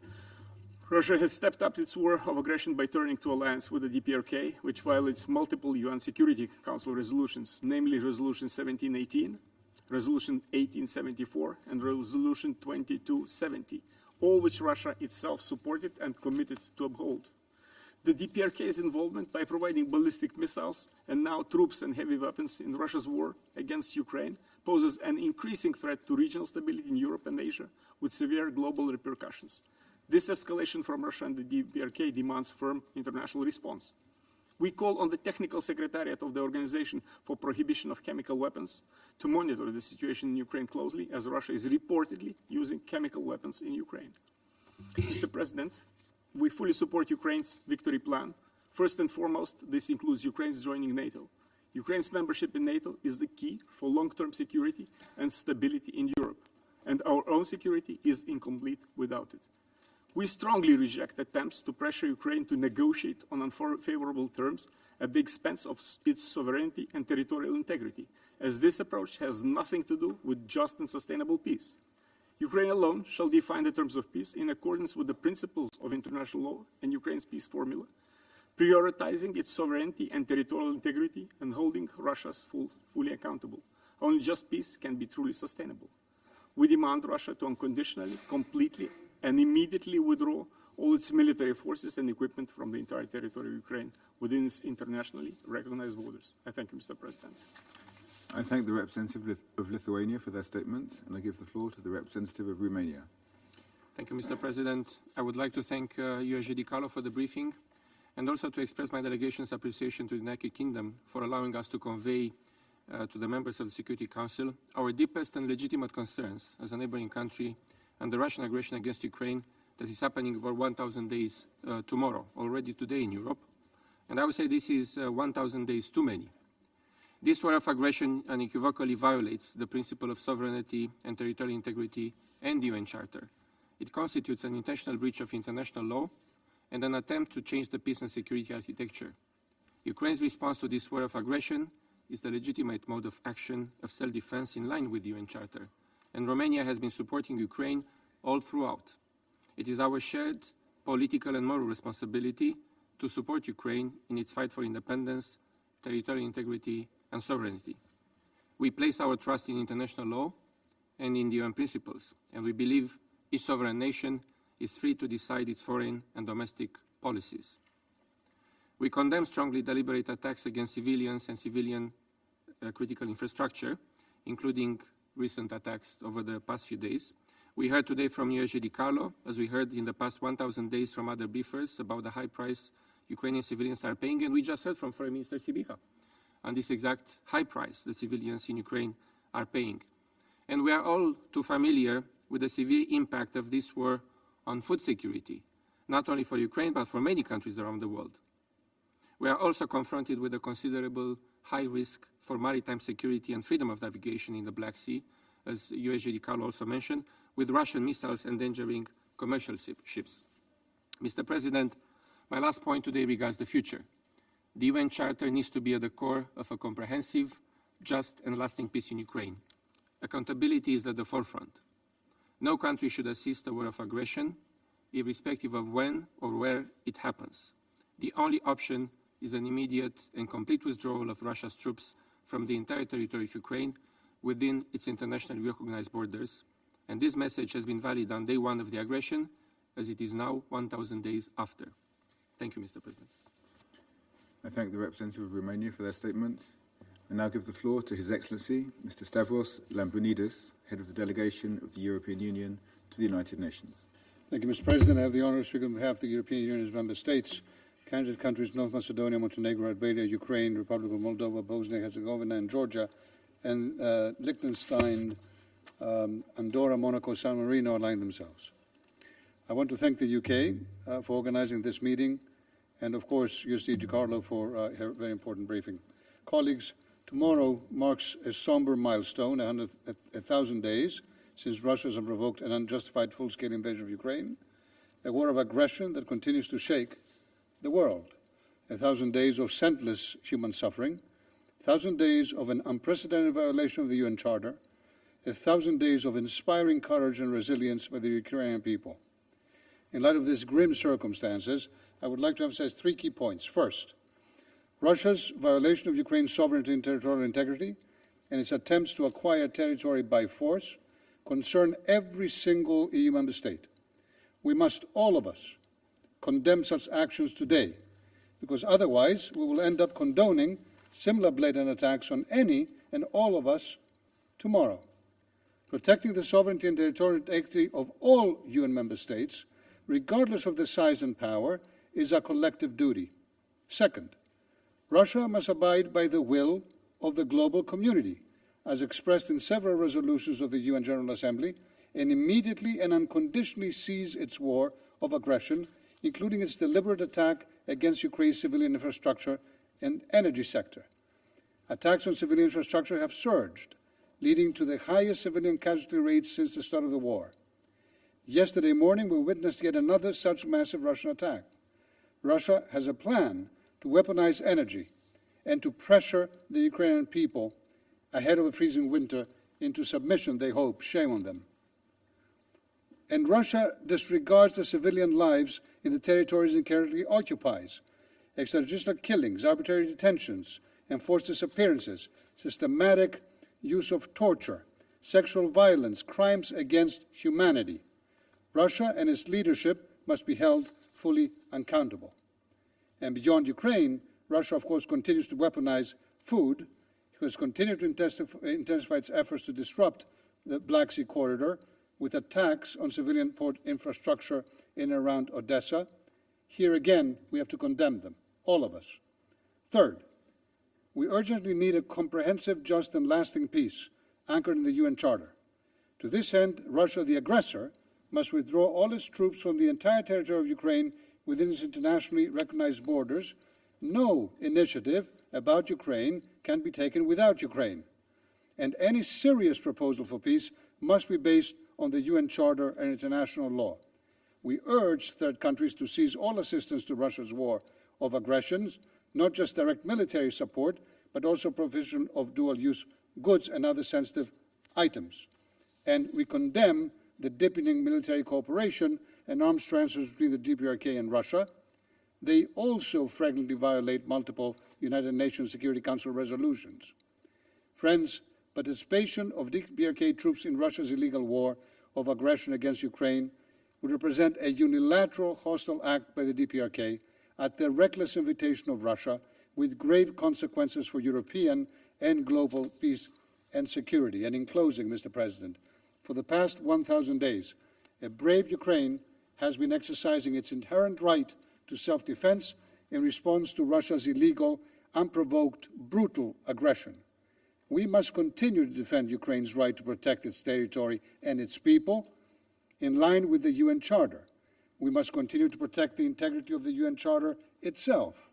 Russia has stepped up its war of aggression by turning to alliance with the DPRK, which violates multiple UN Security Council resolutions, namely Resolution 1718, Resolution 1874, and Resolution 2270, all which Russia itself supported and committed to uphold. The DPRK's involvement by providing ballistic missiles and now troops and heavy weapons in Russia's war against Ukraine poses an increasing threat to regional stability in Europe and Asia with severe global repercussions. This escalation from Russia and the DPRK demands firm international response. We call on the Technical Secretariat of the Organization for Prohibition of Chemical Weapons to monitor the situation in Ukraine closely, as Russia is reportedly using chemical weapons in Ukraine. Mr. President, we fully support Ukraine's victory plan. First and foremost, this includes Ukraine's joining NATO. Ukraine's membership in NATO is the key for long-term security and stability in Europe, and our own security is incomplete without it. We strongly reject attempts to pressure Ukraine to negotiate on unfavorable terms at the expense of its sovereignty and territorial integrity, as this approach has nothing to do with just and sustainable peace. Ukraine alone shall define the terms of peace in accordance with the principles of international law and Ukraine's peace formula, prioritizing its sovereignty and territorial integrity and holding Russia fully accountable. Only just peace can be truly sustainable. We demand Russia to unconditionally, completely, and immediately withdraw all its military forces and equipment from the entire territory of Ukraine within its internationally recognized borders. I thank you, Mr. President. I thank the representative of Lithuania for their statement, and I give the floor to the representative of Romania. Thank you, Mr. President. I would like to thank USG Di Carlo for the briefing, and also to express my delegation's appreciation to the United Kingdom for allowing us to convey to the members of the Security Council our deepest and legitimate concerns as a neighboring country and the Russian aggression against Ukraine that is happening over 1,000 days tomorrow, already today in Europe. And I would say this is 1,000 days too many. This war of aggression unequivocally violates the principle of sovereignty and territorial integrity and the UN Charter. It constitutes an intentional breach of international law and an attempt to change the peace and security architecture. Ukraine's response to this war of aggression is the legitimate mode of action of self-defense in line with the UN Charter. And Romania has been supporting Ukraine all throughout. It is our shared political and moral responsibility to support Ukraine in its fight for independence, territorial integrity, and sovereignty. We place our trust in international law and in the UN principles, and we believe each sovereign nation is free to decide its foreign and domestic policies. We condemn strongly deliberate attacks against civilians and civilian critical infrastructure, including recent attacks over the past few days. We heard today from USG Di Carlo, as we heard in the past 1,000 days from other briefers, about the high price Ukrainian civilians are paying, and we just heard from Foreign Minister Sibiha on this exact high price the civilians in Ukraine are paying. And we are all too familiar with the severe impact of this war on food security, not only for Ukraine, but for many countries around the world. We are also confronted with a considerable high risk for maritime security and freedom of navigation in the Black Sea, as USG Di Carlo also mentioned, with Russian missiles endangering commercial ships. Mr. President, my last point today regards the future. The UN Charter needs to be at the core of a comprehensive, just and lasting peace in Ukraine. Accountability is at the forefront. No country should assist a war of aggression, irrespective of when or where it happens. The only option is an immediate and complete withdrawal of Russia's troops from the entire territory of Ukraine within its internationally recognized borders. And this message has been valid on day one of the aggression, as it is now 1,000 days after. Thank you, Mr. President. I thank the representative of Romania for their statement. I now give the floor to His Excellency, Mr. Stavros Lambrinidis, Head of the Delegation of the European Union to the United Nations. Thank you, Mr. President. I have the honour of speaking on behalf of the European Union's member states, candidate countries North Macedonia, Montenegro, Albania, Ukraine, Republic of Moldova, Bosnia-Herzegovina, and Georgia, and Liechtenstein, Andorra, Monaco, San Marino aligned themselves. I want to thank the UK for organising this meeting, and of course USG Di Carlo for her very important briefing. Colleagues, tomorrow marks a somber milestone, 1,000 days since Russia's unprovoked and unjustified full-scale invasion of Ukraine, a war of aggression that continues to shake the world, 1,000 days of senseless human suffering, 1,000 days of an unprecedented violation of the UN Charter, 1,000 days of inspiring courage and resilience by the Ukrainian people. In light of these grim circumstances, I would like to emphasize 3 key points. First, Russia's violation of Ukraine's sovereignty and territorial integrity and its attempts to acquire territory by force concern every single EU member state. We must, all of us, condemn such actions today, because otherwise we will end up condoning similar blatant attacks on any and all of us tomorrow. Protecting the sovereignty and territorial integrity of all UN member states, regardless of their size and power, is our collective duty. Second, Russia must abide by the will of the global community, as expressed in several resolutions of the UN General Assembly, and immediately and unconditionally cease its war of aggression, including its deliberate attack against Ukraine's civilian infrastructure and energy sector. Attacks on civilian infrastructure have surged, leading to the highest civilian casualty rates since the start of the war. Yesterday morning, we witnessed yet another such massive Russian attack. Russia has a plan to weaponize energy and to pressure the Ukrainian people ahead of a freezing winter into submission, they hope. Shame on them. And Russia disregards the civilian lives in the territories it currently occupies. Extrajudicial killings, arbitrary detentions, enforced disappearances, systematic use of torture, sexual violence, crimes against humanity. Russia and its leadership must be held fully accountable. And beyond Ukraine, Russia, of course, continues to weaponize food. It has continued to intensify its efforts to disrupt the Black Sea corridor with attacks on civilian port infrastructure in and around Odessa. Here again, we have to condemn them, all of us. Third, we urgently need a comprehensive, just and lasting peace anchored in the UN Charter. To this end, Russia, the aggressor, must withdraw all its troops from the entire territory of Ukraine within its internationally recognized borders. No initiative about Ukraine can be taken without Ukraine. And any serious proposal for peace must be based on the UN Charter and international law. We urge third countries to cease all assistance to Russia's war of aggressions, not just direct military support, but also provision of dual-use goods and other sensitive items. And we condemn the deepening military cooperation and arms transfers between the DPRK and Russia. They also flagrantly violate multiple United Nations Security Council resolutions. Friends, participation of DPRK troops in Russia's illegal war of aggression against Ukraine would represent a unilateral hostile act by the DPRK at the reckless invitation of Russia, with grave consequences for European and global peace and security. And in closing, Mr. President, for the past 1,000 days, a brave Ukraine has been exercising its inherent right to self-defense in response to Russia's illegal, unprovoked, brutal aggression. We must continue to defend Ukraine's right to protect its territory and its people in line with the UN Charter. We must continue to protect the integrity of the UN Charter itself.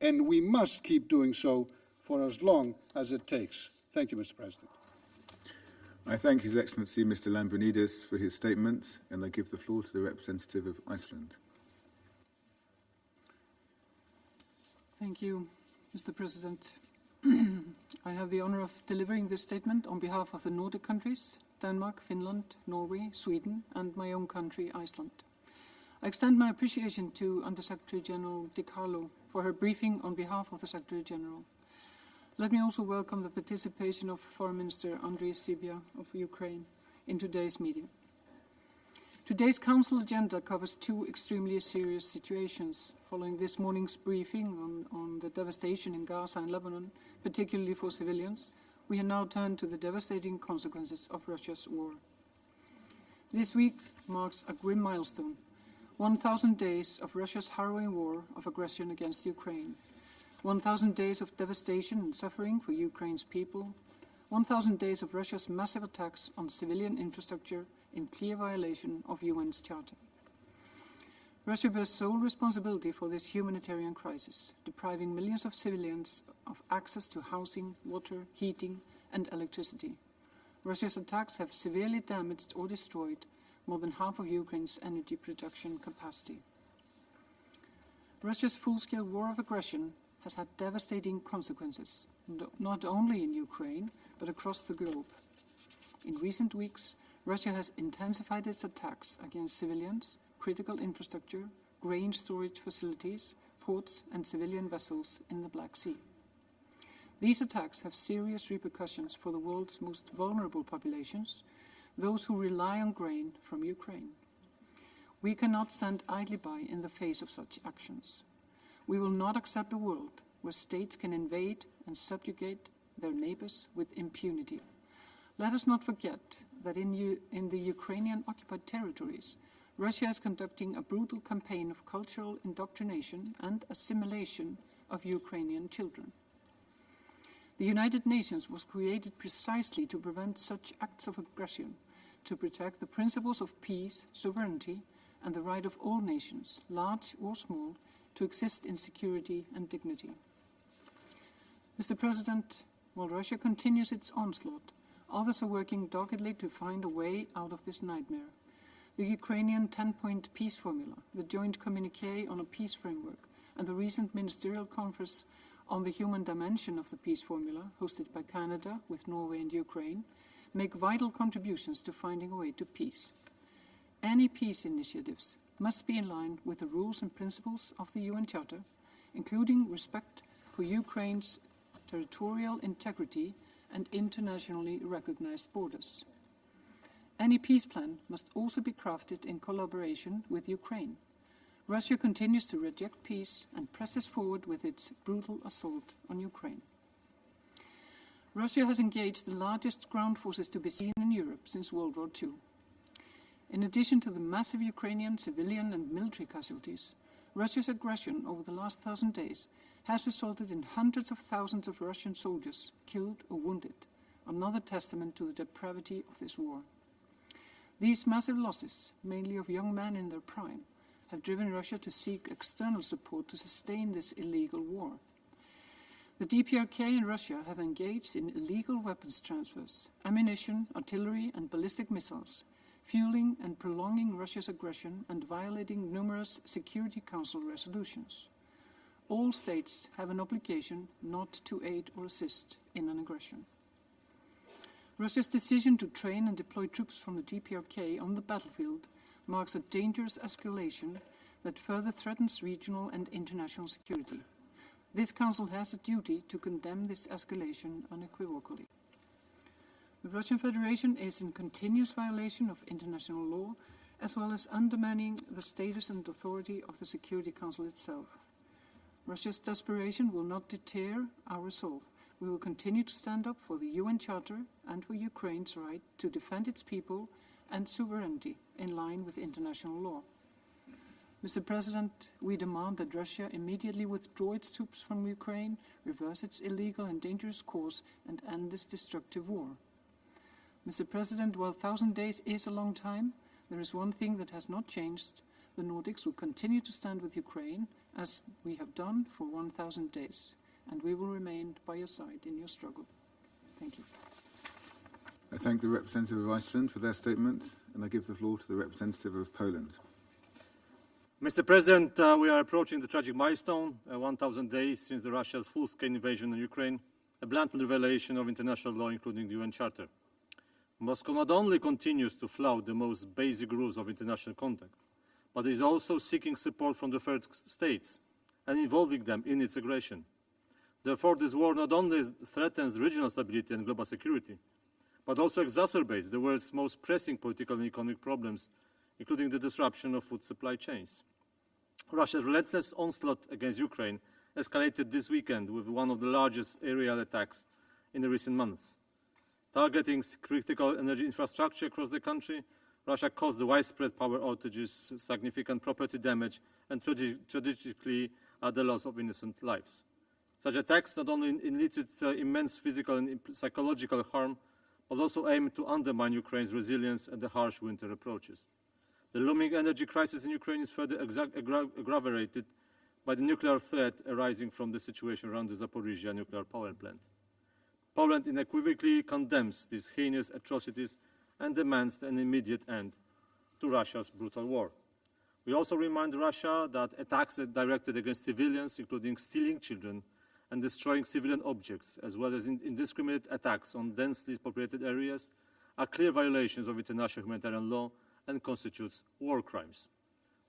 And we must keep doing so for as long as it takes. Thank you, Mr. President. I thank His Excellency Mr. Lambrinidis for his statement, and I give the floor to the representative of Iceland. Thank you, Mr. President. I have the honor of delivering this statement on behalf of the Nordic countries, Denmark, Finland, Norway, Sweden, and my own country, Iceland. I extend my appreciation to Under-Secretary General De Carlo for her briefing on behalf of the Secretary General. Let me also welcome the participation of Foreign Minister Andriy Sybiha of Ukraine in today's meeting. Today's Council agenda covers two extremely serious situations. Following this morning's briefing on the devastation in Gaza and Lebanon, particularly for civilians, we have now turned to the devastating consequences of Russia's war. This week marks a grim milestone, 1,000 days of Russia's harrowing war of aggression against Ukraine, 1,000 days of devastation and suffering for Ukraine's people, 1,000 days of Russia's massive attacks on civilian infrastructure in clear violation of UN's Charter. Russia bears sole responsibility for this humanitarian crisis, depriving millions of civilians of access to housing, water, heating, and electricity. Russia's attacks have severely damaged or destroyed more than half of Ukraine's energy production capacity. Russia's full-scale war of aggression has had devastating consequences, not only in Ukraine, but across the globe. In recent weeks, Russia has intensified its attacks against civilians, critical infrastructure, grain storage facilities, ports, and civilian vessels in the Black Sea. These attacks have serious repercussions for the world's most vulnerable populations, those who rely on grain from Ukraine. We cannot stand idly by in the face of such actions. We will not accept a world where states can invade and subjugate their neighbors with impunity. Let us not forget that in the Ukrainian occupied territories, Russia is conducting a brutal campaign of cultural indoctrination and assimilation of Ukrainian children. The United Nations was created precisely to prevent such acts of aggression, to protect the principles of peace, sovereignty, and the right of all nations, large or small, to exist in security and dignity. Mr. President, while Russia continues its onslaught, others are working doggedly to find a way out of this nightmare. The Ukrainian 10-point peace formula, the joint communiqué on a peace framework, and the recent ministerial conference on the human dimension of the peace formula, hosted by Canada with Norway and Ukraine, make vital contributions to finding a way to peace. Any peace initiatives must be in line with the rules and principles of the UN Charter, including respect for Ukraine's territorial integrity and internationally recognized borders. Any peace plan must also be crafted in collaboration with Ukraine. Russia continues to reject peace and presses forward with its brutal assault on Ukraine. Russia has engaged the largest ground forces to be seen in Europe since World War II. In addition to the massive Ukrainian civilian and military casualties, Russia's aggression over the last 1,000 days has resulted in hundreds of thousands of Russian soldiers killed or wounded, another testament to the depravity of this war. These massive losses, mainly of young men in their prime, have driven Russia to seek external support to sustain this illegal war. The DPRK and Russia have engaged in illegal weapons transfers, ammunition, artillery, and ballistic missiles, fueling and prolonging Russia's aggression and violating numerous Security Council resolutions. All states have an obligation not to aid or assist in an aggression. Russia's decision to train and deploy troops from the DPRK on the battlefield marks a dangerous escalation that further threatens regional and international security. This Council has a duty to condemn this escalation unequivocally. The Russian Federation is in continuous violation of international law, as well as undermining the status and authority of the Security Council itself. Russia's desperation will not deter our resolve. We will continue to stand up for the UN Charter and for Ukraine's right to defend its people and sovereignty in line with international law. Mr. President, we demand that Russia immediately withdraw its troops from Ukraine, reverse its illegal and dangerous course, and end this destructive war. Mr. President, while 1,000 days is a long time, there is one thing that has not changed. The Nordics will continue to stand with Ukraine, as we have done for 1,000 days, and we will remain by your side in your struggle. Thank you. I thank the representative of Iceland for their statement, and I give the floor to the representative of Poland. Mr. President, we are approaching the tragic milestone, 1,000 days since Russia's full-scale invasion of Ukraine, a blatant violation of international law, including the UN Charter. Moscow not only continues to flout the most basic rules of international contact, but is also seeking support from the third states and involving them in its aggression. Therefore, this war not only threatens regional stability and global security, but also exacerbates the world's most pressing political and economic problems, including the disruption of food supply chains. Russia's relentless onslaught against Ukraine escalated this weekend with one of the largest aerial attacks in the recent months. Targeting critical energy infrastructure across the country, Russia caused widespread power outages, significant property damage, and tragically the loss of innocent lives. Such attacks not only elicit immense physical and psychological harm, but also aim to undermine Ukraine's resilience and the harsh winter approaches. The looming energy crisis in Ukraine is further aggravated by the nuclear threat arising from the situation around the Zaporizhzhia nuclear power plant. Poland unequivocally condemns these heinous atrocities and demands an immediate end to Russia's brutal war. We also remind Russia that attacks directed against civilians, including stealing children and destroying civilian objects, as well as indiscriminate attacks on densely populated areas, are clear violations of international humanitarian law and constitutes war crimes.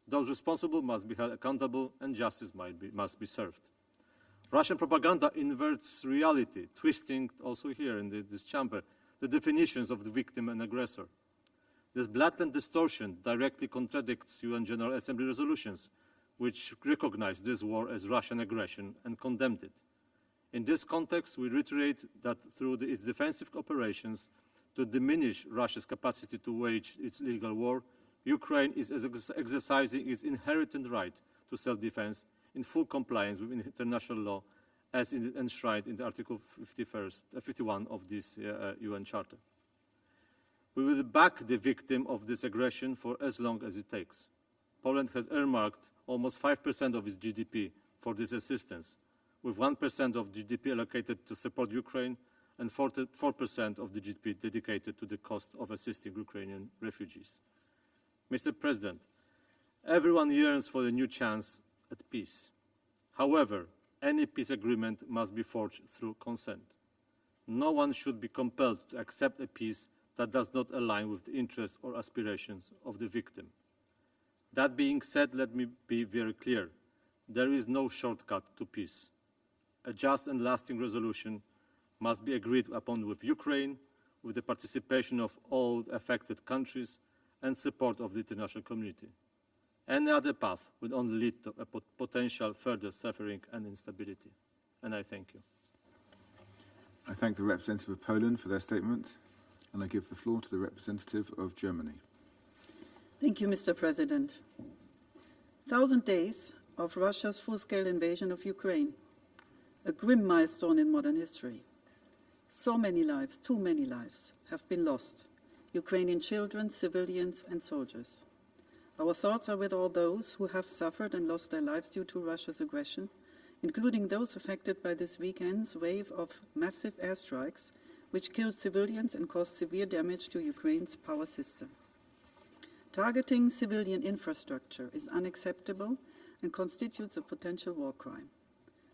Those responsible must be held accountable and justice must be served. Russian propaganda inverts reality, twisting, also here in this chamber, the definitions of the victim and aggressor. This blatant distortion directly contradicts UN General Assembly resolutions, which recognize this war as Russian aggression and condemned it. In this context, we reiterate that through its defensive operations to diminish Russia's capacity to wage its illegal war, Ukraine is exercising its inherent right to self-defense in full compliance with international law as enshrined in Article 51 of this UN Charter. We will back the victim of this aggression for as long as it takes. Poland has earmarked almost 5% of its GDP for this assistance, with 1% of GDP allocated to support Ukraine and 4% of the GDP dedicated to the cost of assisting Ukrainian refugees. Mr. President, everyone yearns for a new chance at peace. However, any peace agreement must be forged through consent. No one should be compelled to accept a peace that does not align with the interests or aspirations of the victim. That being said, let me be very clear. There is no shortcut to peace. A just and lasting resolution must be agreed upon with Ukraine, with the participation of all affected countries and support of the international community. Any other path will only lead to a potential further suffering and instability. And I thank you. I thank the representative of Poland for their statement, and I give the floor to the representative of Germany. Thank you, Mr. President. 1,000 days of Russia's full-scale invasion of Ukraine, a grim milestone in modern history. So many lives, too many lives, have been lost. Ukrainian children, civilians, and soldiers. Our thoughts are with all those who have suffered and lost their lives due to Russia's aggression, including those affected by this weekend's wave of massive airstrikes, which killed civilians and caused severe damage to Ukraine's power system. Targeting civilian infrastructure is unacceptable and constitutes a potential war crime.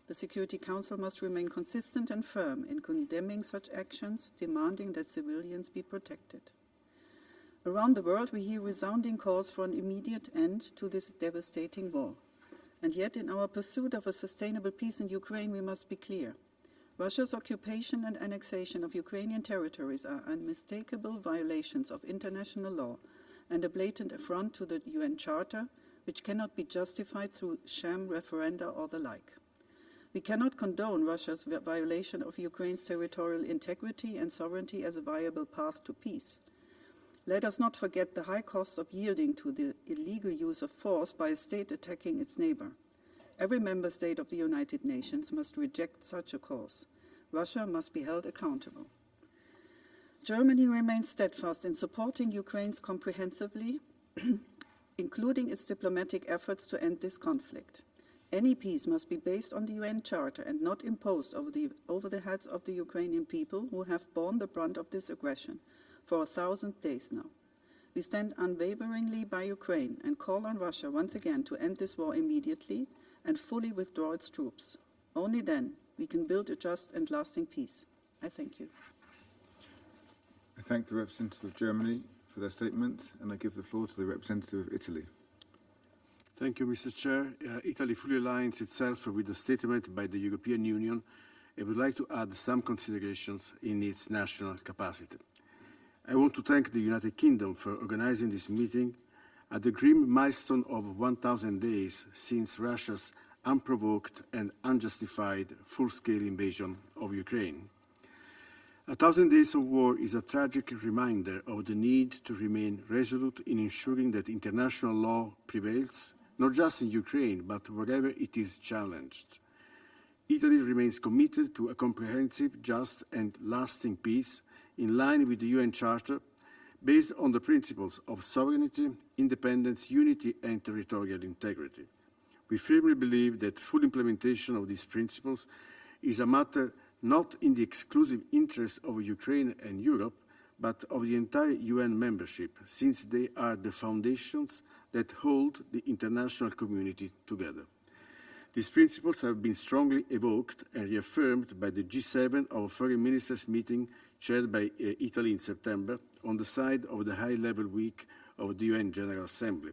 The Security Council must remain consistent and firm in condemning such actions, demanding that civilians be protected. Around the world, we hear resounding calls for an immediate end to this devastating war. And yet, in our pursuit of a sustainable peace in Ukraine, we must be clear. Russia's occupation and annexation of Ukrainian territories are unmistakable violations of international law and a blatant affront to the UN Charter, which cannot be justified through sham referenda or the like. We cannot condone Russia's violation of Ukraine's territorial integrity and sovereignty as a viable path to peace. Let us not forget the high cost of yielding to the illegal use of force by a state attacking its neighbor. Every member state of the United Nations must reject such a course. Russia must be held accountable. Germany remains steadfast in supporting Ukraine's comprehensively, including its diplomatic efforts to end this conflict. Any peace must be based on the UN Charter and not imposed over the heads of the Ukrainian people who have borne the brunt of this aggression for 1,000 days now. We stand unwaveringly by Ukraine and call on Russia once again to end this war immediately and fully withdraw its troops. Only then we can build a just and lasting peace. I thank you. I thank the representative of Germany for their statement, and I give the floor to the representative of Italy. Thank you, Mr. Chair. Italy fully aligns itself with the statement by the European Union and would like to add some considerations in its national capacity. I want to thank the United Kingdom for organizing this meeting at the grim milestone of 1,000 days since Russia's unprovoked and unjustified full-scale invasion of Ukraine. 1,000 days of war is a tragic reminder of the need to remain resolute in ensuring that international law prevails, not just in Ukraine, but wherever it is challenged. Italy remains committed to a comprehensive, just, and lasting peace in line with the UN Charter, based on the principles of sovereignty, independence, unity, and territorial integrity. We firmly believe that full implementation of these principles is a matter not in the exclusive interest of Ukraine and Europe, but of the entire UN membership, since they are the foundations that hold the international community together. These principles have been strongly evoked and reaffirmed by the G7 of Foreign Ministers meeting chaired by Italy in September on the side of the high-level week of the UN General Assembly.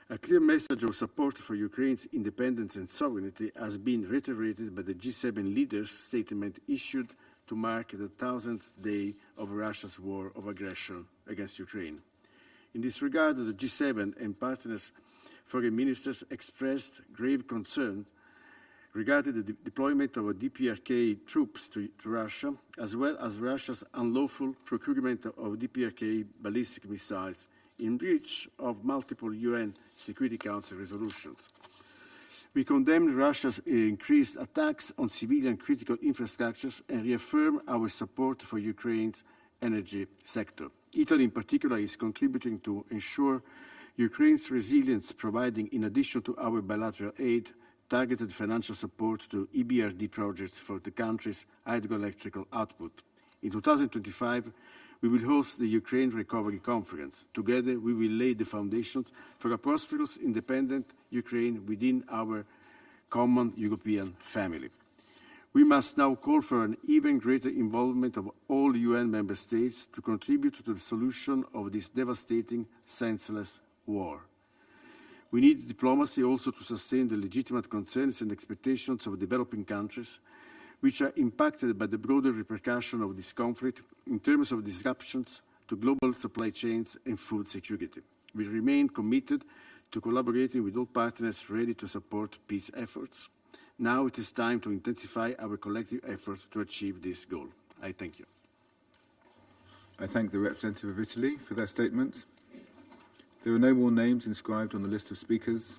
A clear message of support for Ukraine's independence and sovereignty has been reiterated by the G7 leaders' statement issued to mark the 1000th day of Russia's war of aggression against Ukraine. In this regard, the G7 and partners' foreign ministers expressed grave concern regarding the deployment of DPRK troops to Russia, as well as Russia's unlawful procurement of DPRK ballistic missiles in breach of multiple UN Security Council resolutions. We condemn Russia's increased attacks on civilian critical infrastructures and reaffirm our support for Ukraine's energy sector. Italy, in particular, is contributing to ensure Ukraine's resilience, providing, in addition to our bilateral aid, targeted financial support to EBRD projects for the country's hydroelectric output. In 2025, we will host the Ukraine Recovery Conference. Together, we will lay the foundations for a prosperous, independent Ukraine within our common European family. We must now call for an even greater involvement of all UN member states to contribute to the solution of this devastating, senseless war. We need diplomacy also to sustain the legitimate concerns and expectations of developing countries, which are impacted by the broader repercussion of this conflict in terms of disruptions to global supply chains and food security. We remain committed to collaborating with all partners ready to support peace efforts. Now it is time to intensify our collective efforts to achieve this goal. I thank you. I thank the representative of Italy for their statement. There are no more names inscribed on the list of speakers.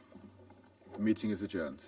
The meeting is adjourned.